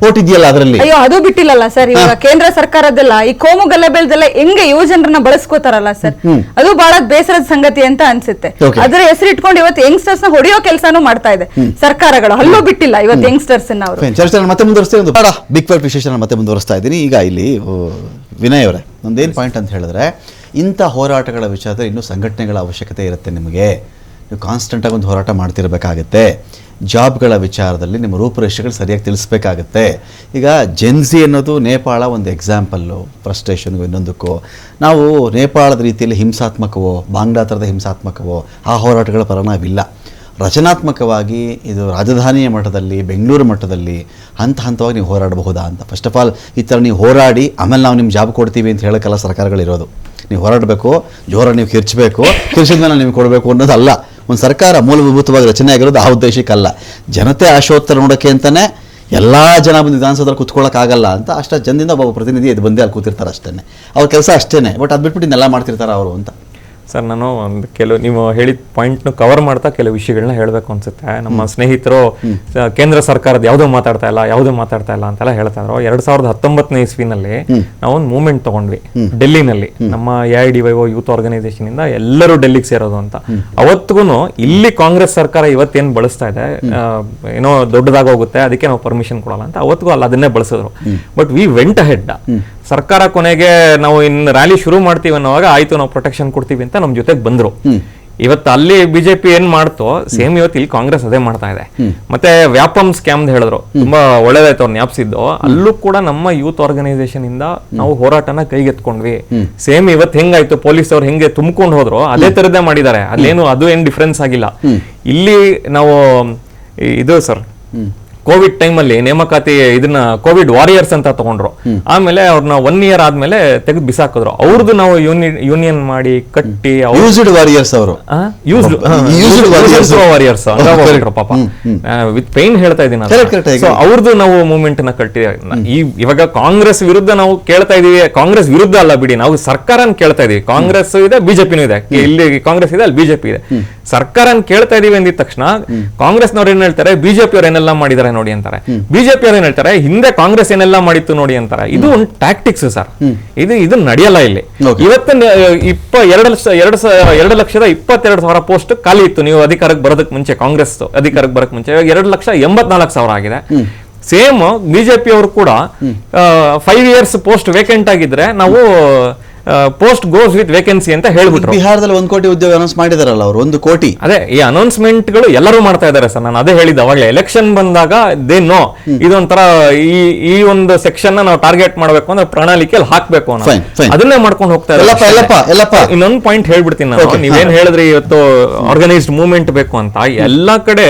ಓಟಿದ್ಯಲ್ಲ ಅದರಲ್ಲಿ. ಅಯ್ಯೋ, ಅದು ಬಿಟ್ಟಿಲ್ಲಲ್ಲ ಸರ್. ಇವಾಗ ಕೇಂದ್ರ ಸರ್ಕಾರದೆಲ್ಲ ಈ ಕೋಮು ಗಲಭೆದೆಲ್ಲ ಹೆಂಗೆ ಯುವಜನರನ್ನ ಬಳಸ್ಕೋತಾರಲ್ಲ ಸರ್, ಅದು ಬಹಳ ಬೇಸರದ ಸಂಗತಿ ಅಂತ ಅನ್ಸುತ್ತೆ. ಅದ್ರ ಹೆಸರು ಇಟ್ಕೊಂಡು ಇವತ್ತು ಯಂಗ್ಸ್ಟರ್ಸ್ ನ ಹೊಡೆಯೋ ಕೆಲಸನೂ ಮಾಡ್ತಾ ಇದೆ ಸರ್ಕಾರಗಳು. ಅಲ್ಲೂ ಬಿಟ್ಟಿಲ್ಲ ಇವತ್ತು ಯಂಗ್ಸ್ಟರ್ಸ್ ಅವರು. ಚರ್ಚೆ ಮತ್ತೆ ಮುಂದುವರಿಸ್ತೀನಿ. ಒಂದು ಬಿಗ್ ಫೈಟ್ ವಿಶೇಷ ಮತ್ತೆ ಮುಂದುವರಿಸ್ತಾ ಇದ್ದೀನಿ. ಈಗ ಇಲ್ಲಿ ವಿನಯ್ ಅವರೇ, ಒಂದೇನು ಪಾಯಿಂಟ್ ಅಂತ ಹೇಳಿದ್ರೆ, ಇಂಥ ಹೋರಾಟಗಳ ವಿಚಾರದಲ್ಲಿ ಇನ್ನೂ ಸಂಘಟನೆಗಳ ಅವಶ್ಯಕತೆ ಇರುತ್ತೆ ನಿಮಗೆ. ನೀವು ಕಾನ್ಸ್ಟೆಂಟಾಗಿ ಒಂದು ಹೋರಾಟ ಮಾಡ್ತಿರಬೇಕಾಗತ್ತೆ. ಜಾಬ್ಗಳ ವಿಚಾರದಲ್ಲಿ ನಿಮ್ಮ ರೂಪುರೇಷೆಗಳು ಸರಿಯಾಗಿ ತಿಳಿಸ್ಬೇಕಾಗತ್ತೆ. ಈಗ ಜೆನ್ಸಿ ಅನ್ನೋದು ನೇಪಾಳ ಒಂದು ಎಕ್ಸಾಂಪಲ್ಲು, ಫ್ರಸ್ಟ್ರೇಷನ್ಗೂ ಇನ್ನೊಂದಕ್ಕೂ. ನಾವು ನೇಪಾಳದ ರೀತಿಯಲ್ಲಿ ಹಿಂಸಾತ್ಮಕವೋ ಬಾಂಗ್ಲಾ ಥರದ ಹಿಂಸಾತ್ಮಕವೋ ಆ ಹೋರಾಟಗಳ ಪರ ನಾವಿಲ್ಲ. ರಚನಾತ್ಮಕವಾಗಿ ಇದು ರಾಜಧಾನಿಯ ಮಟ್ಟದಲ್ಲಿ, ಬೆಂಗಳೂರು ಮಟ್ಟದಲ್ಲಿ ಹಂತವಾಗಿ ನೀವು ಹೋರಾಡಬಹುದಾ ಅಂತ. ಫಸ್ಟ್ ಆಫ್ ಆಲ್ ಈ ಥರ ನೀವು ಹೋರಾಡಿ ಆಮೇಲೆ ನಾವು ನಿಮ್ಮ ಜಾಬ್ ಕೊಡ್ತೀವಿ ಅಂತ ಹೇಳೋಕ್ಕೆಲ್ಲ ಸರ್ಕಾರಗಳಿರೋದು. ನೀವು ಹೋರಾಡಬೇಕು, ಜೋರಾಗಿ ನೀವು ಕಿರ್ಚಬೇಕು, ಕಿರ್ಚಿದ ಮೇಲೆ ನಿಮಗೆ ಕೊಡಬೇಕು ಅನ್ನೋದಲ್ಲ. ಒಂದು ಸರ್ಕಾರ ಮೂಲಭೂತವಾಗಿ ರಚನೆ ಆಗಿರೋದು ಆ ಉದ್ದೇಶಕ್ಕಲ್ಲ. ಜನತೆ ಆಶೋತ್ತರ ನೋಡೋಕ್ಕೆ ಅಂತಲೇ ಎಲ್ಲ ಜನ ಬಂದು ವಿಧಾನಸೌಧದಲ್ಲಿ ಕೂತ್ಕೊಳ್ಳೋಕ್ಕಾಗಲ್ಲ ಅಂತ ಅಷ್ಟು ಜನದಿಂದ ಒಬ್ಬ ಪ್ರತಿನಿಧಿ ಇದು ಬಂದೇ ಅಲ್ಲಿ ಕೂತಿರ್ತಾರೆ ಅಷ್ಟೇ. ಅವ್ರ ಕೆಲಸ ಅಷ್ಟೇ. ಬಟ್ ಅದು ಬಿಟ್ಬಿಟ್ಟು ಇನ್ನೆಲ್ಲ ಮಾಡ್ತಿರ್ತಾರೆ ಅವರು ಅಂತ. ಸರ್, ನಾನು ಒಂದು ಕೆಲವು ನೀವು ಹೇಳಿದ ಪಾಯಿಂಟ್ನು ಕವರ್ ಮಾಡ್ತಾ ಕೆಲವು ವಿಷಯಗಳನ್ನ ಹೇಳಬೇಕು ಅನ್ಸುತ್ತೆ. ನಮ್ಮ ಸ್ನೇಹಿತರು ಕೇಂದ್ರ ಸರ್ಕಾರದ ಯಾವುದೂ ಮಾತಾಡ್ತಾ ಇಲ್ಲ ಅಂತೆಲ್ಲ ಹೇಳ್ತಾ ಇದ್ರು. 2019ನೇ ಇಸ್ವಿನಲ್ಲಿ ನಾವೊಂದು ಮೂವ್ಮೆಂಟ್ ತಗೊಂಡ್ವಿ ಡೆಲ್ಲಿನಲ್ಲಿ. ನಮ್ಮ AIDYO ಯೂತ್ ಆರ್ಗನೈಸೇಷನ್ ಇಂದ ಎಲ್ಲರೂ ಡೆಲ್ಲಿಗೆ ಸೇರೋದು ಅಂತ. ಅವತ್ತಿಗೂ ಇಲ್ಲಿ ಕಾಂಗ್ರೆಸ್ ಸರ್ಕಾರ ಇವತ್ತೇನು ಬಳಸ್ತಾ ಇದೆ, ಏನೋ ದೊಡ್ಡದಾಗ ಹೋಗುತ್ತೆ ಅದಕ್ಕೆ ನಾವು ಪರ್ಮಿಷನ್ ಕೊಡಲ್ಲ ಅಂತ ಅವತ್ತಿಗೂ ಅಲ್ಲ ಅದನ್ನೇ ಬಳಸಿದ್ರು. But we went ahead. ಸರ್ಕಾರ ಕೊನೆಗೆ ನಾವು ಇನ್ನು ರ್ಯಾಲಿ ಶುರು ಮಾಡ್ತೀವಿ ಅನ್ನೋವಾಗ ಆಯ್ತು ನಾವು ಪ್ರೊಟೆಕ್ಷನ್ ಕೊಡ್ತೀವಿ ಅಂತ ನಮ್ಮ ಜೊತೆಗೆ ಬಂದ್ರು. ಇವತ್ತು ಅಲ್ಲಿ ಬಿಜೆಪಿ ಏನ್ ಮಾಡ್ತೋ ಸೇಮ್ ಇವತ್ತು ಇಲ್ಲಿ ಕಾಂಗ್ರೆಸ್ ಅದೇ ಮಾಡ್ತಾ ಇದೆ. ಮತ್ತೆ ವ್ಯಾಪಮ್ ಸ್ಕ್ಯಾಮ್ ಹೇಳಿದ್ರು, ತುಂಬಾ ಒಳ್ಳೇದಾಯ್ತು ಅವ್ರು ಜ್ಞಾಪಿಸಿದ್ದು. ಅಲ್ಲೂ ಕೂಡ ನಮ್ಮ ಯೂತ್ ಆರ್ಗನೈಸೇಷನ್ ಇಂದ ನಾವು ಹೋರಾಟನ ಕೈಗೆತ್ಕೊಂಡ್ವಿ. ಸೇಮ್ ಇವತ್ತು ಹೆಂಗಾಯ್ತು ಪೊಲೀಸ್ ಅವ್ರು ಹೆಂಗೆ ತುಂಬಿಕೊಂಡು ಹೋದ್ರು ಅದೇ ತರದೇ ಮಾಡಿದ್ದಾರೆ. ಅದು ಏನ್ ಡಿಫ್ರೆನ್ಸ್ ಆಗಿಲ್ಲ. ಇಲ್ಲಿ ನಾವು ಇದು ಸರ್ ಕೋವಿಡ್ ಟೈಮಲ್ಲಿ ನೇಮಕಾತಿ ಇದನ್ನ ಕೋವಿಡ್ ವಾರಿಯರ್ಸ್ ಅಂತ ತಗೊಂಡ್ರು. ಆಮೇಲೆ ಅವ್ರನ್ನ 1 year ಆದ್ಮೇಲೆ ತೆಗೆದು ಬಿಸಾಕಿದ್ರು. ಅವ್ರದ್ದು ನಾವು ಯೂನಿಯನ್ ಮಾಡಿ ಕಟ್ಟಿ ವಾರಿಯರ್ಸ್ ಅವರು ವಾರಿಯರ್ಸ್ ಪಾಪ ವಿತ್ ಪೈನ್ ಹೇಳ್ತಾ ಇದ್ದೀನಿ. ಅವ್ರದ್ದು ನಾವು ಮೂವ್ಮೆಂಟ್ ನ ಕಟ್ಟಿ ಇವಾಗ ಕಾಂಗ್ರೆಸ್ ವಿರುದ್ಧ ನಾವು ಕೇಳ್ತಾ ಇದೀವಿ. ಕಾಂಗ್ರೆಸ್ ವಿರುದ್ಧ ಅಲ್ಲ ಬಿಡಿ, ನಾವು ಸರ್ಕಾರನ ಕೇಳ್ತಾ ಇದೀವಿ. ಕಾಂಗ್ರೆಸ್ ಇದೆ, ಬಿಜೆಪಿನೂ ಇದೆ. ಇಲ್ಲಿ ಕಾಂಗ್ರೆಸ್ ಇದೆ, ಅಲ್ಲಿ ಬಿಜೆಪಿ ಇದೆ. ಸರ್ಕಾರನ ಕೇಳ್ತಾ ಇದೀವಿ ಅಂದಿದ ತಕ್ಷಣ ಕಾಂಗ್ರೆಸ್ನವ್ರು ಏನ್ ಹೇಳ್ತಾರೆ, ಬಿಜೆಪಿ ಅವ್ರು ಏನೆಲ್ಲ ಮಾಡಿದ್ದಾರೆ ನೋಡಿ ಅಂತಾರೆ. ಬಿಜೆಪಿ ಅವ್ರು ಏನ್ ಹೇಳ್ತಾರೆ, ಹಿಂದೆ ಕಾಂಗ್ರೆಸ್ ಏನೆಲ್ಲ ಮಾಡಿತ್ತು ನೋಡಿ ಅಂತಾರೆ. ಇದು ಒಂದು ಟ್ಯಾಕ್ಟಿಕ್ಸ್ ಸರ್. ಇದು ನಡೆಯಲ್ಲ ಇಲ್ಲಿ. ಇವತ್ತು 2,22,000 ಪೋಸ್ಟ್ ಖಾಲಿ ಇತ್ತು ನೀವು ಅಧಿಕಾರಕ್ಕೆ ಬರೋದಕ್ಕೆ ಮುಂಚೆ, ಕಾಂಗ್ರೆಸ್ ಅಧಿಕಾರಕ್ಕೆ ಬರೋದಕ್ಕೆ ಮುಂಚೆ. 2,84,000 ಆಗಿದೆ. ಸೇಮ್ ಬಿಜೆಪಿ ಅವರು ಕೂಡ 5 years ಪೋಸ್ಟ್ ವೇಕೆಂಟ್ ಆಗಿದ್ರೆ ನಾವು ಪೋಸ್ಟ್ ಗೋಸ್ ವಿತ್ ವೇಕೆನ್ಸಿ ಅಂತ ಹೇಳ್ಬಿಟ್ರು. ಬಿಹಾರದಲ್ಲಿ 1 ಕೋಟಿ ಉದ್ಯೋಗ ಅನೌನ್ಸ್ ಮಾಡಿದಾರಲ್ಲ ಅವರು, 1 ಕೋಟಿ. ಅದೇ ಈ ಅನೌನ್ಸ್ಮೆಂಟ್ ಗಳು ಎಲ್ಲರೂ ಮಾಡ್ತಾ ಇದಾರೆ ಸರ್. ನಾನು ಅದೇ ಹೇಳಿದ್ದೆ ಅವಾಗಲೇ, ಎಲೆಕ್ಷನ್ ಬಂದಾಗ ನೋ ಇದೊಂಥರ ಈ ಒಂದು ಸೆಕ್ಷನ್ ನಾವು ಟಾರ್ಗೆಟ್ ಮಾಡಬೇಕು ಅಂದ್ರೆ ಪ್ರಣಾಳಿಕೆಯಲ್ಲಿ ಹಾಕ್ಬೇಕು ಅನ್ನೋ ಅದನ್ನೇ ಮಾಡ್ಕೊಂಡು ಹೋಗ್ತಾ ಇದ್ದಾರೆ. ಇನ್ನೊಂದು ಪಾಯಿಂಟ್ ಹೇಳ್ಬಿಡ್ತೀನಿ ನಾನು. ನೀವೇನ್ ಹೇಳಿದ್ರಿ ಇವತ್ತು ಆರ್ಗನೈಸ್ಡ್ ಮೂವ್ಮೆಂಟ್ ಬೇಕು ಅಂತ. ಎಲ್ಲಾ ಕಡೆ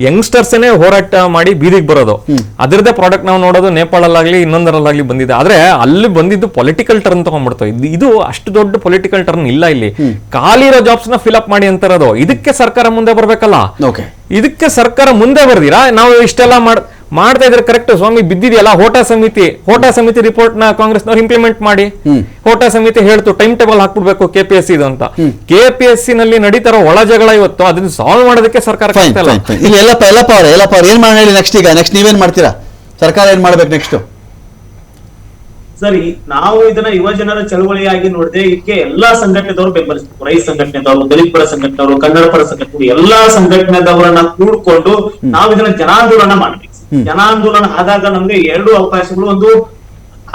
ಯಂಗ್ಸ್ಟರ್ಸ್ನೇ ಹೋರಾಟ ಮಾಡಿ ಬೀದಿಗೆ ಬರೋದು, ಅದರದೇ ಪ್ರಾಡಕ್ಟ್ ನಾವು ನೋಡೋದು. ನೇಪಾಳಲ್ಲಾಗ್ಲಿ ಇನ್ನೊಂದರಲ್ಲಾಗ್ಲಿ ಬಂದಿದೆ. ಆದ್ರೆ ಅಲ್ಲಿ ಬಂದಿದ್ದು ಪೊಲಿಟಿಕಲ್ ಟರ್ನ್ ತಗೊಂಡ್ಬಿಡ್ತು. ಇದು ಅಷ್ಟು ದೊಡ್ಡ ಪೊಲಿಟಿಕಲ್ ಟರ್ನ್ ಇಲ್ಲ ಇಲ್ಲಿ. ಖಾಲಿರೋ ಜಾಬ್ಸ್ ನ ಫಿಲ್ ಅಪ್ ಮಾಡಿ ಅಂತಾರದು. ಇದಕ್ಕೆ ಸರ್ಕಾರ ಮುಂದೆ ಬರ್ಬೇಕಲ್ಲ. ಇದಕ್ಕೆ ಸರ್ಕಾರ ಮುಂದೆ ಬರ್ದಿರಾ ನಾವು ಇಷ್ಟೆಲ್ಲ ಮಾಡ್ತಾ ಇದ್ರೆ ಕರೆಕ್ಟ್ ಸ್ವಾಮಿ ಬಿದ್ದಿದೆಯಲ್ಲ. ಹೋಟಾ ಸಮಿತಿ ರಿಪೋರ್ಟ್ ನ ಕಾಂಗ್ರೆಸ್ನವ್ರು ಇಂಪ್ಲಿಮೆಂಟ್ ಮಾಡಿ. ಹೋಟಾ ಸಮಿತಿ ಹೇಳ್ತು ಟೈಮ್ ಟೇಬಲ್ ಹಾಕ್ಬಿಡ್ಬೇಕು KPSC ಇದು ಅಂತ. KPSC ನಲ್ಲಿ ನಡೀತಾರೋ ಒಳ ಜಗಳ ಇವತ್ತು ಅದನ್ನ ಸಾಲ್ವ್ ಮಾಡೋದಕ್ಕೆ ಸರ್ಕಾರ ಏನ್ ಮಾಡಿ ನೆಕ್ಸ್ಟ್ ನೀವೇನ್ ಮಾಡ್ತೀರಾ? ಸರ್ಕಾರ ಏನ್ ಮಾಡ್ಬೇಕು ನೆಕ್ಸ್ಟ್? ಸರಿ, ನಾವು ಇದನ್ನ ಯುವ ಜನರ ಚಳವಳಿಯಾಗಿ ನೋಡಿದ್ರೆ ಇದಕ್ಕೆ ಎಲ್ಲಾ ಸಂಘಟನೆದವರು ಬೆಂಬಲಿಸಬೇಕು. ರೈತ ಸಂಘಟನೆದವರು, ದಲಿತ ಪರ ಸಂಘಟನೆದವರು, ಕನ್ನಡ ಪರ ಸಂಘಟನೆಗಳು, ಎಲ್ಲಾ ಸಂಘಟನೆದವರನ್ನ ಕೂಡ್ಕೊಂಡು ನಾವು ಇದನ್ನ ಜನಾಂದೋಲನ ಮಾಡ್ಬೇಕು. ಜನಾಂದೋಲನ ಆದಾಗ ನಮ್ಗೆ 2 ಅವಕಾಶಗಳು. ಒಂದು,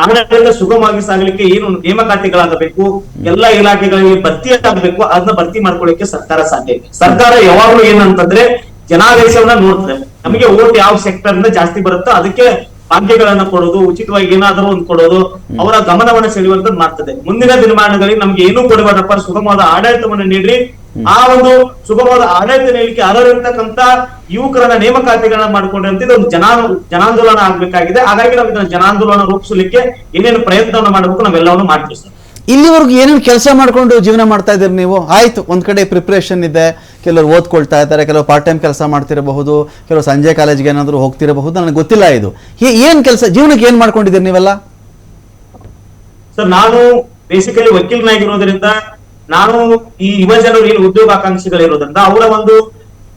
ಆಡಳಿತ ಸುಗಮವಾಗಿ ಸಾಗಲಿಕ್ಕೆ ಏನು ನೇಮಕಾತಿಗಳಾಗಬೇಕು, ಎಲ್ಲಾ ಇಲಾಖೆಗಳಿಗೆ ಭರ್ತಿ ಆಗಬೇಕು. ಅದನ್ನ ಭರ್ತಿ ಮಾಡ್ಕೊಳ್ಳಿಕ್ಕೆ ಸರ್ಕಾರ ಸಾಧ್ಯ ಇದೆ. ಸರ್ಕಾರ ಯಾವಾಗ್ಲೂ ಏನಂತಂದ್ರೆ ಜನಾದೇಶವನ್ನ ನೋಡ್ತದೆ. ನಮಗೆ ಓಟ್ ಯಾವ ಸೆಕ್ಟರ್ ಇಂದ ಜಾಸ್ತಿ ಬರುತ್ತೋ ಅದಕ್ಕೆ ಭಾಗ್ಯಗಳನ್ನ ಕೊಡೋದು, ಉಚಿತವಾಗಿ ಏನಾದರೂ ಒಂದು ಕೊಡೋದು, ಅವರ ಗಮನವನ್ನ ಸೆಳೆಯುವಂತದ್ದು ಮಾಡ್ತದೆ. ಮುಂದಿನ ದಿನಮಾನಗಳಲ್ಲಿ ನಮ್ಗೆ ಏನೂ ಕೊಡಬೇಡಪ್ಪ, ಸುಗಮವಾದ ಆಡಳಿತವನ್ನು ನೀಡ್ರಿ. ಆ ಒಂದು ಸುಗಮವಾದ ಆಡಳಿತ ನೀಡಲಿಕ್ಕೆ ಅರ್ಹರಿರ್ತಕ್ಕಂತ ಯುವಕರನ್ನ ನೇಮಕಾತಿಗಳನ್ನ ಮಾಡ್ಕೊಂಡ್ರೆ ಇದು ಒಂದು ಜನಾಂದೋಲನ ಆಗ್ಬೇಕಾಗಿದೆ. ಹಾಗಾಗಿ ನಾವು ಇದನ್ನ ಜನಾಂದೋಲನ ರೂಪಿಸಲಿಕ್ಕೆ ಏನೇನು ಪ್ರಯತ್ನವನ್ನು ಮಾಡಬೇಕು ನಾವೆಲ್ಲವನ್ನು ಮಾಡ್ತೀವಿ ಸರ್. ಇಲ್ಲಿವರೆಗೂ ಏನೇನು ಕೆಲಸ ಮಾಡ್ಕೊಂಡು ಜೀವನ ಮಾಡ್ತಾ ಇದ್ದೀರಿ ನೀವು? ಆಯ್ತು, ಒಂದ್ ಕಡೆ ಪ್ರಿಪ್ರೇಷನ್ ಇದೆ, ಕೆಲವರು ಓದ್ಕೊಳ್ತಾ ಇದ್ದಾರೆ, ಕೆಲವರು ಪಾರ್ಟ್ ಟೈಮ್ ಕೆಲಸ ಮಾಡ್ತಿರಬಹುದು, ಕೆಲವರು ಸಂಜೆ ಕಾಲೇಜ್ಗೆ ಏನಾದರೂ ಹೋಗ್ತಿರಬಹುದು, ನನಗೆ ಗೊತ್ತಿಲ್ಲ. ಇದು ಏನ್ ಕೆಲಸ, ಜೀವನಕ್ಕೆ ಏನ್ ಮಾಡ್ಕೊಂಡಿದ್ದೀರಿ ನೀವೆಲ್ಲ? ಸರ್, ನಾನು ಬೇಸಿಕಲಿ ವಕೀಲನಾಗಿರೋದ್ರಿಂದ ನಾನು ಈ ಯುವ ಜನರು ಏನು ಉದ್ಯೋಗಾಕಾಂಕ್ಷಿಗಳಿರೋದ್ರಿಂದ ಅವರ ಒಂದು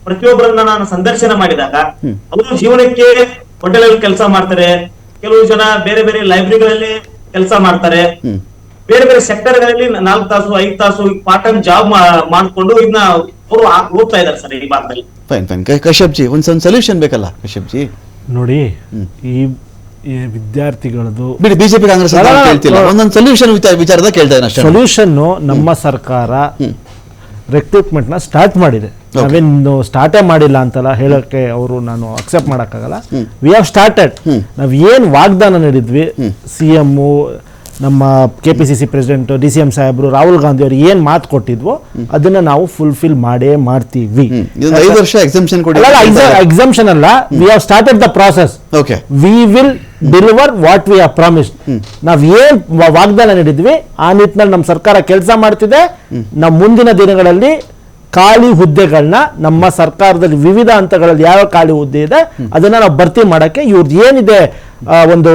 ಪ್ರತಿಯೊಬ್ಬರನ್ನ ನಾನು ಸಂದರ್ಶನ ಮಾಡಿದಾಗ ಅವರು ಜೀವನಕ್ಕೆ ಹೋಟೆಲ್ ಕೆಲಸ ಮಾಡ್ತಾರೆ, ಕೆಲವು ಜನ ಬೇರೆ ಬೇರೆ ಲೈಬ್ರರಿಗಳಲ್ಲಿ ಕೆಲಸ ಮಾಡ್ತಾರೆ, ಬೇರೆ ಬೇರೆ ಸೆಕ್ಟರ್ಗಳಲ್ಲಿ 4 ತಾಸು 5 ತಾಸು ಪಾರ್ಟ್ ಟೈಮ್ ಜಾಬ್ ಮಾಡ್ಕೊಂಡು ಇದನ್ನ ಅವರು ಹೋಗ್ತಾ ಇದ್ದಾರೆ ಸರ್ ಈ ಭಾಗದಲ್ಲಿ. ಕಶ್ಯಪ್ ಜಿ, ಒಂದ್ ಸೊಲ್ಯೂಷನ್ ಬೇಕಲ್ಲ ಕಶ್ಯಪ್ ಜಿ? ನೋಡಿ, ಈ ಈ ವಿದ್ಯಾರ್ಥಿಗಳದು ಬಿಡಿ, ಬಿಜೆಪಿ ಕಾಂಗ್ರೆಸ್ ಅಂತ ಕೇಳ್ತಿಲ್ಲ, ಒಂದೊಂದು ಸೊಲ್ಯೂಷನ್ ವಿಚಾರದ ಕೇಳ್ತಾ ಇದ್ದೀನಿ ಅಷ್ಟೇ. ಸೊಲ್ಯೂಷನ್ ನಮ್ಮ ಸರ್ಕಾರ ರೆಕ್ರೂಟ್ಮೆಂಟ್ ನ ಸ್ಟಾರ್ಟ್ ಮಾಡಿದೆ. ನಾವೇನು ಸ್ಟಾರ್ಟೇ ಮಾಡಿಲ್ಲ ಅಂತಲ್ಲ ಹೇಳಕ್ಕೆ ಅವರು ನಾನು ಅಕ್ಸೆಪ್ಟ್ ಮಾಡೋಕ್ಕಾಗಲ್ಲ. We have started. ನಾವ್ ಏನ್ ವಾಗ್ದಾನ ನೀಡಿದ್ವಿ, CM, ನಮ್ಮ KPCC ಪ್ರೆಸಿಡೆಂಟ್ DCM ಸಾಹೇಬ್ರು, ರಾಹುಲ್ ಗಾಂಧಿ ಅವರು ಏನ್ ಮಾತು ಕೊಟ್ಟಿದ್ವೋ ಅದನ್ನ ನಾವು ಫುಲ್ಫಿಲ್ ಮಾಡೇ ಮಾಡ್ತೀವಿ. 5 ವರ್ಷ ಎಕ್ಸಂಪ್ಷನ್ ಕೊಡಿ. ಎಕ್ಸಂಪ್ಷನ್ ಅಲ್ಲ, we have started the process. Okay, we will deliver what we have promised. ನಾವ್ ಏನ್ ವಾಗ್ದಾನ ನೀಡಿದ್ವಿ ಆ ನಿಟ್ಟಿನಲ್ಲಿ ನಮ್ಮ ಸರ್ಕಾರ ಕೆಲಸ ಮಾಡ್ತಿದೆ. ನಮ್ಮ ಮುಂದಿನ ದಿನಗಳಲ್ಲಿ ಖಾಲಿ ಹುದ್ದೆಗಳನ್ನ ನಮ್ಮ ಸರ್ಕಾರದಲ್ಲಿ ವಿವಿಧ ಹಂತಗಳಲ್ಲಿ ಯಾವ ಖಾಲಿ ಹುದ್ದೆ ಇದೆ ಅದನ್ನ ನಾವು ಭರ್ತಿ ಮಾಡಕ್ಕೆ ಇವ್ರದ್ದು ಏನಿದೆ ಒಂದು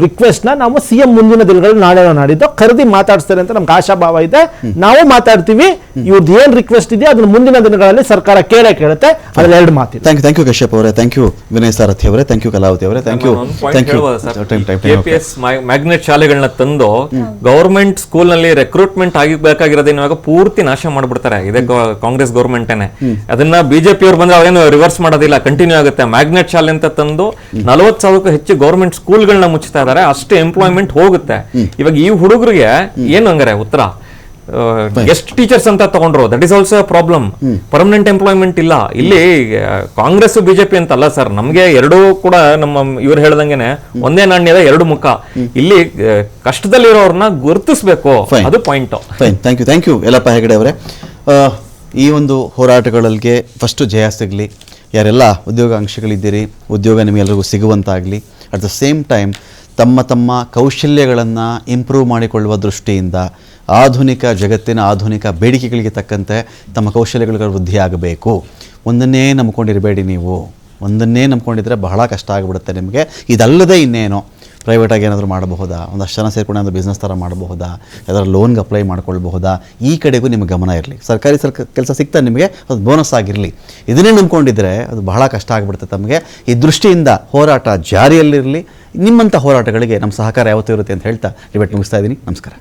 ರಿಕ್ವೆಸ್ಟ್ ನ ನಾವು CM ಮುಂದಿನ ದಿನಗಳಲ್ಲಿ ನಾಳೆ ನಾಡಿದ್ದು ಕರೆದಿ ಮಾತಾಡ್ತಾರೆ ಅಂತ ನಮ್ಗೆ ಆಶಾಭಾವ ಇದೆ. ನಾವು ಮಾತಾಡ್ತೀವಿ. ಇವ್ರದ್ದು ಏನ್ ರಿಕ್ವೆಸ್ಟ್ ಇದೆ ಅದನ್ನ ಮುಂದಿನ ದಿನಗಳಲ್ಲಿ ಸರ್ಕಾರ ಕೇಳುತ್ತೆ. ಅದ್ರಲ್ಲಿ 2 ಮಾತಿದೆ. ಥ್ಯಾಂಕ್ ಯು ಕಶ್ಯಪ್ ಅವರೇ, ಥ್ಯಾಂಕ್ ಯು ವಿನಯ್ ಸಾರಥಿ ಅವರೇ, ಥ್ಯಾಂಕ್ ಯು ಕಲಾವತಿ ಅವರೇ, ಥ್ಯಾಂಕ್ ಯು. KPS ಮ್ಯಾಗ್ನೆಟ್ ಶಾಲೆಗಳನ್ನ ತಂದು ಗವರ್ಮೆಂಟ್ ಸ್ಕೂಲ್ ನಲ್ಲಿ ರೆಕ್ರೂಟ್ಮೆಂಟ್ ಆಗಬೇಕಾಗಿರೋದನ್ನ ಇವಾಗ ಪೂರ್ತಿ ನಾಶ ಮಾಡ್ಬಿಡ್ತಾರೆ. ಇದೇ ಕಾಂಗ್ರೆಸ್ ಗವರ್ಮೆಂಟೇನೆ. ಅದನ್ನ ಬಿಜೆಪಿ ಅವ್ರು ಬಂದ್ರೆ ಅವೇನು ರಿವರ್ಸ್ ಮಾಡೋದಿಲ್ಲ, ಕಂಟಿನ್ಯೂ ಆಗುತ್ತೆ. ಮ್ಯಾಗ್ನೆಟ್ ಶಾಲೆ ಅಂತ ತಂದು 40,000ಕ್ಕೂ ಹೆಚ್ಚು ಗವರ್ಮೆಂಟ್ ಸ್ಕೂಲ್ಗಳನ್ನ ಮುಚ್ಚುತ್ತಾ ಇದಾರೆ. ಅಷ್ಟೇ ಎಂಪ್ಲಾಯ್ಮೆಂಟ್ ಹೋಗುತ್ತೆ. ಇವಾಗ ಈ ಹುಡುಗರಿಗೆ ಏನು ಹಂಗಾರೆ ಉತ್ತರ? ಗೆಸ್ಟ್ ಟೀಚರ್ಸ್ ಅಂತ ತಗೊಂಡ್ರು, that is also problem. Permanent employment ಇಲ್ಲ. ಇಲ್ಲಿ ಕಾಂಗ್ರೆಸ್ ಬಿಜೆಪಿ ಅಂತ ಅಲ್ಲ ಸರ್, ನಮ್ಗೆ ಎರಡೂ ಕೂಡ ನಮ್ಮ ಇವ್ರು ಹೇಳ್ದಂಗೆನೆ ಒಂದೇ ನಾಣ್ಯದ 2 ಮುಖ. ಇಲ್ಲಿ ಕಷ್ಟದಲ್ಲಿರೋರ್ನ ಗುರುತಿಸ್ಬೇಕು, ಅದು point. Fine, thank you Yallappa Hegde ಅವರೇ. ಈ ಒಂದು ಹೋರಾಟಗಳಿಗೆ ಫಸ್ಟು ಜಯ ಸಿಗಲಿ. ಯಾರೆಲ್ಲ ಉದ್ಯೋಗಾಂಕ್ಷಿಗಳಿದ್ದೀರಿ, ಉದ್ಯೋಗ ನಿಮಗೆಲ್ಲರಿಗೂ ಸಿಗುವಂತಾಗಲಿ. ಅಟ್ ದ ಸೇಮ್ ಟೈಮ್ ತಮ್ಮ ಕೌಶಲ್ಯಗಳನ್ನು ಇಂಪ್ರೂವ್ ಮಾಡಿಕೊಳ್ಳುವ ದೃಷ್ಟಿಯಿಂದ ಆಧುನಿಕ ಜಗತ್ತಿನ ಆಧುನಿಕ ಬೇಡಿಕೆಗಳಿಗೆ ತಕ್ಕಂತೆ ತಮ್ಮ ಕೌಶಲ್ಯಗಳ ವೃದ್ಧಿ ಆಗಬೇಕು. ಒಂದನ್ನೇ ನಂಬ್ಕೊಂಡಿರಬೇಡಿ. ನೀವು ಒಂದನ್ನೇ ನಂಬ್ಕೊಂಡಿದ್ರೆ ಬಹಳ ಕಷ್ಟ ಆಗಿಬಿಡುತ್ತೆ ನಿಮಗೆ. ಇದಲ್ಲದೆ ಇನ್ನೇನೋ ಪ್ರೈವೇಟಾಗಿ ಏನಾದರೂ ಮಾಡಬಹುದಾ, ಒಂದಷ್ಟು ಜನ ಸೇರ್ಕೊಂಡು ಏನಾದರೂ ಬಿಸ್ನೆಸ್ ಥರ ಮಾಡಬಹುದಾ, ಯಾವ್ದಾದ್ರು ಲೋನ್ಗೆ ಅಪ್ಲೈ ಮಾಡ್ಕೊಳ್ಬಹುದಾ, ಈ ಕಡೆಗೂ ನಿಮಗೆ ಗಮನ ಇರಲಿ. ಸರ್ಕಾರಿ ಕೆಲಸ ಸಿಗ್ತಾ ನಿಮಗೆ ಅದು ಬೋನಸ್ ಆಗಿರಲಿ. ಇದನ್ನೇ ನಂಬ್ಕೊಂಡಿದ್ರೆ ಅದು ಬಹಳ ಕಷ್ಟ ಆಗಿಬಿಡುತ್ತೆ ತಮಗೆ. ಈ ದೃಷ್ಟಿಯಿಂದ ಹೋರಾಟ ಜಾರಿಯಲ್ಲಿರಲಿ. ನಿಮ್ಮಂಥ ಹೋರಾಟಗಳಿಗೆ ನಮ್ಮ ಸಹಕಾರ ಯಾವತ್ತೂ ಇರುತ್ತೆ ಅಂತ ಹೇಳ್ತಾ ಡಿಬೇಟ್ ಮುಗಿಸ್ತಾ ಇದ್ದೀನಿ. ನಮಸ್ಕಾರ.